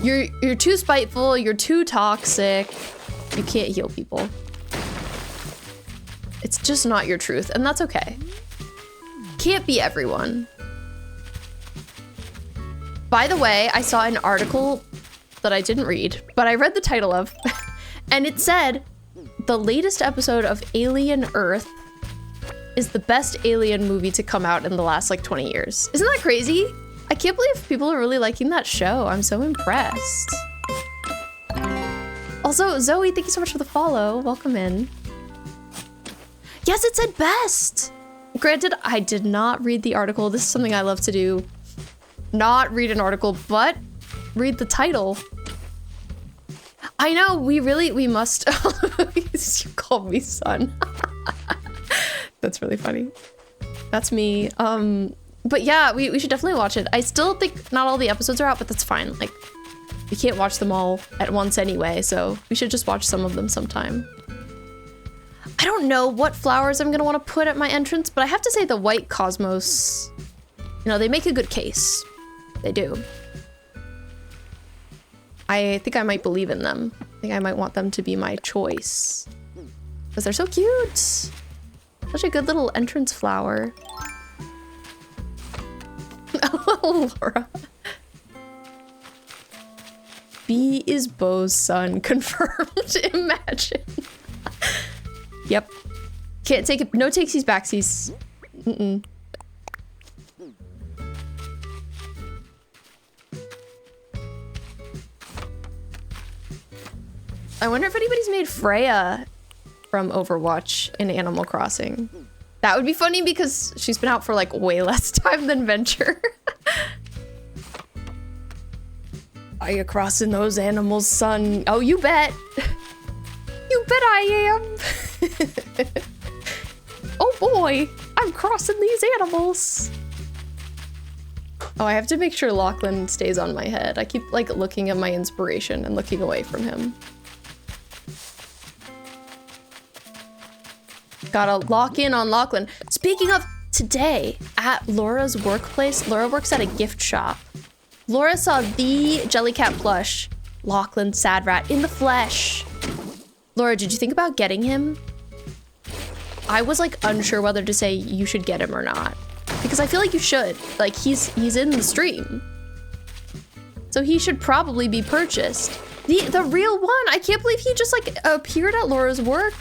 You're too spiteful, you're too toxic. You can't heal people. It's just not your truth, and that's okay. Can't be everyone. By the way, I saw an article that I didn't read, but I read the title of, and it said, the latest episode of Alien Earth is the best alien movie to come out in the last like 20 years. Isn't that crazy? I can't believe people are really liking that show. I'm so impressed. Also, Zoe, thank you so much for the follow. Welcome in. Yes, it said best. Granted, I did not read the article. This is something I love to do. Not read an article, but read the title. I know, we must. You called me son. That's really funny. That's me. But yeah, we should definitely watch it. I still think not all the episodes are out, but that's fine. Like, we can't watch them all at once anyway, so we should just watch some of them sometime. I don't know what flowers I'm gonna want to put at my entrance, but I have to say the white cosmos, you know, they make a good case. They do. I think I might believe in them. I think I might want them to be my choice. Because they're so cute. Such a good little entrance flower. Oh, Laura. B is Bo's son. Confirmed. Imagine. Yep. Can't take it. No takesies backsies. Mm-mm. I wonder if anybody's made Freya from Overwatch in Animal Crossing. That would be funny because she's been out for like way less time than Venture. Are you crossing those animals, son? Oh, you bet. You bet I am. Oh boy, I'm crossing these animals. Oh, I have to make sure Lachlan stays on my head. I keep like looking at my inspiration and looking away from him. Gotta lock in on Lachlan. Speaking of, today at Laura's workplace, Laura works at a gift shop. Laura saw the Jellycat plush, Lachlan Sad Rat, in the flesh. Laura, did you think about getting him? I was like unsure whether to say you should get him or not. Because I feel like you should. Like he's in the stream. So he should probably be purchased. The real one, I can't believe he just like appeared at Laura's work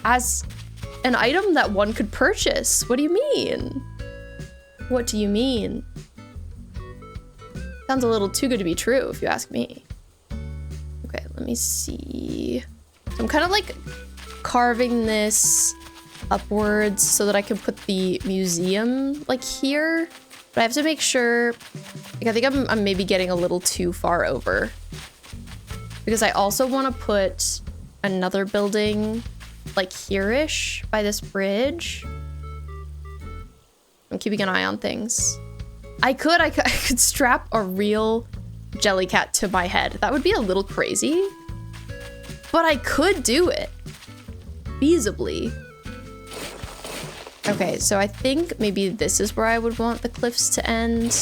as an item that one could purchase. What do you mean? What do you mean? Sounds a little too good to be true, if you ask me. Okay, let me see. So I'm kind of like carving this upwards so that I can put the museum like here. But I have to make sure, like I think I'm maybe getting a little too far over. Because I also want to put another building like here-ish by this bridge. I'm keeping an eye on things. I could strap a real Jellycat to my head. That would be a little crazy. but I could do it. Feasibly. Okay, so I think maybe this is where I would want the cliffs to end.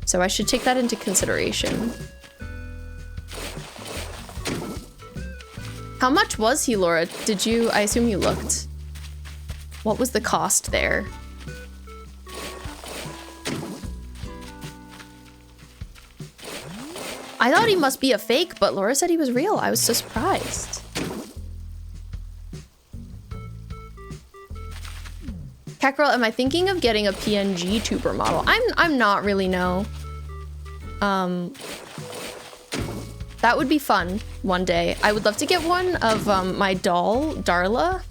So I should take that into consideration. How much was he, Laura? Did you, I assume you looked. What was the cost there? I thought he must be a fake, but Laura said he was real. I was so surprised. Cat Girl, am I thinking of getting a PNG tuber model? I'm not really, no. That would be fun one day. I would love to get one of my doll, Darla.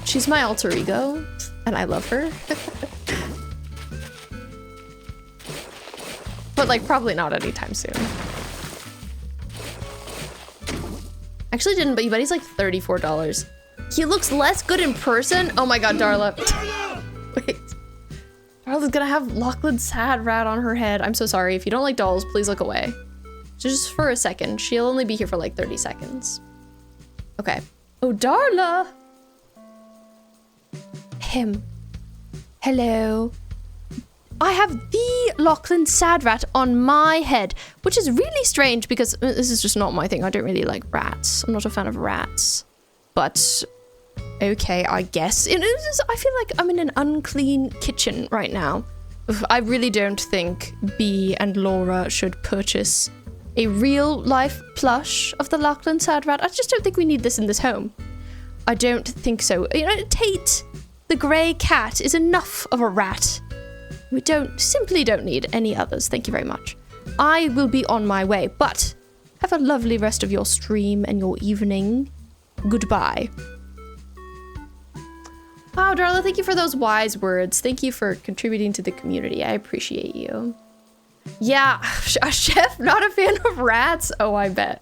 She's my alter ego, and I love her. But like, probably not anytime soon. Actually didn't, but you bet he's like $34. He looks less good in person. Oh my god, Darla. Wait. Darla's gonna have Lachlan's sad rat on her head. I'm so sorry. If you don't like dolls, please look away. Just for a second. She'll only be here for like 30 seconds. Okay. Oh, Darla! Him. Hello. I have the Lachlan sad rat on my head, which is really strange because this is just not my thing. I don't really like rats. I'm not a fan of rats. But okay, I guess. I feel like I'm in an unclean kitchen right now. I really don't think Bea and Laura should purchase a real life plush of the Lachlan sad rat. I just don't think we need this in this home. I don't think so. You know, Tate, the grey cat, is enough of a rat. We simply don't need any others. Thank you very much. I will be on my way, but have a lovely rest of your stream and your evening. Goodbye. Wow, Darla, thank you for those wise words. Thank you for contributing to the community. I appreciate you. Yeah, a chef, not a fan of rats? Oh, I bet.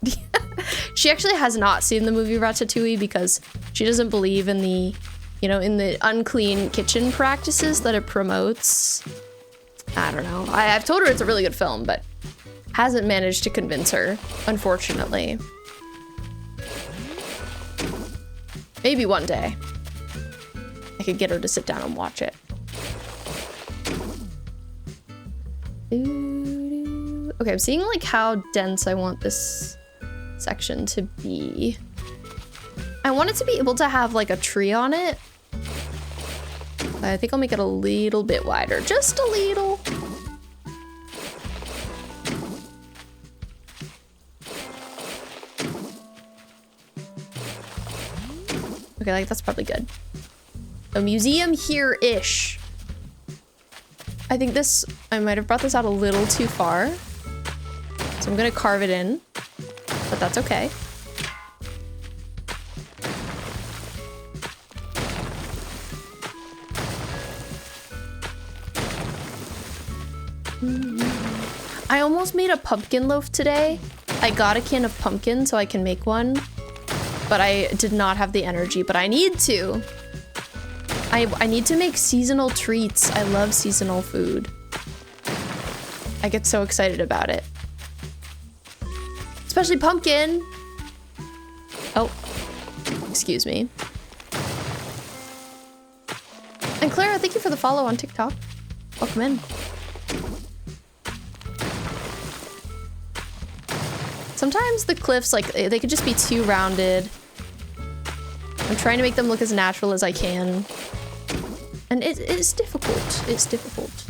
She actually has not seen the movie Ratatouille because she doesn't believe in the, you know, in the unclean kitchen practices that it promotes. I don't know. I've told her it's a really good film, but hasn't managed to convince her, unfortunately. Maybe one day I could get her to sit down and watch it. Okay, I'm seeing like how dense I want this section to be. I want it to be able to have like a tree on it. I think I'll make it a little bit wider, just a little. Okay, like that's probably good. A museum here-ish. I think this, I might have brought this out a little too far. So I'm gonna carve it in, but that's okay. I almost made a pumpkin loaf today. I got a can of pumpkin so I can make one, but I did not have the energy, but I need to. I need to make seasonal treats. I love seasonal food. I get so excited about it. Especially pumpkin. Oh, excuse me. And Clara, thank you for the follow on TikTok. Welcome in. Sometimes the cliffs, like, they could just be too rounded. I'm trying to make them look as natural as I can. And it's difficult. It's difficult.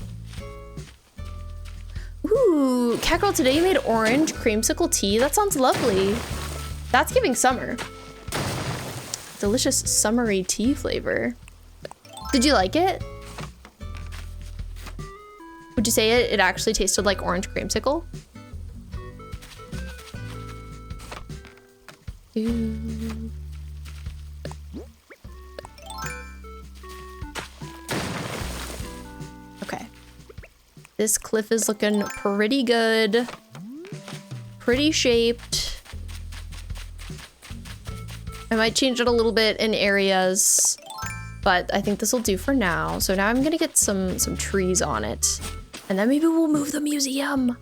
Ooh, Cat Girl, today you made orange creamsicle tea. That sounds lovely. That's giving summer. Delicious summery tea flavor. Did you like it? Would you say it actually tasted like orange creamsicle? Ooh. Okay. This cliff is looking pretty good. Pretty shaped. I might change it a little bit in areas, but I think this will do for now. So now I'm gonna get some trees on it, and then maybe we'll move the museum.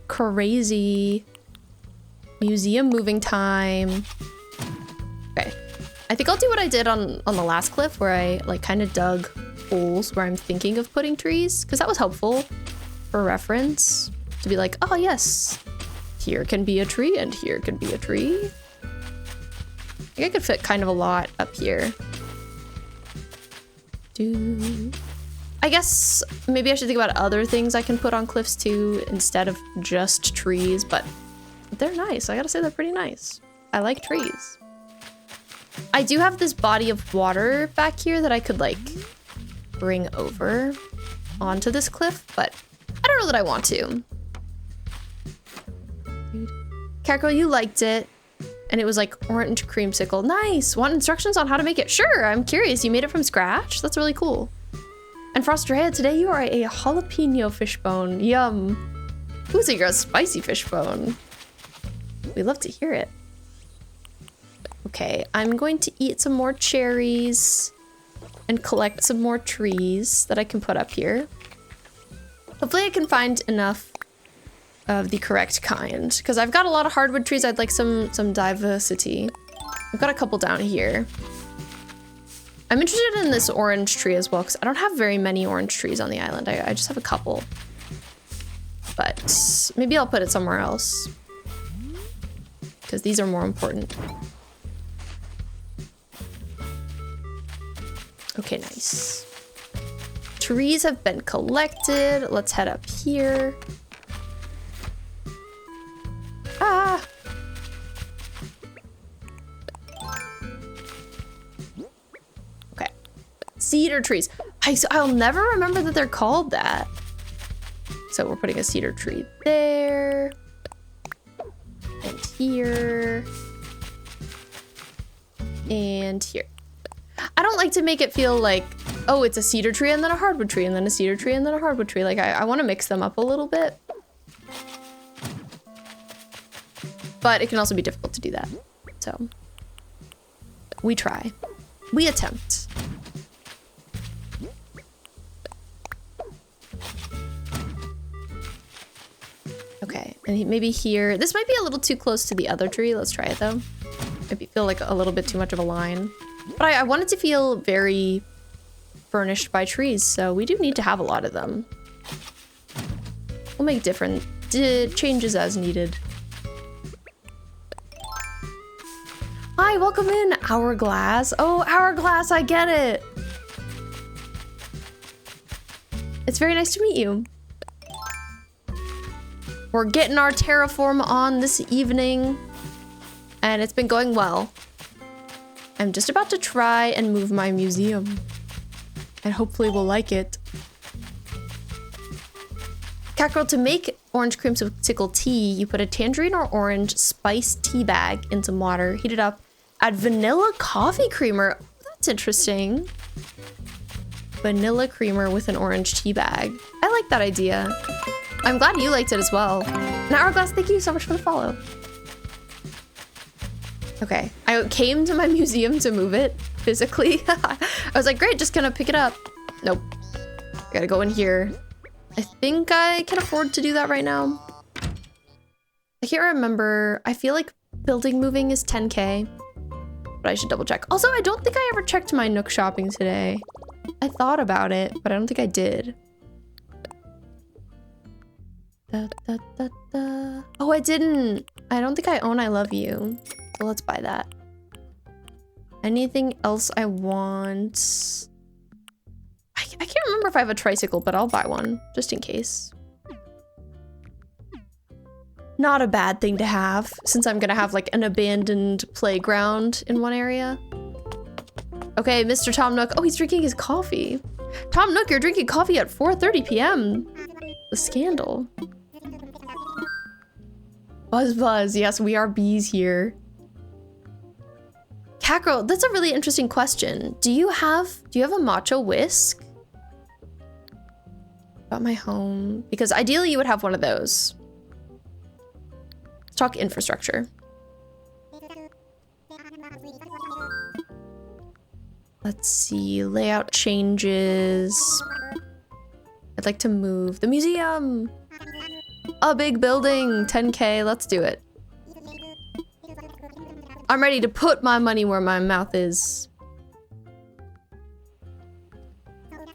Crazy. Museum moving time. Okay. I think I'll do what I did on the last cliff where I like kind of dug holes where I'm thinking of putting trees, because that was helpful for reference to be like, oh yes, here can be a tree and here can be a tree. I think I could fit kind of a lot up here. I guess maybe I should think about other things I can put on cliffs too instead of just trees, but they're nice. I gotta say they're pretty nice. I like trees. I do have this body of water back here that I could like bring over onto this cliff, but I don't know that I want to. Carol, you liked it. And it was like orange creamsicle. Nice. Want instructions on how to make it? Sure, I'm curious. You made it from scratch? That's really cool. And Frostrea, today you are a jalapeno fishbone. Yum. Ooh, so you're a spicy fishbone. We love to hear it. Okay, I'm going to eat some more cherries and collect some more trees that I can put up here. Hopefully I can find enough of the correct kind, because I've got a lot of hardwood trees. I'd like some diversity. I've got a couple down here. I'm interested in this orange tree as well, because I don't have very many orange trees on the island. I just have a couple. But maybe I'll put it somewhere else, because these are more important. Okay, nice. Trees have been collected. Let's head up here. Ah! Okay. Cedar trees. I'll never remember that they're called that. So we're putting a cedar tree there. And here. And here. I don't like to make it feel like, oh, it's a cedar tree and then a hardwood tree and then a cedar tree and then a hardwood tree. Like, I want to mix them up a little bit. But it can also be difficult to do that. So, we try. We attempt. Okay, and maybe here. This might be a little too close to the other tree. Let's try it though. Maybe feel like a little bit too much of a line. But I want it to feel very furnished by trees, so we do need to have a lot of them. We'll make different changes as needed. Hi, welcome in, Hourglass. Oh, Hourglass, I get it. It's very nice to meet you. We're getting our terraform on this evening, and it's been going well. I'm just about to try and move my museum, and hopefully we'll like it. Cackerel, to make orange creamsicle tea, you put a tangerine or orange spice tea bag in some water, heat it up, add vanilla coffee creamer. That's interesting. Vanilla creamer with an orange tea bag. I like that idea. I'm glad you liked it as well. And Hourglass, thank you so much for the follow. Okay, I came to my museum to move it physically. I was like, great, just gonna pick it up. Nope. I gotta go in here. I think I can afford to do that right now. I can't remember. I feel like building moving is 10K, but I should double check. Also, I don't think I ever checked my Nook shopping today. I thought about it, but I don't think I did. Oh, I didn't. I don't think I own I Love You. So let's buy that. Anything else I want? I can't remember if I have a tricycle, but I'll buy one just in case. Not a bad thing to have, since I'm gonna have like an abandoned playground in one area. Okay, Mr. Tom Nook. Oh, he's drinking his coffee. Tom Nook, you're drinking coffee at 4:30 p.m. The scandal. Buzz buzz. Yes, we are bees here. Cackerel, that's a really interesting question. Do you have a matcha whisk? About my home, because ideally you would have one of those. Let's talk infrastructure. Let's see, layout changes. I'd like to move the museum. A big building, 10K, let's do it. I'm ready to put my money where my mouth is.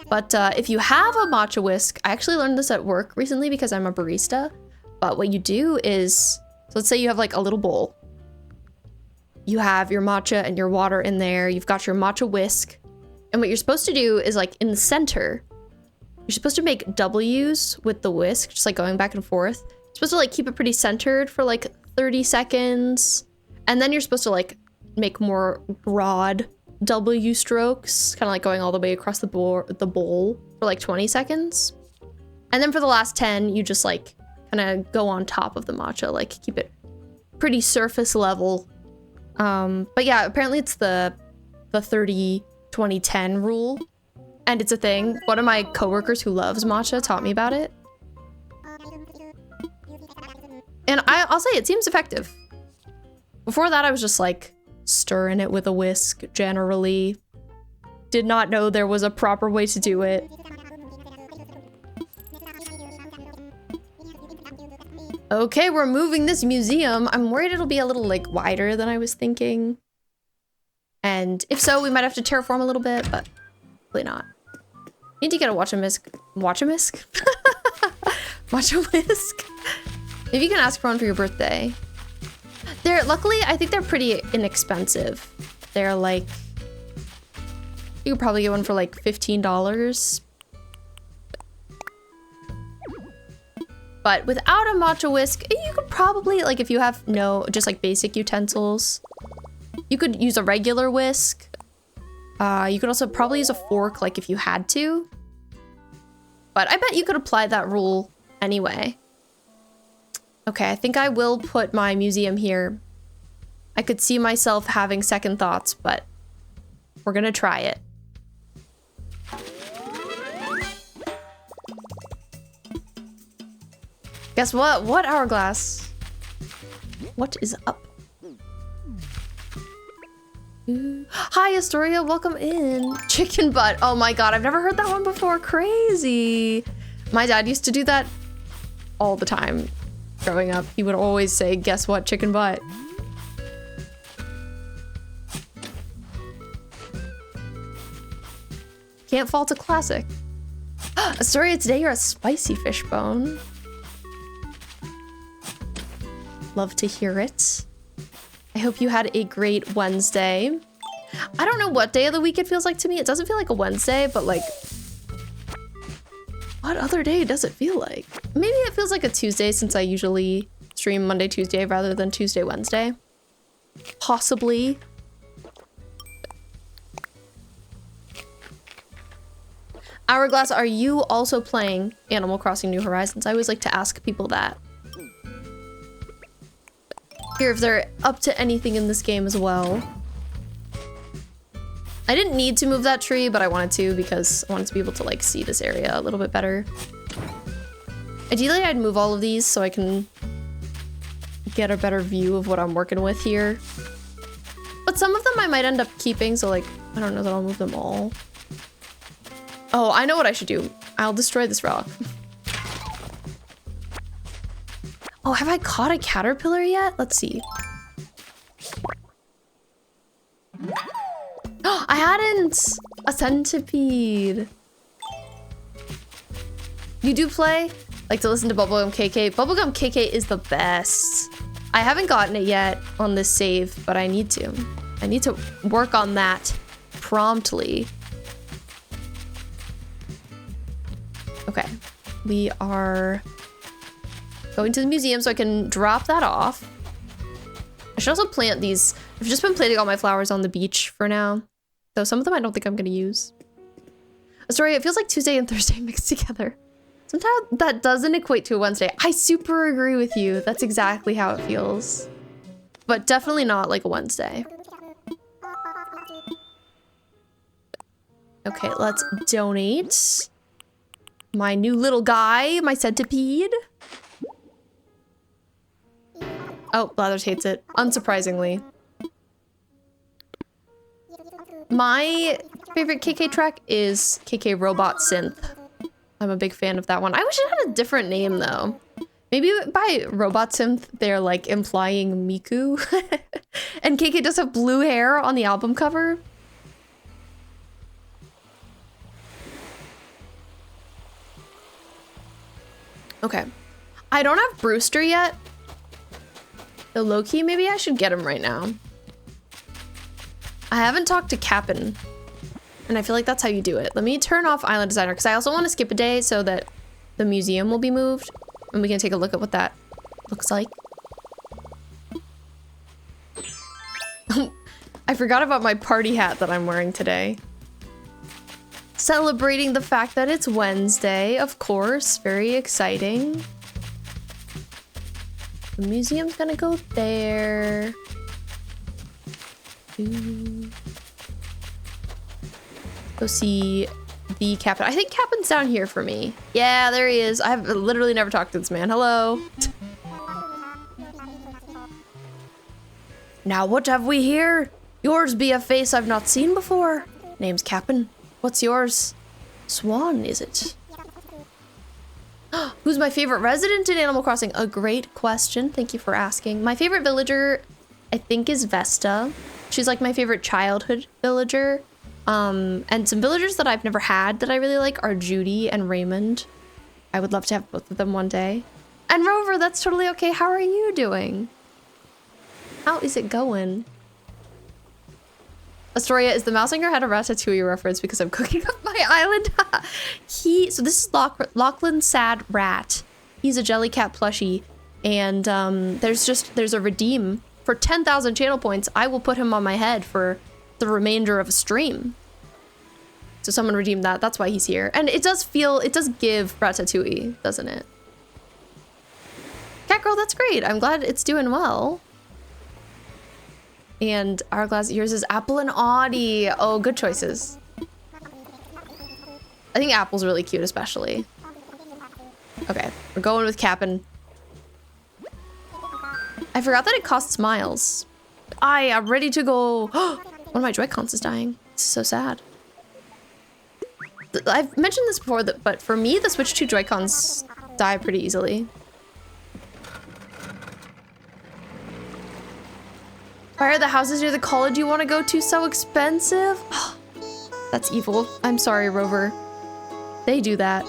But if you have a matcha whisk, I actually learned this at work recently because I'm a barista. But what you do is, so let's say you have like a little bowl. You have your matcha and your water in there. You've got your matcha whisk. And what you're supposed to do is like in the center, you're supposed to make W's with the whisk, just like going back and forth. You're supposed to like keep it pretty centered for like 30 seconds. And then you're supposed to like make more broad W strokes, kind of like going all the way across the bowl for like 20 seconds. And then for the last 10, you just like kind of go on top of the matcha, like keep it pretty surface level. But yeah, apparently it's the 30-20-10 rule, and it's a thing. One of my coworkers who loves matcha taught me about it. And I'll say it seems effective. Before that, I was just like stirring it with a whisk generally. Did not know there was a proper way to do it. Okay, we're moving this museum. I'm worried it'll be a little like wider than I was thinking. And if so, we might have to terraform a little bit, but probably not. Need to get a watch-a-whisk. Watch-a-whisk? Watch-a-whisk? Maybe you can ask for one for your birthday. Luckily, I think they're pretty inexpensive. They're like, you could probably get one for like $15. But without a matcha whisk, you could probably, like if you have just like basic utensils, you could use a regular whisk. You could also probably use a fork, like if you had to. But I bet you could apply that rule anyway. Okay, I think I will put my museum here. I could see myself having second thoughts, but we're gonna try it. Guess what? What hourglass? What is up? Ooh. Hi, Astoria. Welcome in. Chicken butt. Oh my god, I've never heard that one before. Crazy. My dad used to do that all the time growing up. He would always say, guess what? Chicken butt. Can't fault a classic. Astoria, today you're a spicy fish bone. Love to hear it. I hope you had a great Wednesday. I don't know what day of the week it feels like to me. It doesn't feel like a Wednesday, but like, what other day does it feel like? Maybe it feels like a Tuesday since I usually stream Monday, Tuesday rather than Tuesday, Wednesday. Possibly. Hourglass, are you also playing Animal Crossing New Horizons? I always like to ask people that. Here, if they're up to anything in this game as well. I didn't need to move that tree, but I wanted to because I wanted to be able to like see this area a little bit better. Ideally, I'd move all of these so I can get a better view of what I'm working with here. But some of them I might end up keeping, so like, I don't know that I'll move them all. Oh, I know what I should do. I'll destroy this rock. Oh, have I caught a caterpillar yet? Let's see. Oh, I hadn't! A centipede. You do play? Like to listen to Bubblegum KK? Bubblegum KK is the best. I haven't gotten it yet on this save, but I need to. I need to work on that promptly. Okay, we are going to the museum so I can drop that off. I should also plant these. I've just been planting all my flowers on the beach for now. Though some of them I don't think I'm gonna use. Sorry, it feels like Tuesday and Thursday mixed together. Sometimes that doesn't equate to a Wednesday. I super agree with you. That's exactly how it feels. But definitely not like a Wednesday. Okay, let's donate my new little guy, my centipede. Oh, Blathers hates it, unsurprisingly. My favorite KK track is KK Robot Synth. I'm a big fan of that one. I wish it had a different name though. Maybe by robot synth, they're like implying Miku. And KK does have blue hair on the album cover. Okay. I don't have Brewster yet. So low-key, maybe I should get him right now. I haven't talked to Cap'n. And I feel like that's how you do it. Let me turn off Island Designer because I also want to skip a day so that the museum will be moved. And we can take a look at what that looks like. I forgot about my party hat that I'm wearing today. Celebrating the fact that it's Wednesday, of course. Very exciting. The museum's gonna go there. Go see the Captain. I think Captain's down here for me. Yeah, there he is. I've literally never talked to this man. Hello. Now what have we here? Yours be a face I've not seen before. Name's Cap'n. What's yours? Swan, is it? Who's my favorite resident in Animal Crossing? A great question. Thank you for asking. My favorite villager, I think, is Vesta. She's like my favorite childhood villager. And some villagers that I've never had that I really like are Judy and Raymond. I would love to have both of them one day. And Rover, that's totally okay. How are you doing? How is it going? Astoria, is the mouse singer had a Ratatouille reference because I'm cooking up my island? So this is Lachlan's sad rat. He's a Jellycat plushie. And there's a redeem. For 10,000 channel points, I will put him on my head for the remainder of a stream. So someone redeemed that. That's why he's here. And it does give Ratatouille, doesn't it? Catgirl, that's great. I'm glad it's doing well. And Hourglass, yours is Apple and Audie. Oh, good choices. I think Apple's really cute, especially. Okay, we're going with Cap'n. I forgot that it costs miles. I am ready to go. One of my Joy-Cons is dying. This is so sad. I've mentioned this before, but for me, the Switch 2 Joy-Cons die pretty easily. Why are the houses near the college you want to go to so expensive? That's evil. I'm sorry, Rover. They do that.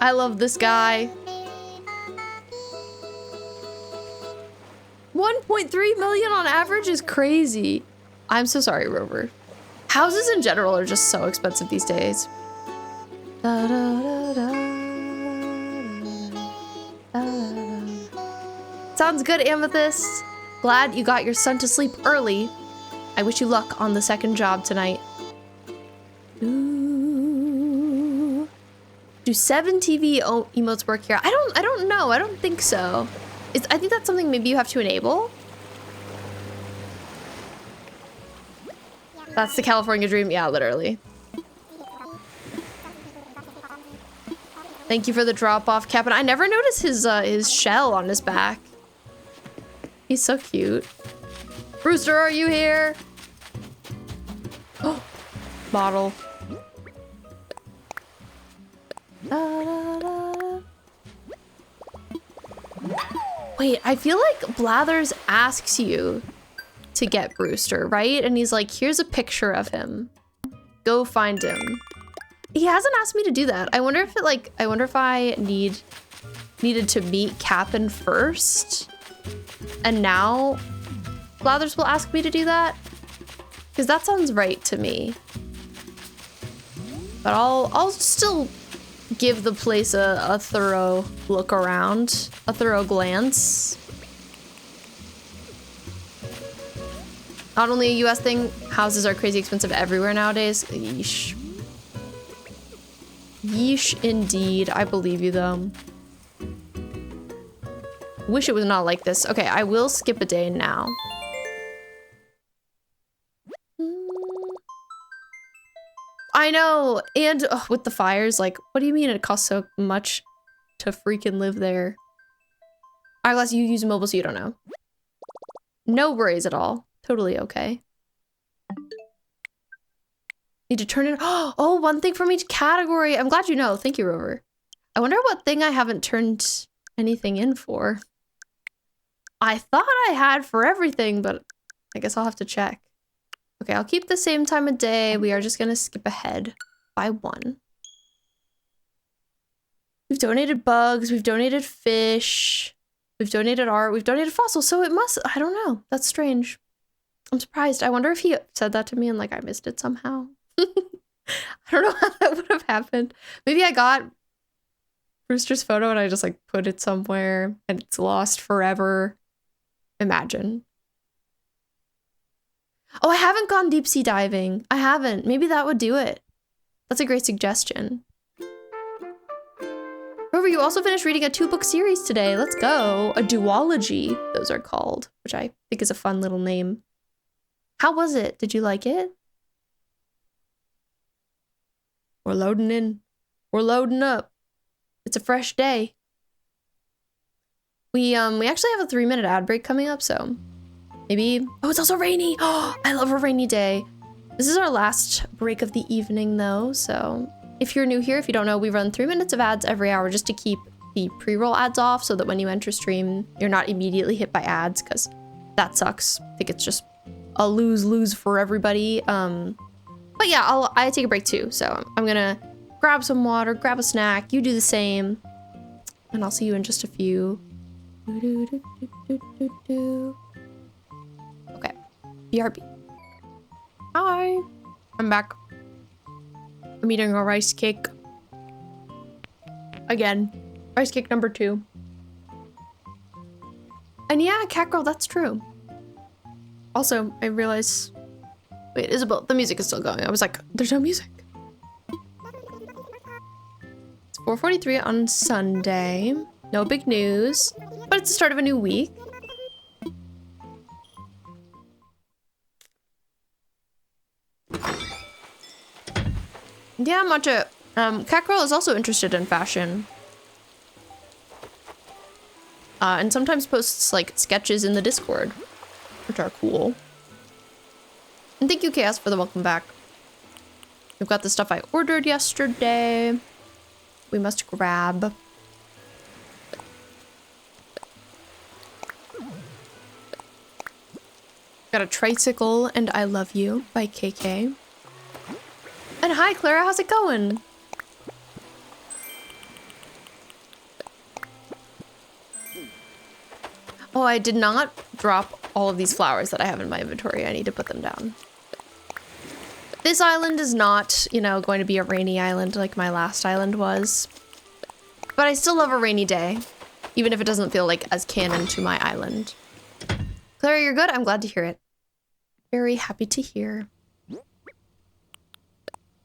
I love this guy. 1.3 million on average is crazy. I'm so sorry, Rover. Houses in general are just so expensive these days. Da, da, da, da, da, da. Sounds good, Amethyst. Glad you got your son to sleep early. I wish you luck on the second job tonight. Ooh. Do 7 TV emotes work here? I don't know. I don't think so. I think that's something maybe you have to enable. That's the California dream. Yeah, literally. Thank you for the drop-off, Captain. I never noticed his shell on his back. He's so cute. Brewster, are you here? Oh, bottle. Da, da, da. Wait, I feel like Blathers asks you to get Brewster, right? And he's like, here's a picture of him. Go find him. He hasn't asked me to do that. I wonder if I needed to meet Cap'n first. And now Blathers will ask me to do that. Because that sounds right to me. But I'll still give the place a thorough look around, a thorough glance. Not only a US thing, houses are crazy expensive everywhere nowadays. Yeesh. Yeesh indeed. I believe you though. Wish it was not like this. Okay, I will skip a day now. I know, and with the fires, like, what do you mean it costs so much to freaking live there? Eyeglass, you use mobile, so you don't know. No worries at all. Totally okay. Need to turn it. Oh, one thing from each category. I'm glad you know. Thank you, Rover. I wonder what thing I haven't turned anything in for. I thought I had for everything, but I guess I'll have to check. Okay, I'll keep the same time of day. We are just gonna skip ahead by 1. We've donated bugs. We've donated fish. We've donated art. We've donated fossils. So it must, I don't know. That's strange. I'm surprised. I wonder if he said that to me and like I missed it somehow. I don't know how that would have happened. Maybe I got Brewster's photo and I just like put it somewhere and it's lost forever. Imagine. Oh, I haven't gone deep sea diving. I haven't. Maybe that would do it. That's a great suggestion. Rover, you also finished reading a 2-book series today. Let's go. A duology, those are called, which I think is a fun little name. How was it? Did you like it? We're loading in. We're loading up. It's a fresh day. We actually have a 3-minute ad break coming up, so maybe. Oh, it's also rainy. Oh, I love a rainy day. This is our last break of the evening, though. So if you're new here, if you don't know, we run 3 minutes of ads every hour just to keep the pre-roll ads off, so that when you enter stream, you're not immediately hit by ads, because that sucks. I think it's just a lose-lose for everybody. But yeah, I take a break too, so I'm gonna grab some water, grab a snack, you do the same, and I'll see you in just a few. Okay, BRB. Hi, I'm back. I'm eating a rice cake. Again, rice cake number 2. And yeah, cat girl, that's true. Also, I realized, wait, Isabel, the music is still going. I was like, there's no music. It's 4:43 on Sunday. No big news, but it's the start of a new week. Yeah, Matcha. Cat Girl is also interested in fashion. And sometimes posts like sketches in the Discord, which are cool. And thank you, Chaos, for the welcome back. We've got the stuff I ordered yesterday. We must grab. Got a tricycle and I Love You by KK. And hi, Clara, how's it going? Oh, I did not drop all of these flowers that I have in my inventory. I need to put them down. This island is not, you know, going to be a rainy island like my last island was. But I still love a rainy day, even if it doesn't feel like as canon to my island. Clara, you're good? I'm glad to hear it. Very happy to hear.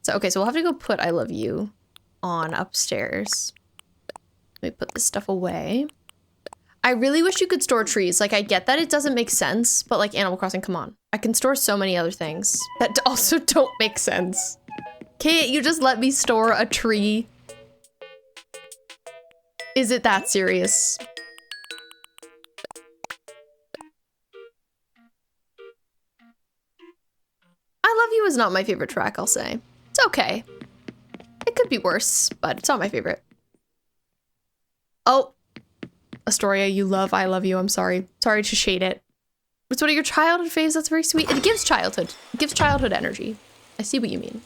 So, okay, so we'll have to go put I Love You on upstairs. Let me put this stuff away. I really wish you could store trees. Like, I get that it doesn't make sense, but like Animal Crossing, come on. I can store so many other things that also don't make sense. Can't you just let me store a tree? Is it that serious? I Love You is not my favorite track, I'll say. It's okay. It could be worse, but it's not my favorite. Oh, Astoria, you love I Love You. I'm sorry. Sorry to shade it. It's one of your childhood faves. That's very sweet. It gives childhood. It gives childhood energy. I see what you mean.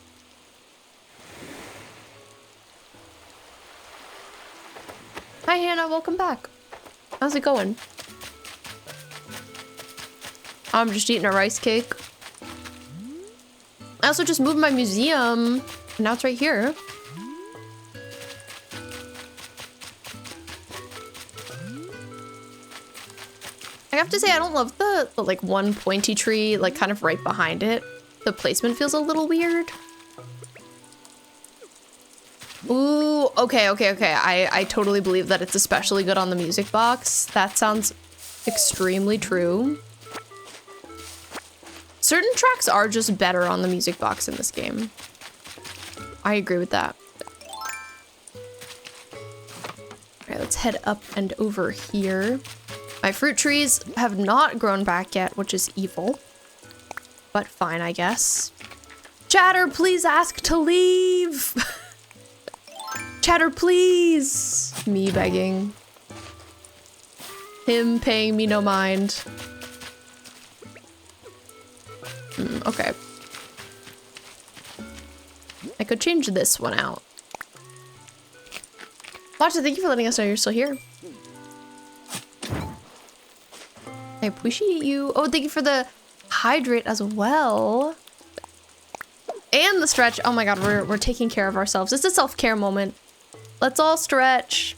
Hi, Hannah. Welcome back. How's it going? I'm just eating a rice cake. I also just moved my museum. And now it's right here. I have to say, I don't love the like one pointy tree, like kind of right behind it. The placement feels a little weird. Ooh, okay. I totally believe that it's especially good on the music box. That sounds extremely true. Certain tracks are just better on the music box in this game. I agree with that. All right, let's head up and over here. My fruit trees have not grown back yet, which is evil. But fine, I guess. Chatter, please ask to leave. Chatter, please. Me begging. Him paying me no mind. Okay. I could change this one out. Watcha, thank you for letting us know you're still here. I appreciate you. Oh, thank you for the hydrate as well. And the stretch. Oh my god, we're taking care of ourselves. It's a self-care moment. Let's all stretch.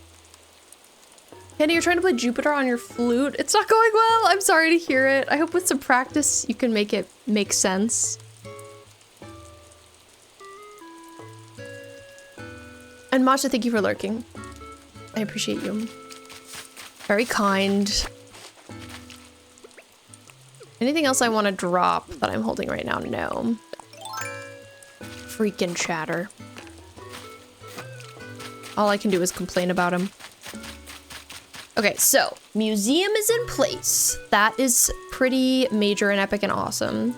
Kenny, you're trying to play Jupiter on your flute. It's not going well. I'm sorry to hear it. I hope with some practice you can make it make sense. And Masha, thank you for lurking. I appreciate you. Very kind. Anything else I want to drop that I'm holding right now? No. Freaking chatter. All I can do is complain about him. Okay, so museum is in place. That is pretty major and epic and awesome.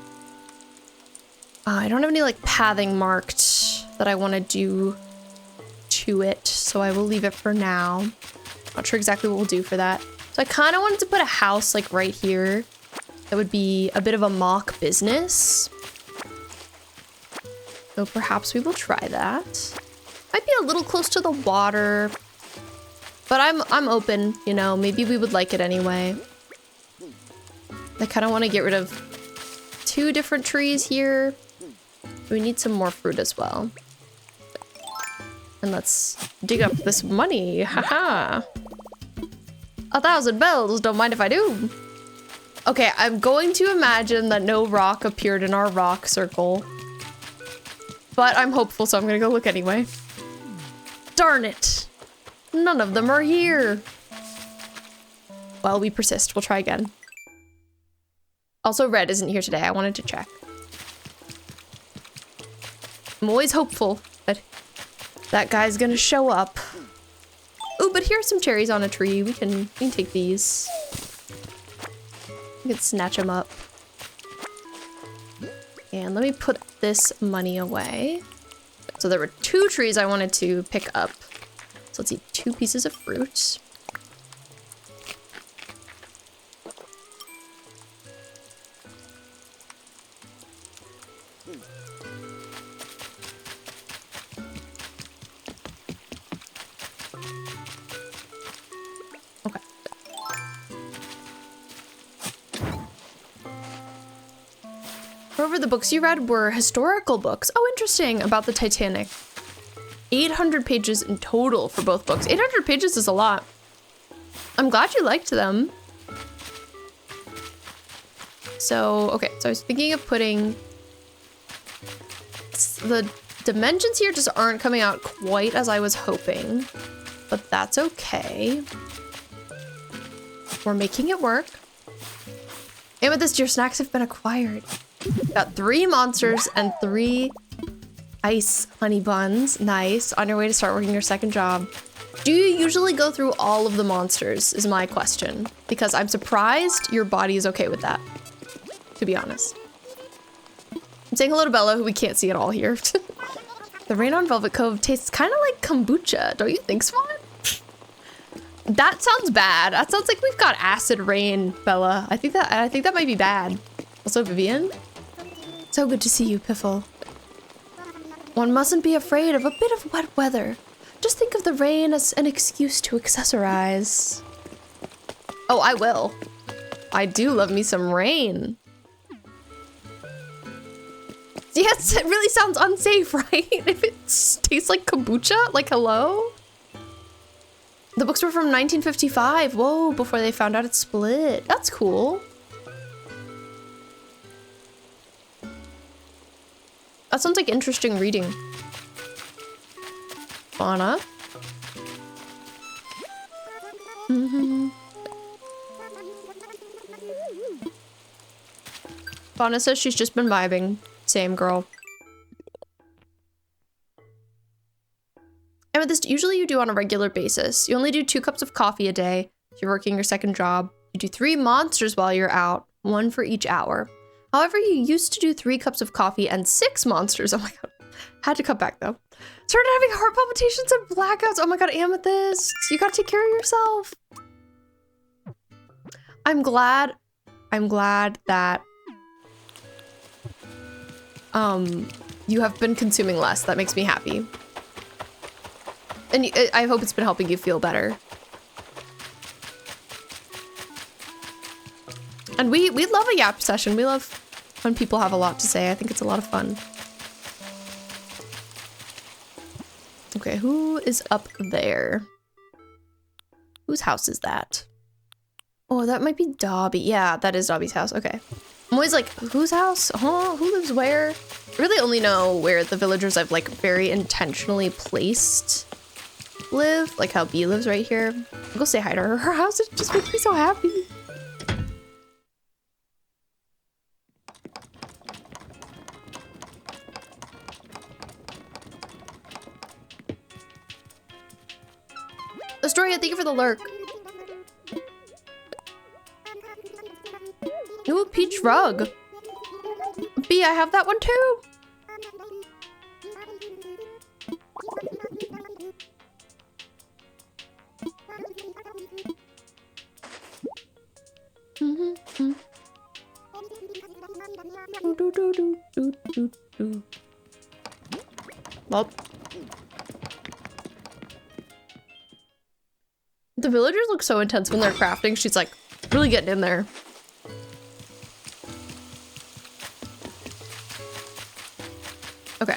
I don't have any like pathing marked that I want to do to it, so I will leave it for now. Not sure exactly what we'll do for that. So I kind of wanted to put a house like right here. That would be a bit of a mock business. So perhaps we will try that. Might be a little close to the water, but I'm open, you know, maybe we would like it anyway. I kind of want to get rid of 2 different trees here. We need some more fruit as well. And let's dig up this money, haha. 1,000 bells, don't mind if I do. Okay, I'm going to imagine that no rock appeared in our rock circle. But I'm hopeful, so I'm gonna go look anyway. Darn it! None of them are here. Well, we persist. We'll try again. Also, Red isn't here today. I wanted to check. I'm always hopeful that that guy's gonna show up. Ooh, but here's some cherries on a tree. We can take these. We can snatch them up. And let me put this money away. So there were 2 trees I wanted to pick up. So let's eat 2 pieces of fruit. Okay. However, the books you read were historical books. Oh, interesting, about the Titanic. 800 pages in total for both books. 800 pages is a lot. I'm glad you liked them. So, okay, so I was thinking of putting... The dimensions here just aren't coming out quite as I was hoping. But that's okay. We're making it work. Amethyst, your snacks have been acquired. Got 3 monsters and 3 ice honey buns. Nice. On your way to start working your second job. Do you usually go through all of the monsters is my question. Because I'm surprised your body is okay with that. To be honest. I'm saying hello to Bella, who we can't see at all here. The rain on Velvet Cove tastes kind of like kombucha. Don't you think, Swan? That sounds bad. That sounds like we've got acid rain, Bella. I think that might be bad. Also, Vivian. So good to see you, Piffle. One mustn't be afraid of a bit of wet weather. Just think of the rain as an excuse to accessorize. Oh, I will. I do love me some rain. Yes, it really sounds unsafe, right? If it tastes like kombucha, like hello? The books were from 1955. Whoa, before they found out it split. That's cool. That sounds like interesting reading. Fauna. Fauna says she's just been vibing. Same girl. Amethyst, usually you do on a regular basis. You only do 2 cups of coffee a day. If you're working your second job, you do 3 monsters while you're out, 1 for each hour. However, you used to do 3 cups of coffee and 6 monsters. Oh my god. Had to cut back though. Started having heart palpitations and blackouts. Oh my god, Amethyst. You gotta take care of yourself. I'm glad that you have been consuming less. That makes me happy. And I hope it's been helping you feel better. And we love a yap session. We love when people have a lot to say. I think it's a lot of fun. Okay, who is up there? Whose house is that? Oh, that might be Dobby. Yeah, that is Dobby's house. Okay. I'm always like, whose house? Huh? Who lives where? I really only know where the villagers I've like very intentionally placed live. Like how Bee lives right here. I'll go say hi to her. Her house just makes me so happy. Astoria, thank you for the lurk. Ooh, peach rug. Bee, I have that one too. Well, the villagers look so intense when they're crafting. She's like really getting in there. Okay.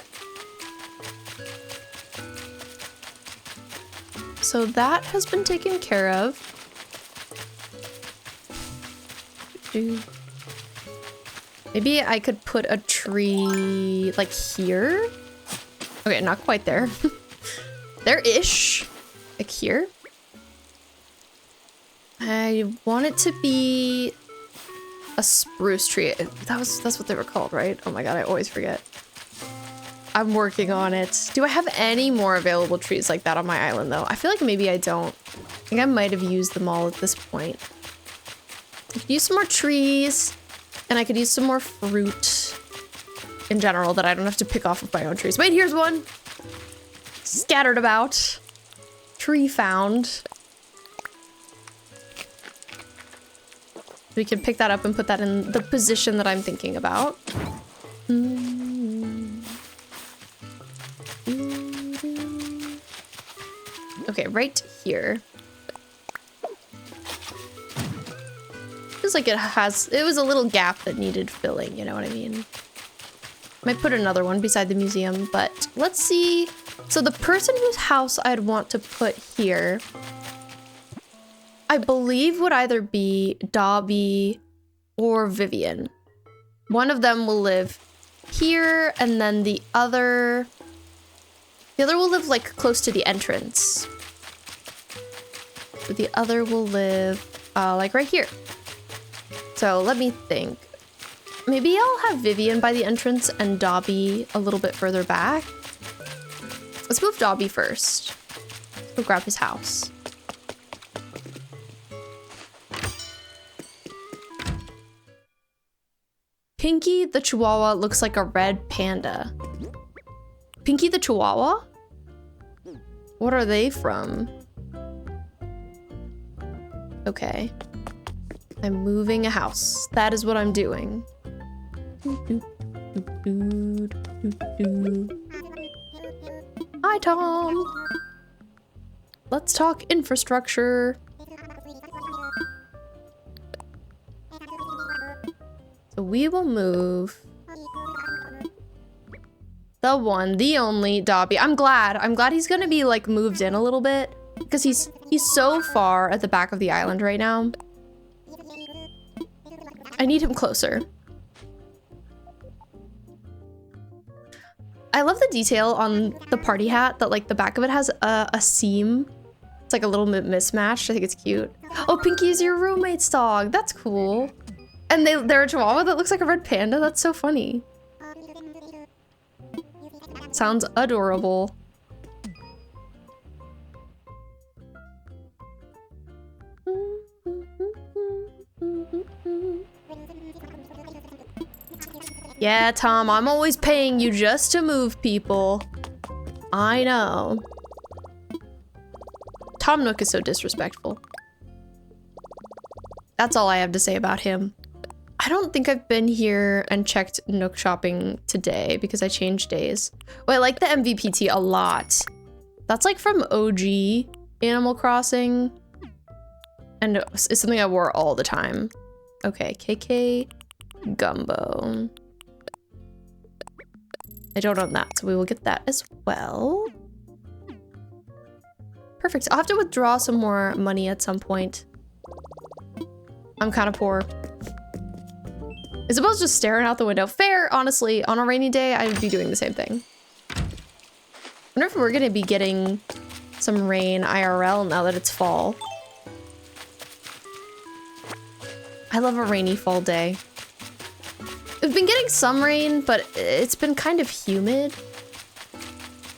So that has been taken care of. Maybe I could put a tree like here. Okay, not quite there. There-ish. Like here. I want it to be a spruce tree. That's what they were called, right? Oh my god, I always forget. I'm working on it. Do I have any more available trees like that on my island though? I feel like maybe I don't. I think I might have used them all at this point. I could use some more trees and I could use some more fruit in general that I don't have to pick off of my own trees. Wait, here's one. Scattered about. Tree found. We can pick that up and put that in the position that I'm thinking about. Okay, right here. Feels like it was a little gap that needed filling, you know what I mean? Might put another one beside the museum, but let's see. So the person whose house I'd want to put here, I believe would either be Dobby or Vivian. One of them will live here, and then the other will live like close to the entrance. But the other will live like right here. So let me think. Maybe I'll have Vivian by the entrance and Dobby a little bit further back. Let's move Dobby first. Go grab his house. Pinky the Chihuahua looks like a red panda. Pinky the Chihuahua? What are they from? Okay. I'm moving a house. That is what I'm doing. Hi, Tom. Let's talk infrastructure. So we will move the one, the only Dobby. I'm glad he's gonna be like moved in a little bit because he's so far at the back of the island right now. I need him closer. I love the detail on the party hat that like the back of it has a seam. It's like a little bit mismatched. I think it's cute. Oh, Pinky is your roommate's dog. That's cool. And they're a chihuahua that looks like a red panda. That's so funny. Sounds adorable. Yeah, Tom, I'm always paying you just to move people. I know. Tom Nook is so disrespectful. That's all I have to say about him. I don't think I've been here and checked Nook shopping today because I changed days. Oh, I like the MVPT a lot. That's like from OG Animal Crossing. And it's something I wore all the time. Okay, KK Gumbo. I don't own that, so we will get that as well. Perfect. I'll have to withdraw some more money at some point. I'm kind of poor. Isabel's just staring out the window. Fair, honestly. On a rainy day, I would be doing the same thing. I wonder if we're gonna be getting some rain IRL now that it's fall. I love a rainy fall day. We've been getting some rain, but it's been kind of humid.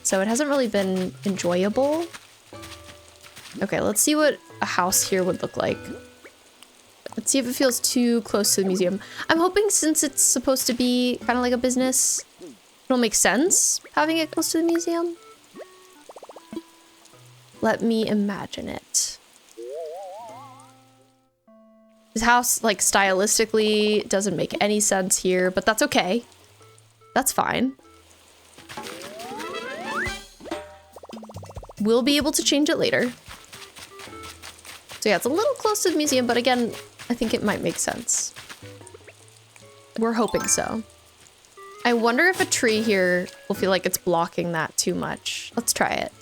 So it hasn't really been enjoyable. Okay, let's see what a house here would look like. Let's see if it feels too close to the museum. I'm hoping since it's supposed to be kind of like a business, it'll make sense having it close to the museum. Let me imagine it. This house, like, stylistically doesn't make any sense here, but that's okay. That's fine. We'll be able to change it later. So yeah, it's a little close to the museum, but again, I think it might make sense. We're hoping so. I wonder if a tree here will feel like it's blocking that too much. Let's try it.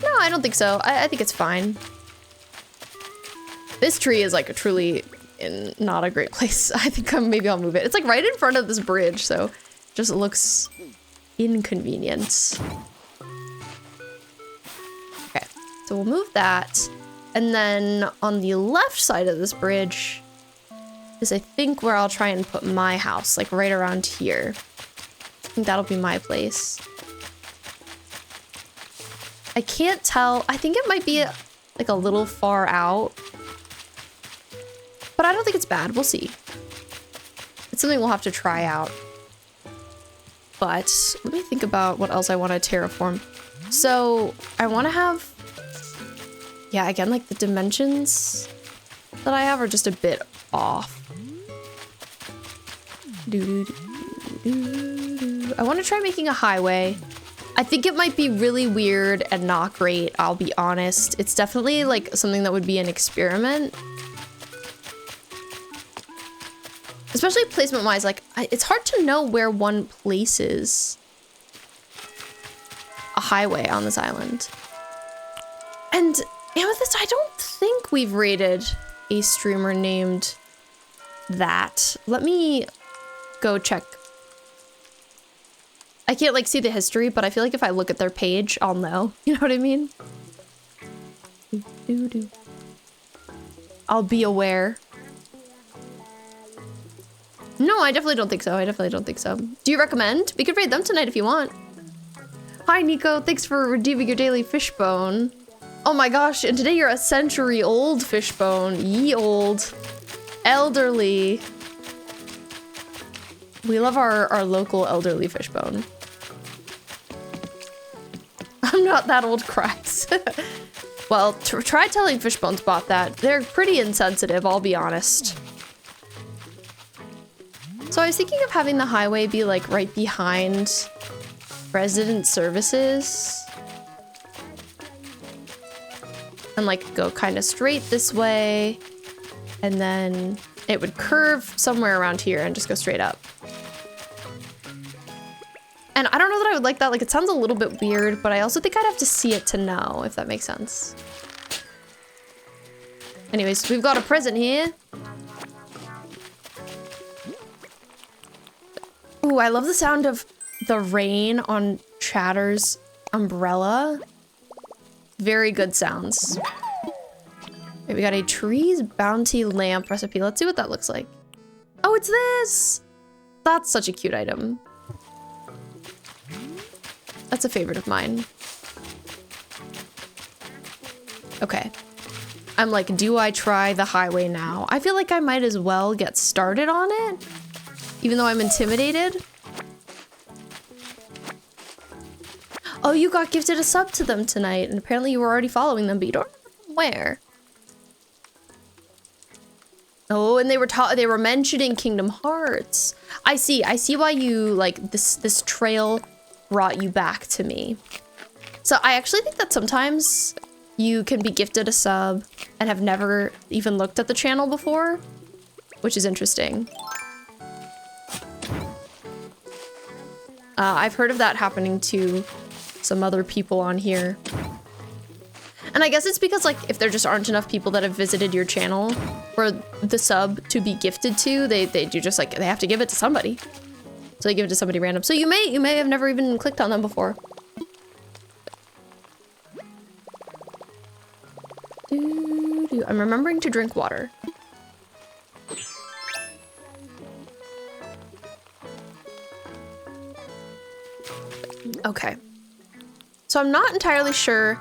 No, I don't think so. I think it's fine. This tree is like truly in not a great place. I think maybe I'll move it. It's like right in front of this bridge, so it just looks inconvenient. Okay, so we'll move that. And then on the left side of this bridge is I think where I'll try and put my house, like right around here. I think that'll be my place. I can't tell. I think it might be like a little far out. But I don't think it's bad. We'll see. It's something we'll have to try out. But let me think about what else I want to terraform. So I want to have... Yeah, again, like the dimensions that I have are just a bit off. I want to try making a highway. I think it might be really weird and not great, I'll be honest. It's definitely like something that would be an experiment. Especially placement-wise, like, it's hard to know where one places a highway on this island. And Amethyst, I don't think we've rated a streamer named that. Let me go check. I can't like see the history, but I feel like if I look at their page, I'll know. You know what I mean? I'll be aware. No, I definitely don't think so. I definitely don't think so. Do you recommend? We could raid them tonight if you want. Hi, Nico. Thanks for redeeming your daily fishbone. Oh my gosh, and today you're a century-old fishbone. Ye old. Elderly. We love our local elderly fishbone. I'm not that old, cracks. Well, try telling Fishbone's bot that. They're pretty insensitive, I'll be honest. So I was thinking of having the highway be like right behind resident services. And like go kind of straight this way. And then it would curve somewhere around here and just go straight up. And I don't know that I would like that. Like, it sounds a little bit weird, but I also think I'd have to see it to know, if that makes sense. Anyways, we've got a present here. Ooh, I love the sound of the rain on Chatter's umbrella. Very good sounds. Okay, we got a trees bounty lamp recipe. Let's see what that looks like. Oh, it's this! That's such a cute item. That's a favorite of mine. Okay. I'm like, do I try the highway now? I feel like I might as well get started on it, even though I'm intimidated. Oh, you got gifted a sub to them tonight, and apparently you were already following them, but you don't know where. Oh, and they were mentioning Kingdom Hearts. I see why you like this trail brought you back to me. So I actually think that sometimes you can be gifted a sub and have never even looked at the channel before, which is interesting. I've heard of that happening to some other people on here. And I guess it's because, like, if there just aren't enough people that have visited your channel for the sub to be gifted to, they do just, like, they have to give it to somebody. So they give it to somebody random. So you may have never even clicked on them before. I'm remembering to drink water. Okay. So I'm not entirely sure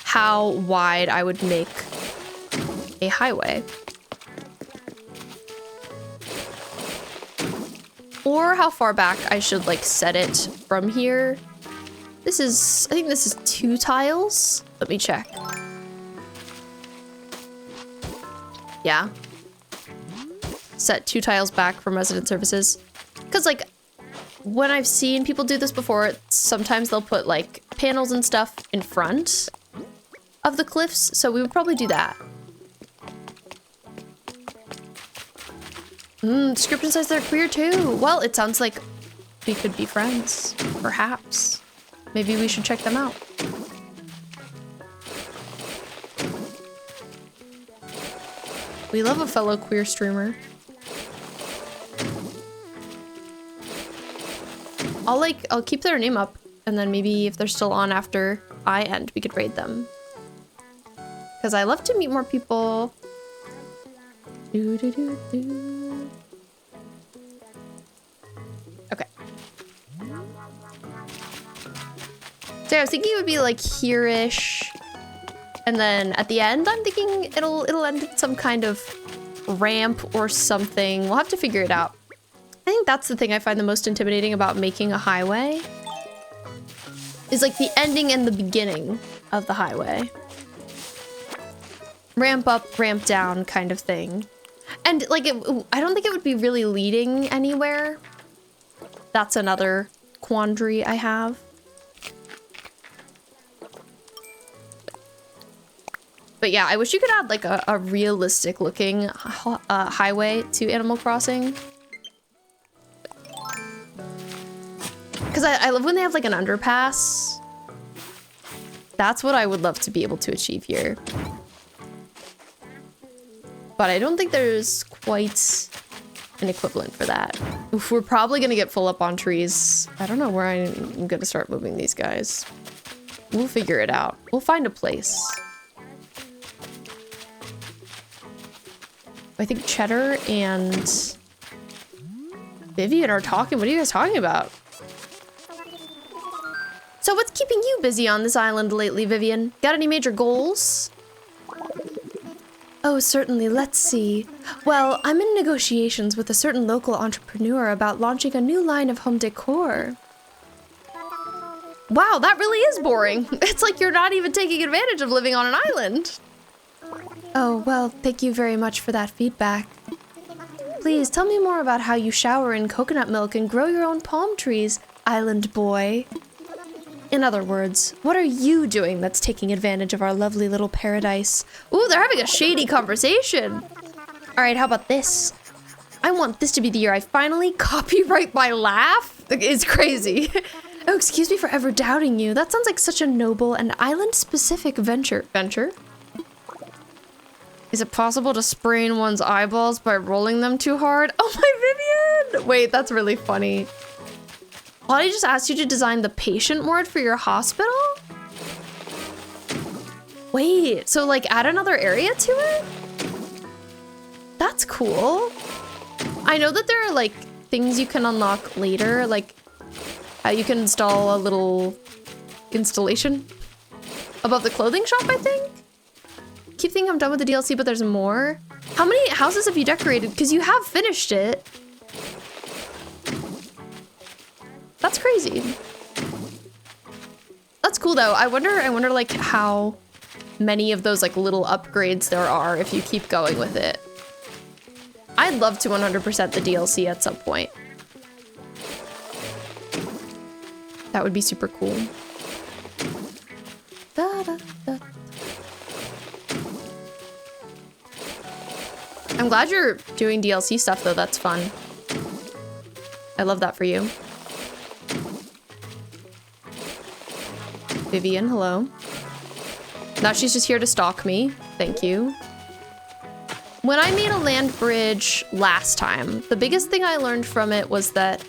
how wide I would make a highway. Or how far back I should like set it from here. I think this is 2 tiles. Let me check. Yeah. Set 2 tiles back from resident services. Because like, when I've seen people do this before, sometimes they'll put like panels and stuff in front of the cliffs, so we would probably do that. Description says they're queer too. Well, it sounds like we could be friends, perhaps. Maybe we should check them out. We love a fellow queer streamer. I'll keep their name up, and then maybe if they're still on after I end, we could raid them. Because I love to meet more people. Okay. So I was thinking it would be like here-ish. And then at the end, I'm thinking it'll end in some kind of ramp or something. We'll have to figure it out. I think that's the thing I find the most intimidating about making a highway. Is like the ending and the beginning of the highway. Ramp up, ramp down kind of thing. And like, I don't think it would be really leading anywhere. That's another quandary I have. But yeah, I wish you could add like a realistic looking highway to Animal Crossing. Because I love when they have like an underpass. That's what I would love to be able to achieve here. But I don't think there's quite an equivalent for that. Oof, we're probably gonna get full up on trees. I don't know where I'm gonna start moving these guys. We'll figure it out. We'll find a place. I think Cheddar and Vivian are talking. What are you guys talking about? So what's keeping you busy on this island lately, Vivian? Got any major goals? Oh, certainly. Let's see. Well, I'm in negotiations with a certain local entrepreneur about launching a new line of home decor. Wow, that really is boring. It's like you're not even taking advantage of living on an island. Oh, well, thank you very much for that feedback. Please tell me more about how you shower in coconut milk and grow your own palm trees, island boy. In other words, what are you doing that's taking advantage of our lovely little paradise? Ooh, they're having a shady conversation. All right, how about this? I want this to be the year I finally copyright my laugh. It's crazy. Oh, excuse me for ever doubting you. That sounds like such a noble and island-specific venture. Is it possible to sprain one's eyeballs by rolling them too hard? Oh my Vivian! Wait, that's really funny. Lottie just asked you to design the patient ward for your hospital? Wait, so like add another area to it? That's cool. I know that there are like things you can unlock later, like how you can install a little installation above the clothing shop, I think. keep thinking I'm done with the DLC, but there's more. How many houses have you decorated? Because you have finished it. That's crazy. That's cool though. I wonder like how many of those like little upgrades there are if you keep going with it. I'd love to 100% the DLC at some point. That would be super cool. Da, da, da. I'm glad you're doing DLC stuff though, that's fun. I love that for you. Vivian, hello. Now she's just here to stalk me. Thank you. When I made a land bridge last time, the biggest thing I learned from it was that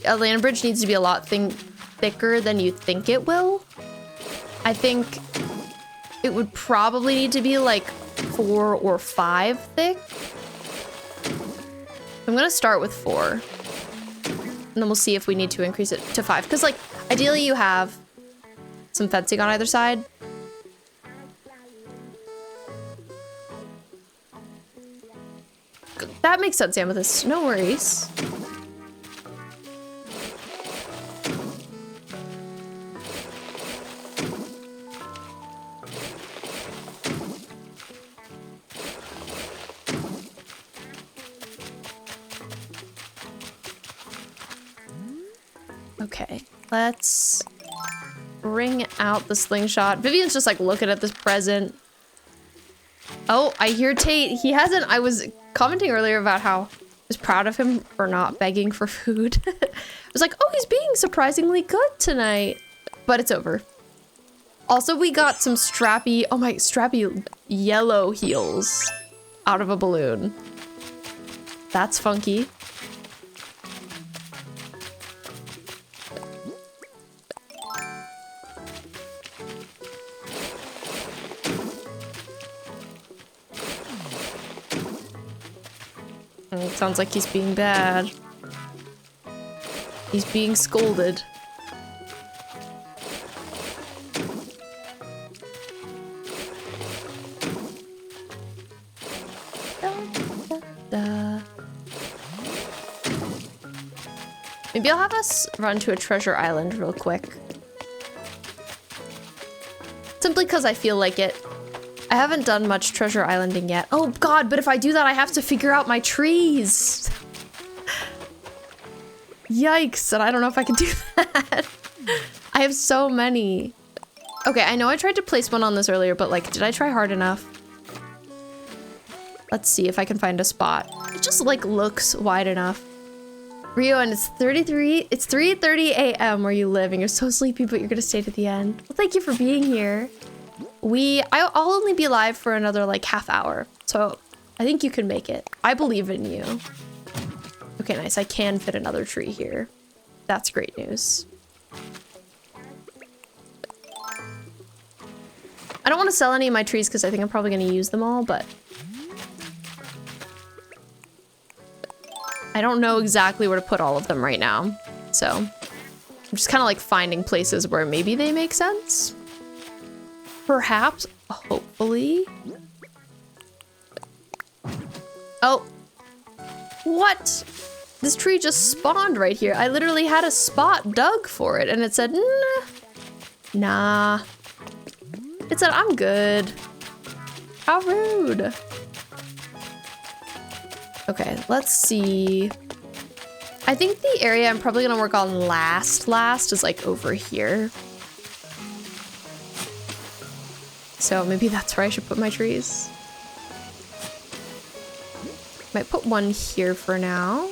a land bridge needs to be a lot thicker than you think it will. I think it would probably need to be like 4 or 5 thick. I'm gonna start with 4. And then we'll see if we need to increase it to 5. Because like, ideally you have some fencing on either side. That makes sense, Amethyst. No worries. Okay, let's bring out the slingshot. Vivian's just like looking at this present. Oh, I hear Tate. He hasn't, I was commenting earlier about how I was proud of him for not begging for food. I was like, oh, he's being surprisingly good tonight. But it's over. Also, we got some strappy, oh my, strappy yellow heels out of a balloon. That's funky. It sounds like he's being bad. He's being scolded. Maybe I'll have us run to a treasure island real quick. Simply because I feel like it. I haven't done much treasure islanding yet. Oh god, but if I do that, I have to figure out my trees. Yikes, and I don't know if I can do that. I have so many. Okay, I know I tried to place one on this earlier, but like, did I try hard enough? Let's see if I can find a spot. It just like looks wide enough. Rio, and it's 3:30 a.m. where you live and you're so sleepy, but you're gonna stay to the end. Well, thank you for being here. I'll only be live for another like half hour, so I think you can make it. I believe in you. Okay, nice. I can fit another tree here. That's great news. I don't want to sell any of my trees because I think I'm probably going to use them all, but I don't know exactly where to put all of them right now. So I'm just kind of like finding places where maybe they make sense. Perhaps, hopefully. Oh, what? This tree just spawned right here. I literally had a spot dug for it and it said, nah. It said, I'm good. How rude. Okay, let's see. I think the area I'm probably gonna work on last is like over here. So maybe that's where I should put my trees. Might put one here for now.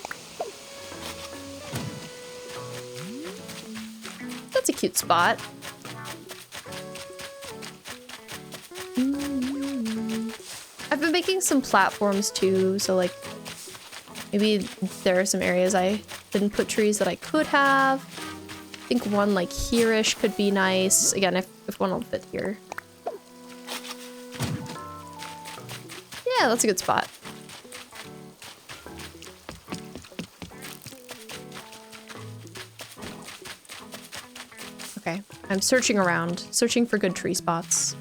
That's a cute spot. I've been making some platforms too, so like maybe there are some areas I didn't put trees that I could have. I think one like here-ish could be nice. Again, if one will fit here. Yeah, that's a good spot. Okay, I'm searching around, searching for good tree spots.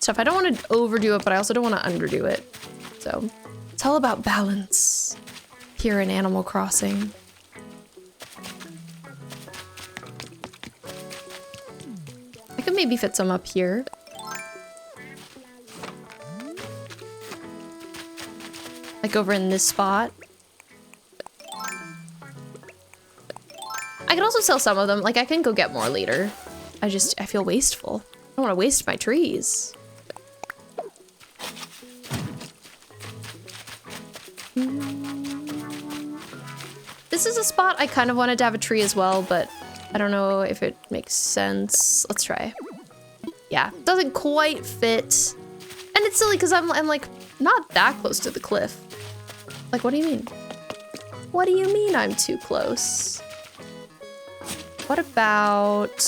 tough. I don't want to overdo it, but I also don't want to underdo it. So it's all about balance here in Animal Crossing. I could maybe fit some up here. Like over in this spot. I could also sell some of them. Like I can go get more later. I feel wasteful. I don't want to waste my trees. This is a spot I kind of wanted to have a tree as well, but I don't know if it makes sense. Let's try. Yeah, doesn't quite fit. And it's silly because I'm like not that close to the cliff. Like, what do you mean? What do you mean I'm too close? What about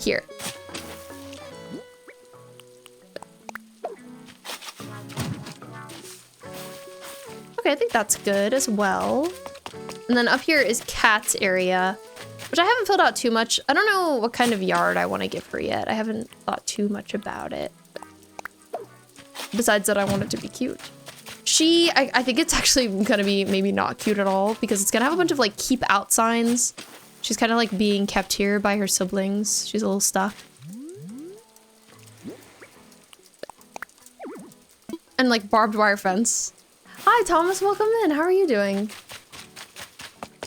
here? Okay, I think that's good as well. And then up here is Kat's area, which I haven't filled out too much. I don't know what kind of yard I want to give her yet. I haven't thought too much about it. Besides that, I want it to be cute. I think it's actually gonna be maybe not cute at all because it's gonna have a bunch of like keep out signs. She's kind of like being kept here by her siblings. She's a little stuck. And like barbed wire fence. Hi Thomas, welcome in. How are you doing?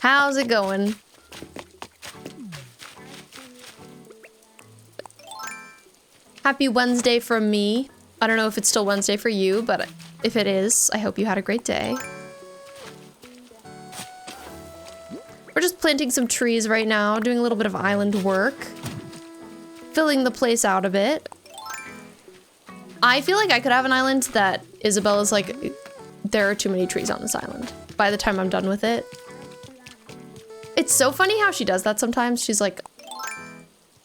How's it going? Happy Wednesday from me. I don't know if it's still Wednesday for you, but if it is, I hope you had a great day. We're just planting some trees right now, doing a little bit of island work. Filling the place out a bit. I feel like I could have an island that Isabella's like, there are too many trees on this island by the time I'm done with it. It's so funny how she does that sometimes. She's like,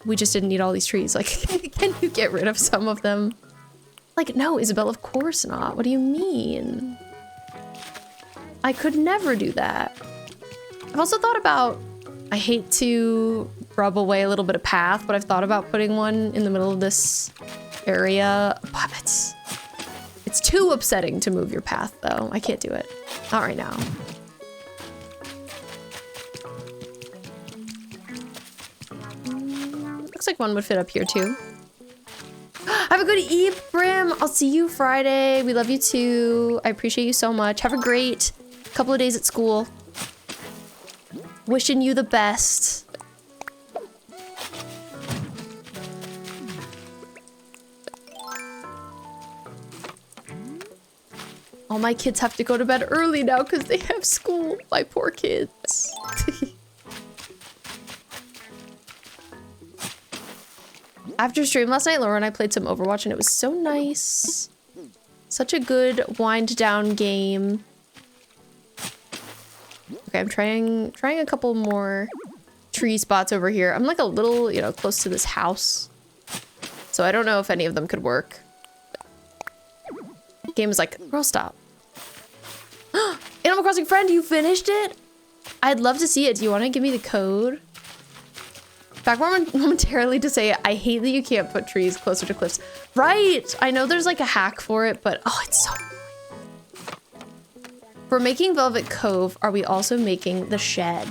we just didn't need all these trees. Like, can you get rid of some of them? Like, no, Isabelle, of course not. What do you mean? I could never do that. I've also thought about, I hate to rub away a little bit of path, but I've thought about putting one in the middle of this area. But it's too upsetting to move your path, though. I can't do it. Not right now. Looks like one would fit up here, too. Have a good eve, Brim. I'll see you Friday. We love you too. I appreciate you so much. Have a great couple of days at school. Wishing you the best. All my kids have to go to bed early now because they have school. My poor kids. After stream last night, Laura and I played some Overwatch and it was so nice. Such a good wind down game. Okay, I'm trying a couple more tree spots over here. I'm like a little, you know, close to this house. So I don't know if any of them could work. Game is like, girl, stop. Animal Crossing friend, you finished it? I'd love to see it. Do you want to give me the code? Back momentarily to say, I hate that you can't put trees closer to cliffs. Right! I know there's like a hack for it, but oh, it's so annoying. For making Velvet Cove, are we also making the shed?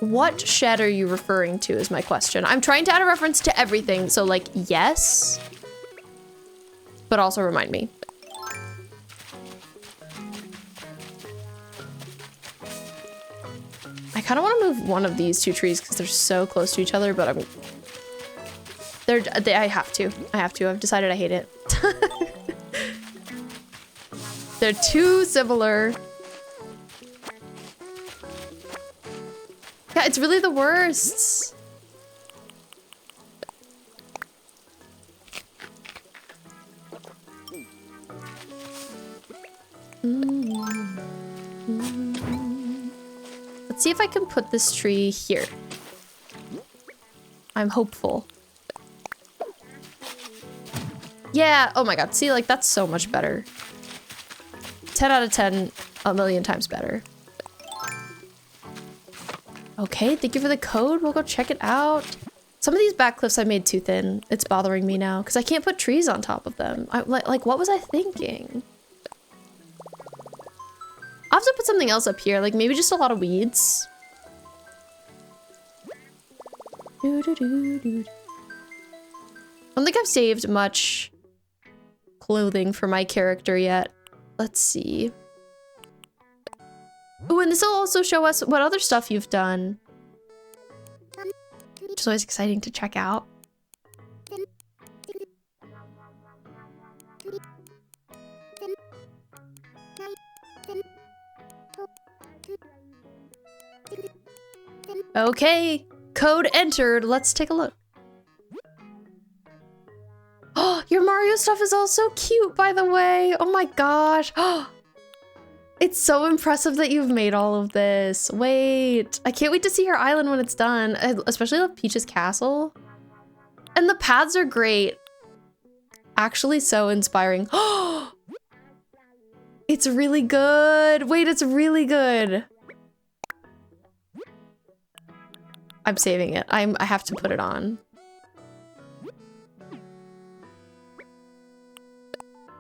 What shed are you referring to is my question. I'm trying to add a reference to everything, so like, yes. But also remind me. I kind of want to move one of these two trees because they're so close to each other, but I have to. I've decided I hate it. They're too similar. Yeah, it's really the worst. Let's see if I can put this tree here. I'm hopeful. Yeah, oh my god, see, like, that's so much better. 10 out of 10, a million times better. Okay, thank you for the code. We'll go check it out. Some of these back cliffs I made too thin. It's bothering me now because I can't put trees on top of them. Like, what was I thinking? I'll have to put something else up here, like maybe just a lot of weeds. I don't think I've saved much clothing for my character yet. Let's see. Oh, and this will also show us what other stuff you've done. Which is always exciting to check out. Okay, code entered. Let's take a look. Oh, your Mario stuff is all so cute, by the way. Oh my gosh. Oh, it's so impressive that you've made all of this. Wait, I can't wait to see your island when it's done. I especially love Peach's castle. And the paths are great. Actually so inspiring. Oh, it's really good. Wait, it's really good. I'm saving it. I have to put it on.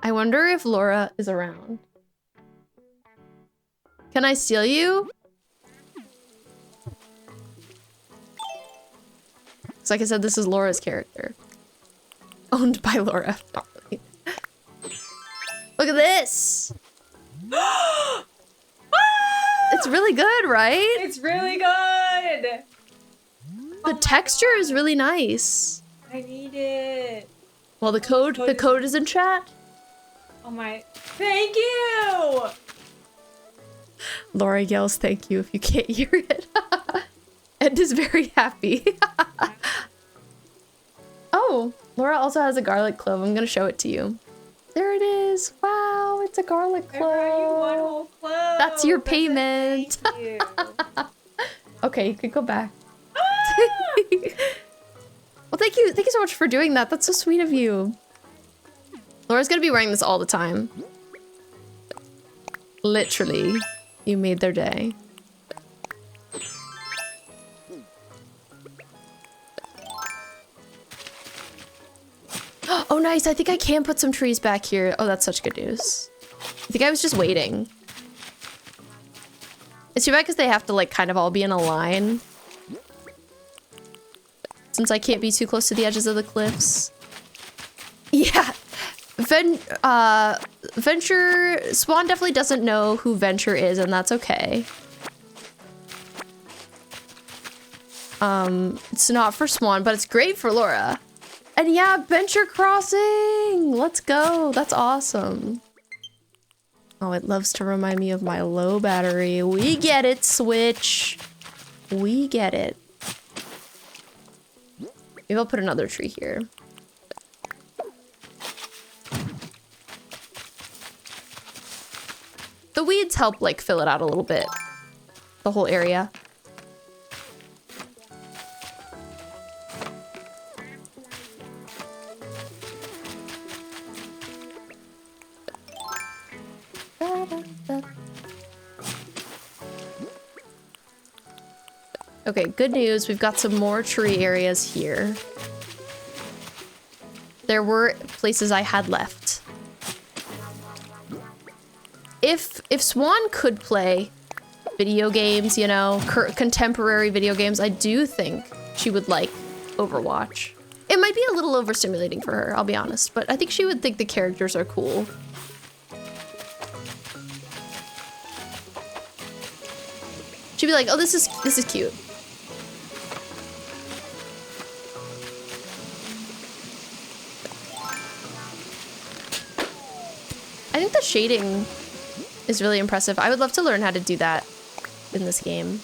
I wonder if Laura is around. Can I steal you? So like I said, this is Laura's character. Owned by Laura. Not really. Look at this! It's really good, right? It's really good! The texture is really nice. I need it. Well, the code is in chat. Oh my, thank you! Laura yells thank you if you can't hear it. Ed is very happy. Oh, Laura also has a garlic clove. I'm gonna show it to you. There it is. Wow, it's a garlic clove. One whole clove. That's your payment. Thank you. Okay, you could go back. Well, thank you so much for doing that. That's so sweet of you. Laura's gonna be wearing this all the time. Literally, you made their day. Oh, nice. I think I can put some trees back here. Oh, that's such good news. I think I was just waiting. It's too bad because they have to like kind of all be in a line. Since I can't be too close to the edges of the cliffs. Yeah. Venture... Swan definitely doesn't know who Venture is, and that's okay. It's not for Swan, but it's great for Laura. And yeah, Venture Crossing! Let's go. That's awesome. Oh, it loves to remind me of my low battery. We get it, Switch. We get it. Maybe I'll put another tree here. The weeds help like fill it out a little bit. The whole area. Okay, good news. We've got some more tree areas here. There were places I had left. If Swan could play video games, you know, contemporary video games, I do think she would like Overwatch. It might be a little overstimulating for her, I'll be honest, but I think she would think the characters are cool. She'd be like, "Oh, this is cute." I think the shading is really impressive. I would love to learn how to do that in this game.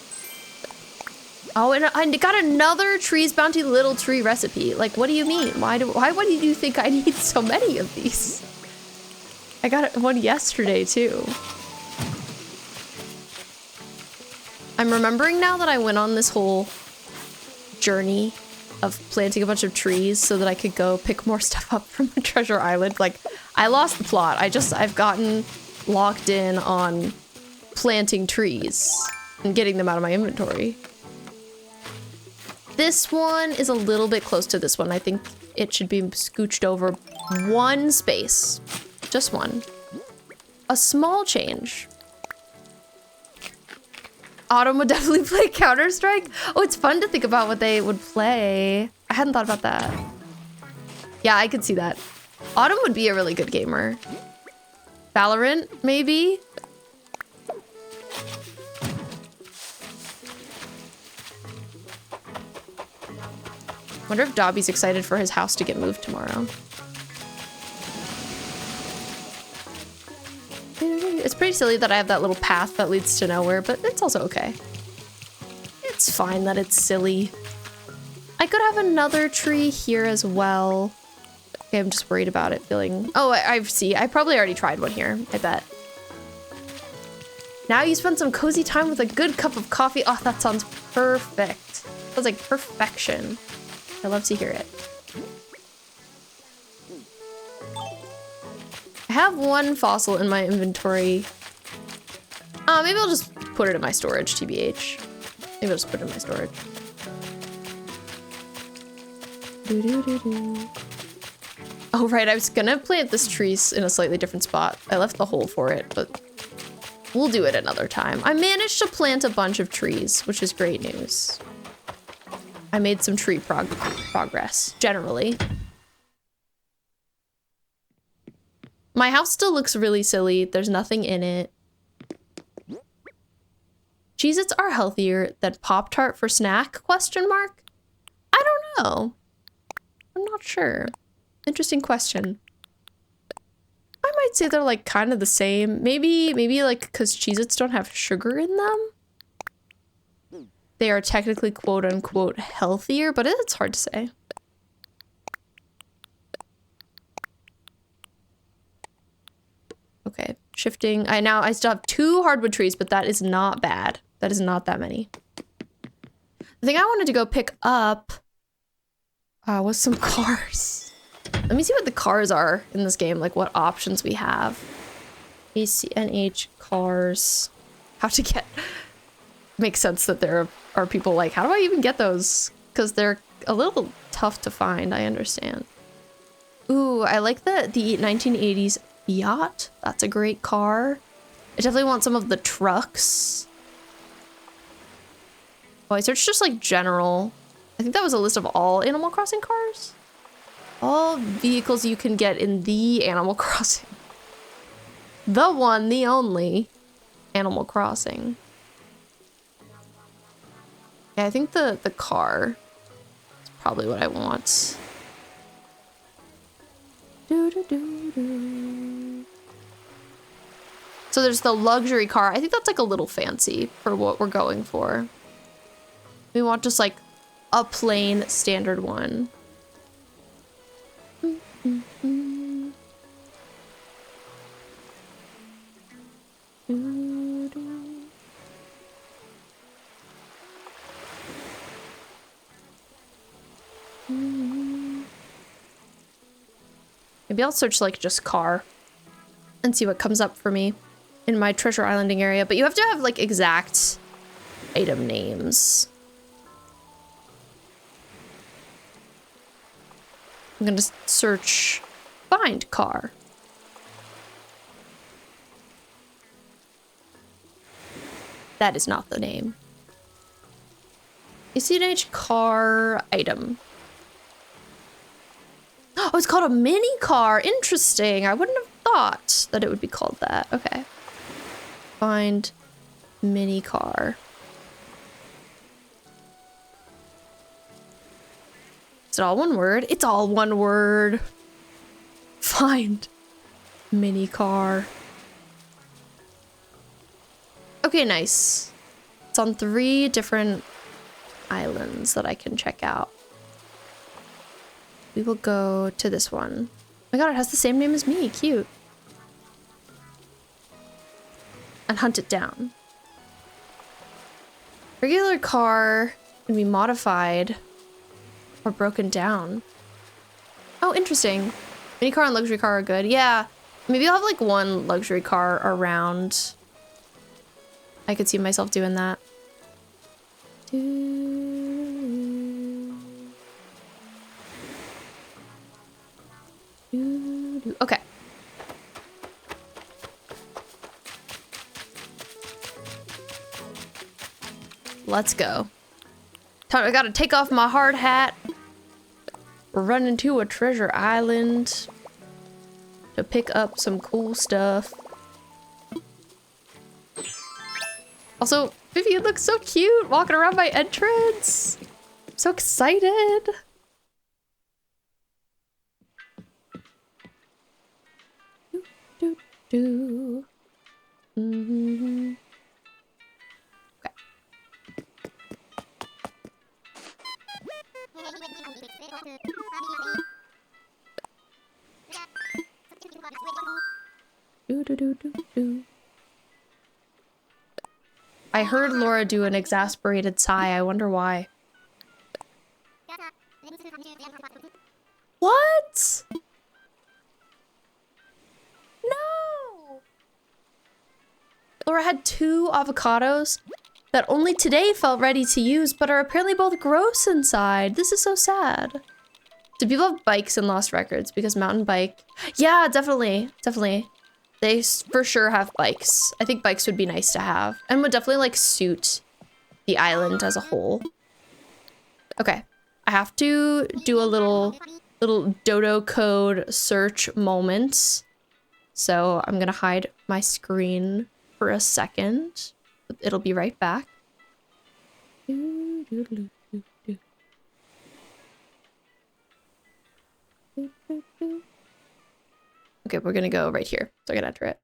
Oh, and I got another Trees Bounty Little Tree recipe. Like, what do you mean? Why do you think I need so many of these? I got one yesterday too. I'm remembering now that I went on this whole journey of planting a bunch of trees so that I could go pick more stuff up from the treasure island. Like, I lost the plot. I've gotten locked in on planting trees and getting them out of my inventory. This one is a little bit close to this one. I think it should be scooched over one space. Just one. A small change. Autumn would definitely play Counter-Strike. Oh, it's fun to think about what they would play. I hadn't thought about that. Yeah, I could see that. Autumn would be a really good gamer. Valorant, maybe? Wonder if Dobby's excited for his house to get moved tomorrow. It's pretty silly that I have that little path that leads to nowhere, but it's also okay. It's fine that it's silly. I could have another tree here as well. Okay, I'm just worried about it feeling... Oh, I see. I probably already tried one here, I bet. Now you spend some cozy time with a good cup of coffee. Oh, that sounds perfect. Sounds like perfection. I love to hear it. I have one fossil in my inventory. Maybe I'll just put it in my storage, TBH. Maybe I'll just put it in my storage. Oh, right, I was gonna plant this tree in a slightly different spot. I left the hole for it, but we'll do it another time. I managed to plant a bunch of trees, which is great news. I made some tree progress, generally. My house still looks really silly. There's nothing in it. Cheez-Its are healthier than Pop-Tart for snack? Question mark? I don't know. I'm not sure. Interesting question. I might say they're like kind of the same. Maybe like because Cheez-Its don't have sugar in them. They are technically quote unquote healthier, but it's hard to say. Okay, shifting. I still have 2 hardwood trees, but that is not bad. That is not that many. The thing I wanted to go pick up was some cars. Let me see what the cars are in this game, like what options we have. ACNH cars. How to get... Makes sense that there are people like, how do I even get those? Because they're a little tough to find, I understand. Ooh, I like the 1980s Fiat. That's a great car. I definitely want some of the trucks. Oh, I searched just like general. I think that was a list of all Animal Crossing cars. All vehicles you can get in the Animal Crossing. The one, the only Animal Crossing. Yeah, I think the car is probably what I want. So there's the luxury car. I think that's like a little fancy for what we're going for. We want just like a plain standard one. Maybe I'll search like just car and see what comes up for me in my treasure islanding area, but you have to have like exact item names. I'm gonna search find car. That is not the name. ACNH car item. Oh, it's called a mini car. Interesting. I wouldn't have thought that it would be called that. Okay. Find mini car. Is it all one word? It's all one word. Find mini car. Okay, nice. It's on 3 different islands that I can check out. We will go to this one. Oh my god, it has the same name as me. Cute. And hunt it down. Regular car can be modified or broken down. Oh, interesting. Mini car and luxury car are good. Yeah, maybe I'll have like one luxury car around. I could see myself doing that. Okay. Let's go. I gotta take off my hard hat. Run into a treasure island to pick up some cool stuff. Also, Vivian looks so cute walking around my entrance. I'm so excited. Do, do. Mm-hmm. Okay. Do, do, do, do, do. I heard Laura do an exasperated sigh. I wonder why. What? No! Laura had 2 avocados that only today felt ready to use, but are apparently both gross inside. This is so sad. Do people have bikes in Lost Records? Because mountain bike... Yeah, definitely. Definitely. They for sure have bikes. I think bikes would be nice to have. And would definitely, like, suit the island as a whole. Okay. I have to do a little dodo code search moment. So I'm gonna hide my screen for a second. It'll be right back. Okay, we're gonna go right here. So I can enter it.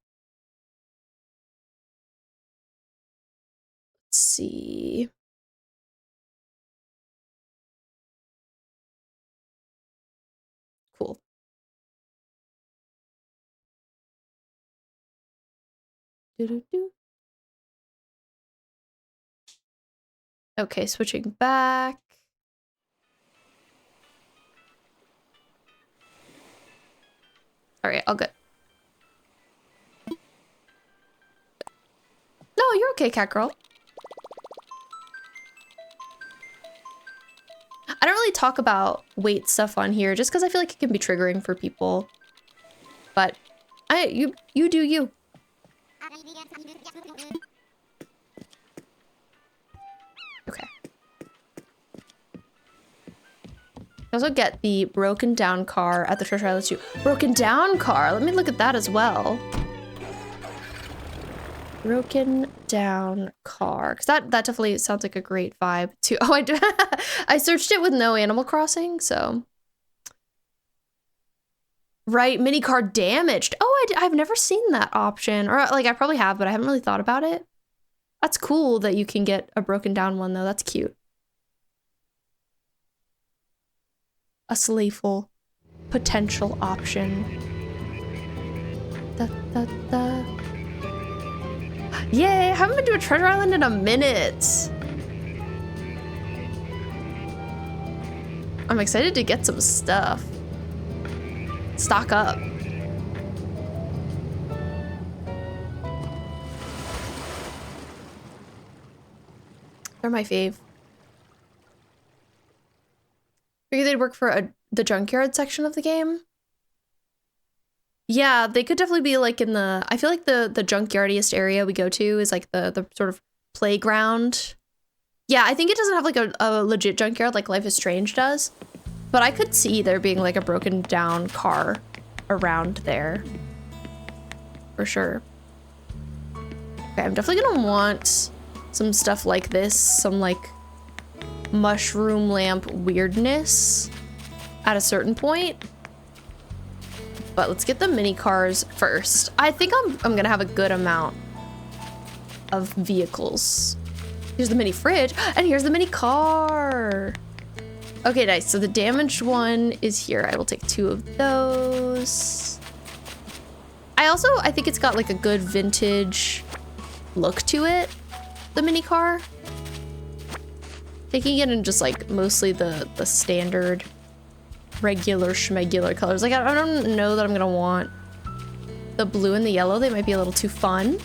Let's see. Cool. Doo-doo-doo. Okay, switching back. All right, all good. No, you're okay, cat girl. I don't really talk about weight stuff on here just because I feel like it can be triggering for people. But you do you. Okay. I also get the broken down car at the treasure island too. Broken down car. Let me look at that as well. Broken down car, because that definitely sounds like a great vibe too. Oh, I searched it with no Animal Crossing, so right, mini car damaged. Oh, I've never seen that option, or like I probably have, but I haven't really thought about it. That's cool that you can get a broken down one though. That's cute. A slayful potential option. Da, da, da. Yay, I haven't been to a treasure island in a minute. I'm excited to get some stuff. Stock up. They're my fave. Figured they'd work for the junkyard section of the game. Yeah, they could definitely be like in the... I feel like the junkyardiest area we go to is like the sort of playground. Yeah, I think it doesn't have like a legit junkyard like Life is Strange does. But I could see there being like a broken down car around there. For sure. Okay, I'm definitely gonna want some stuff like this. Some like mushroom lamp weirdness at a certain point. But let's get the mini cars first. I think I'm gonna have a good amount of vehicles. Here's the mini fridge, and here's the mini car. Okay, nice. So the damaged one is here. I will take 2 of those. I think it's got like a good vintage look to it, the mini car. Taking it in just like mostly the standard regular schmegular colors. Like I don't know that I'm gonna want the blue and the yellow. They might be a little too fun,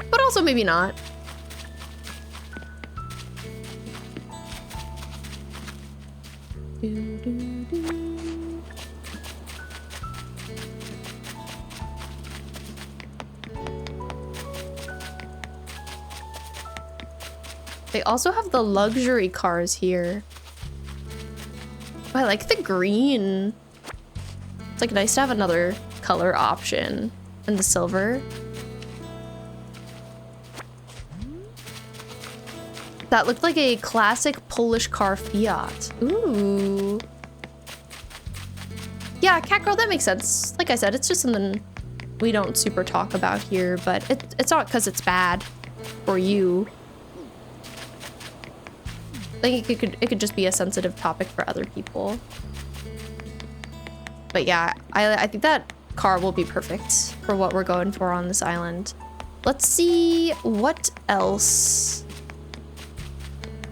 but also maybe not. They also have the luxury cars here. Oh, I like the green. It's like nice to have another color option. And the silver. That looked like a classic Polish car Fiat. Ooh. Yeah, cat girl, that makes sense. Like I said, it's just something we don't super talk about here, but it's not because it's bad for you. Like it could just be a sensitive topic for other people. But yeah, I think that car will be perfect for what we're going for on this island. Let's see what else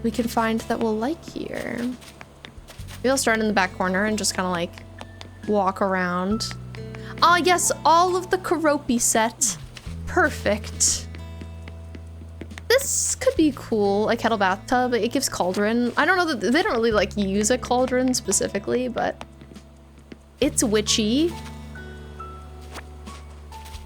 we can find that we'll like here. Maybe I'll start in the back corner and just kind of like walk around. Ah, yes, all of the Karopi set. Perfect. This could be cool, a kettle bathtub. It gives cauldron. I don't know that they don't really like use a cauldron specifically, but it's witchy.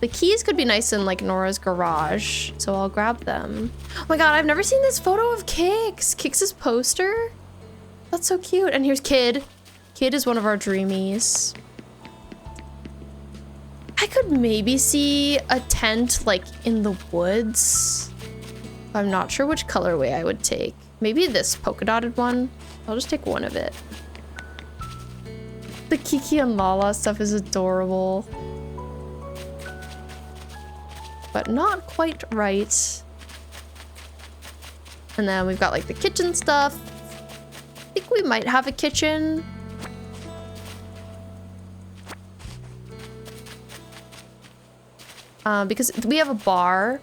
The keys could be nice in like Nora's garage, so I'll grab them. Oh my god, I've never seen this photo of Kix. Kix's poster? That's so cute. And here's Kid. Kid is one of our dreamies. I could maybe see a tent like in the woods. I'm not sure which colorway I would take. Maybe this polka dotted one. I'll just take one of it. The Kiki and Lala stuff is adorable. But not quite right. And then we've got like the kitchen stuff. I think we might have a kitchen. Because we have a bar.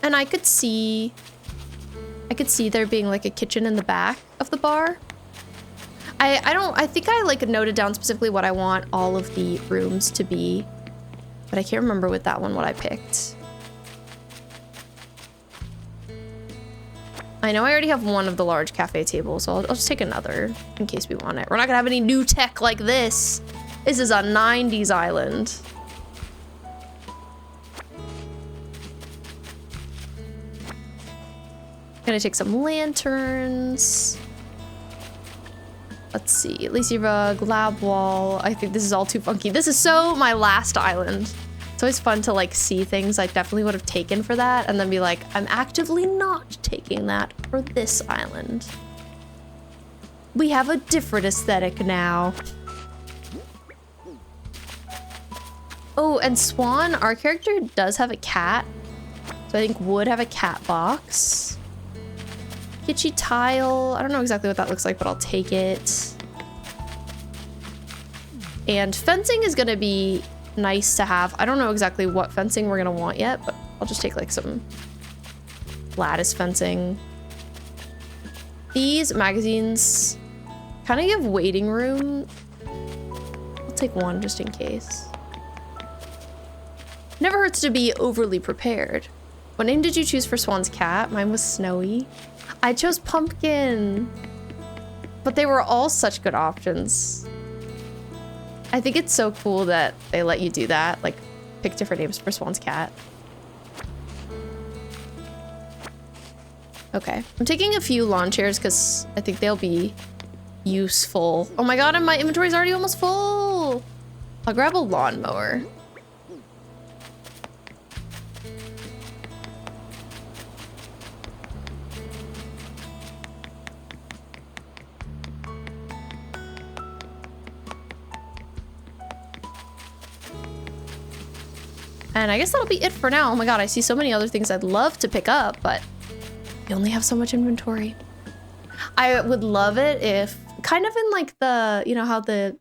And I could see there being like a kitchen in the back of the bar. I think I like noted down specifically what I want all of the rooms to be. But I can't remember with that one what I picked. I know I already have one of the large cafe tables, so I'll just take another in case we want it. We're not gonna have any new tech like this. This is a 90s island. Gonna take some lanterns. Let's see, lacy rug, lab wall. I think this is all too funky. This is so my last island. It's always fun to like see things I definitely would have taken for that and then be like, I'm actively not taking that for this island. We have a different aesthetic now. Oh, and Swan, our character does have a cat. So I think would have a cat box. Kitschy tile. I don't know exactly what that looks like, but I'll take it. And fencing is gonna be nice to have. I don't know exactly what fencing we're gonna want yet, but I'll just take like some lattice fencing. These magazines kind of give waiting room. I'll take one just in case. Never hurts to be overly prepared. What name did you choose for Swan's cat? Mine was Snowy. I chose Pumpkin, but they were all such good options. I think it's so cool that they let you do that, like pick different names for Swan's cat. Okay, I'm taking a few lawn chairs because I think they'll be useful. Oh my god, and my inventory's already almost full. I'll grab a lawnmower. And I guess that'll be it for now. Oh my god, I see so many other things I'd love to pick up, but we only have so much inventory. I would love it if, kind of in like the, you know how the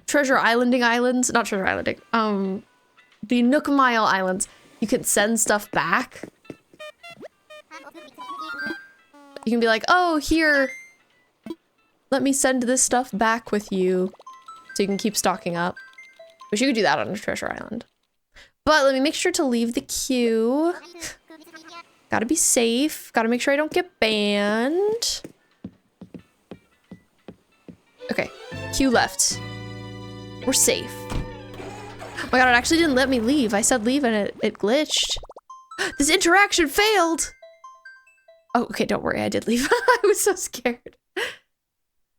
Treasure Islanding Islands, not Treasure Islanding, the Nook Mile Islands, you could send stuff back. You can be like, oh, here, let me send this stuff back with you so you can keep stocking up. Wish you could do that on a Treasure Island. But let me make sure to leave the queue. Gotta be safe. Gotta make sure I don't get banned. Okay, queue left. We're safe. Oh my god, it actually didn't let me leave. I said leave and it glitched. This interaction failed. Oh, okay, don't worry, I did leave. I was so scared.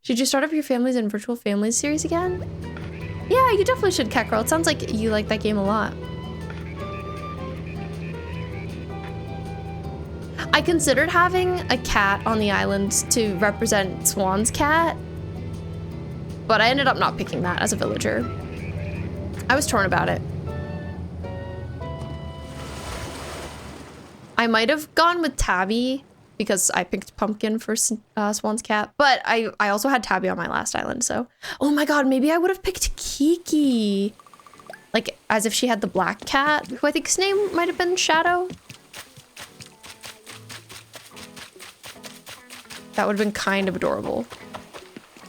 Should you start up your Families and Virtual Families series again? Yeah, you definitely should, Cat Girl. It sounds like you like that game a lot. I considered having a cat on the island to represent Swan's cat, but I ended up not picking that as a villager. I was torn about it. I might have gone with Tabby because I picked Pumpkin for Swan's cat, but I also had Tabby on my last island, so. Oh my god, maybe I would have picked Kiki. Like, as if she had the black cat, who I think his name might have been Shadow. That would have been kind of adorable.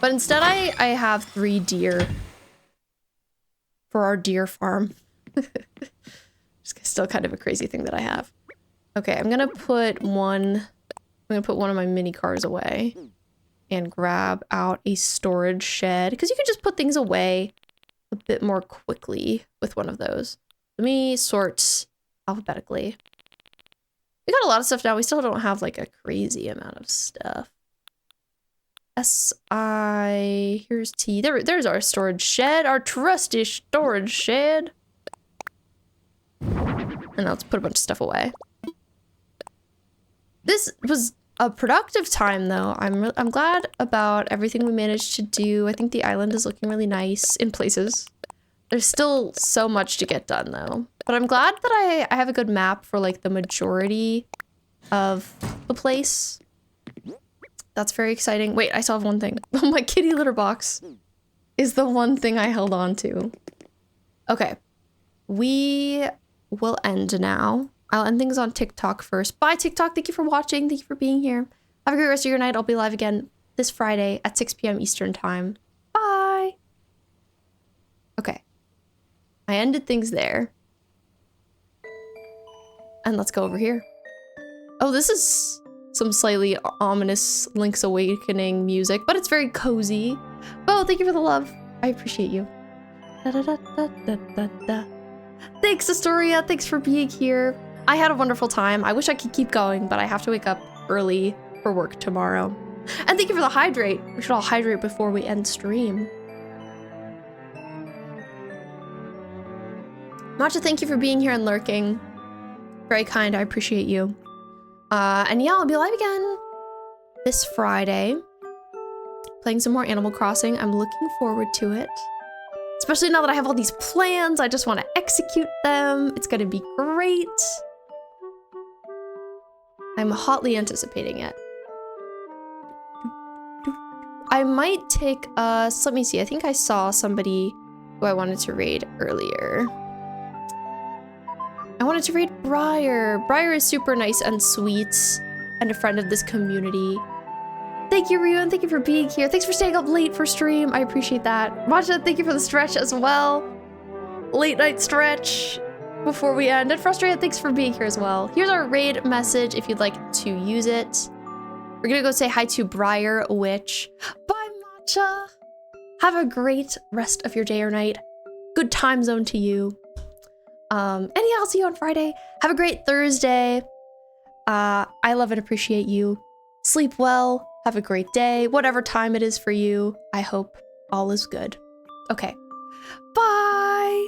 But instead I have 3 deer for our deer farm. Still kind of a crazy thing that I have. Okay, I'm gonna put one of my mini cars away and grab out a storage shed because you can just put things away a bit more quickly with one of those. Let me sort alphabetically. We got a lot of stuff now. We still don't have like a crazy amount of stuff. S-I, here's T. There's our storage shed, our trusty storage shed. And now let's put a bunch of stuff away. This was a productive time though. I'm glad about everything we managed to do. I think the island is looking really nice in places. There's still so much to get done though. But I'm glad that I have a good map for like the majority of the place. That's very exciting. Wait, I still have one thing. Oh, my kitty litter box is the one thing I held on to. Okay. We will end now. I'll end things on TikTok first. Bye, TikTok. Thank you for watching. Thank you for being here. Have a great rest of your night. I'll be live again this Friday at 6 p.m. Eastern time. Bye. Okay. I ended things there. And let's go over here. Oh, this is some slightly ominous Link's Awakening music, but it's very cozy. Bo, thank you for the love. I appreciate you. Da, da, da, da, da, da, da. Thanks, Astoria. Thanks for being here. I had a wonderful time. I wish I could keep going, but I have to wake up early for work tomorrow. And thank you for the hydrate. We should all hydrate before we end stream. Matcha, thank you for being here and lurking. Very kind. I appreciate you. And yeah, I'll be live again this Friday, playing some more Animal Crossing. I'm looking forward to it. Especially now that I have all these plans, I just want to execute them. It's gonna be great. I'm hotly anticipating it. I might take us, let me see, I think I saw somebody who I wanted to raid earlier. I wanted to raid Briar. Briar is super nice and sweet and a friend of this community. Thank you, Ryu, and thank you for being here. Thanks for staying up late for stream. I appreciate that. Matcha, thank you for the stretch as well. Late night stretch before we end. And Frustrated, thanks for being here as well. Here's our raid message if you'd like to use it. We're gonna go say hi to Briar Witch. Bye, Matcha. Have a great rest of your day or night. Good time zone to you. And yeah, I'll see you on Friday. Have a great Thursday. I love and appreciate you. Sleep well. Have a great day. Whatever time it is for you. I hope all is good. Okay. Bye.